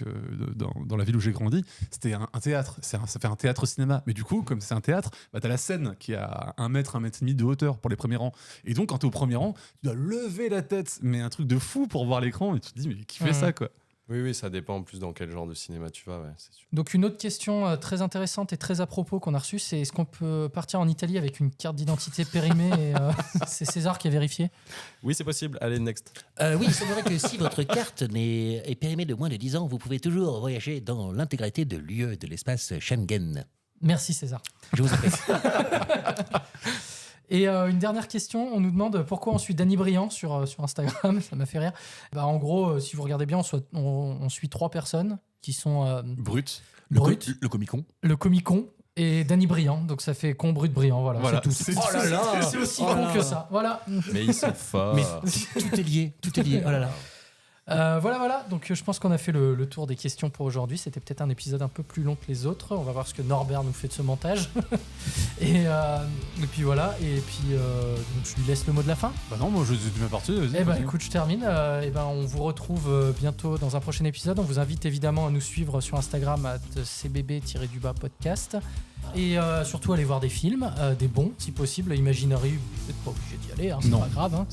dans la ville où j'ai grandi, c'était un théâtre. Ça fait un théâtre-cinéma. Mais du coup, comme c'est un théâtre, t'as la scène qui a 1 mètre, 1 mètre et demi de hauteur pour les premiers rangs. Et donc, quand t'es au premier rang, tu dois lever la tête, mais un truc de fou pour voir l'écran. Et tu te dis, mais qui fait ça, quoi? Oui, ça dépend en plus dans quel genre de cinéma tu vas, c'est sûr. Donc une autre question très intéressante et très à propos qu'on a reçue, c'est est-ce qu'on peut partir en Italie avec une carte d'identité périmée et, c'est César qui a vérifié. Oui, c'est possible. Allez, next. Oui, il semblerait que si votre carte est périmée de moins de 10 ans, vous pouvez toujours voyager dans l'intégralité de l'UE, de l'espace Schengen. Merci César. Je vous en prie. Et une dernière question, on nous demande pourquoi on suit Danny Briand sur Instagram, ça m'a fait rire. En gros, si vous regardez bien, on suit 3 personnes qui sont Brut. Le Comic-Con. Le Comic-Con et Danny Briand, donc ça fait con brut brillant, voilà. C'est tout. Oh là là. C'est aussi con que ça, voilà. Mais ils sont forts. Mais tout est lié. Oh là là. Voilà. Donc je pense qu'on a fait le tour des questions pour aujourd'hui. C'était peut-être un épisode un peu plus long que les autres. On va voir ce que Norbert nous fait de ce montage. et puis voilà. Et puis donc je lui laisse le mot de la fin. Bah non, moi je suis bien parti. Écoute, je termine. On vous retrouve bientôt dans un prochain épisode. On vous invite évidemment à nous suivre sur Instagram @cbb_podcast. Et surtout aller voir des films, des bons si possible. Imaginary, vous n'êtes pas obligé d'y aller, c'est pas grave.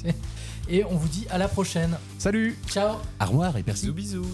Et on vous dit à la prochaine. Salut. Ciao. Au revoir et merci. Bisous.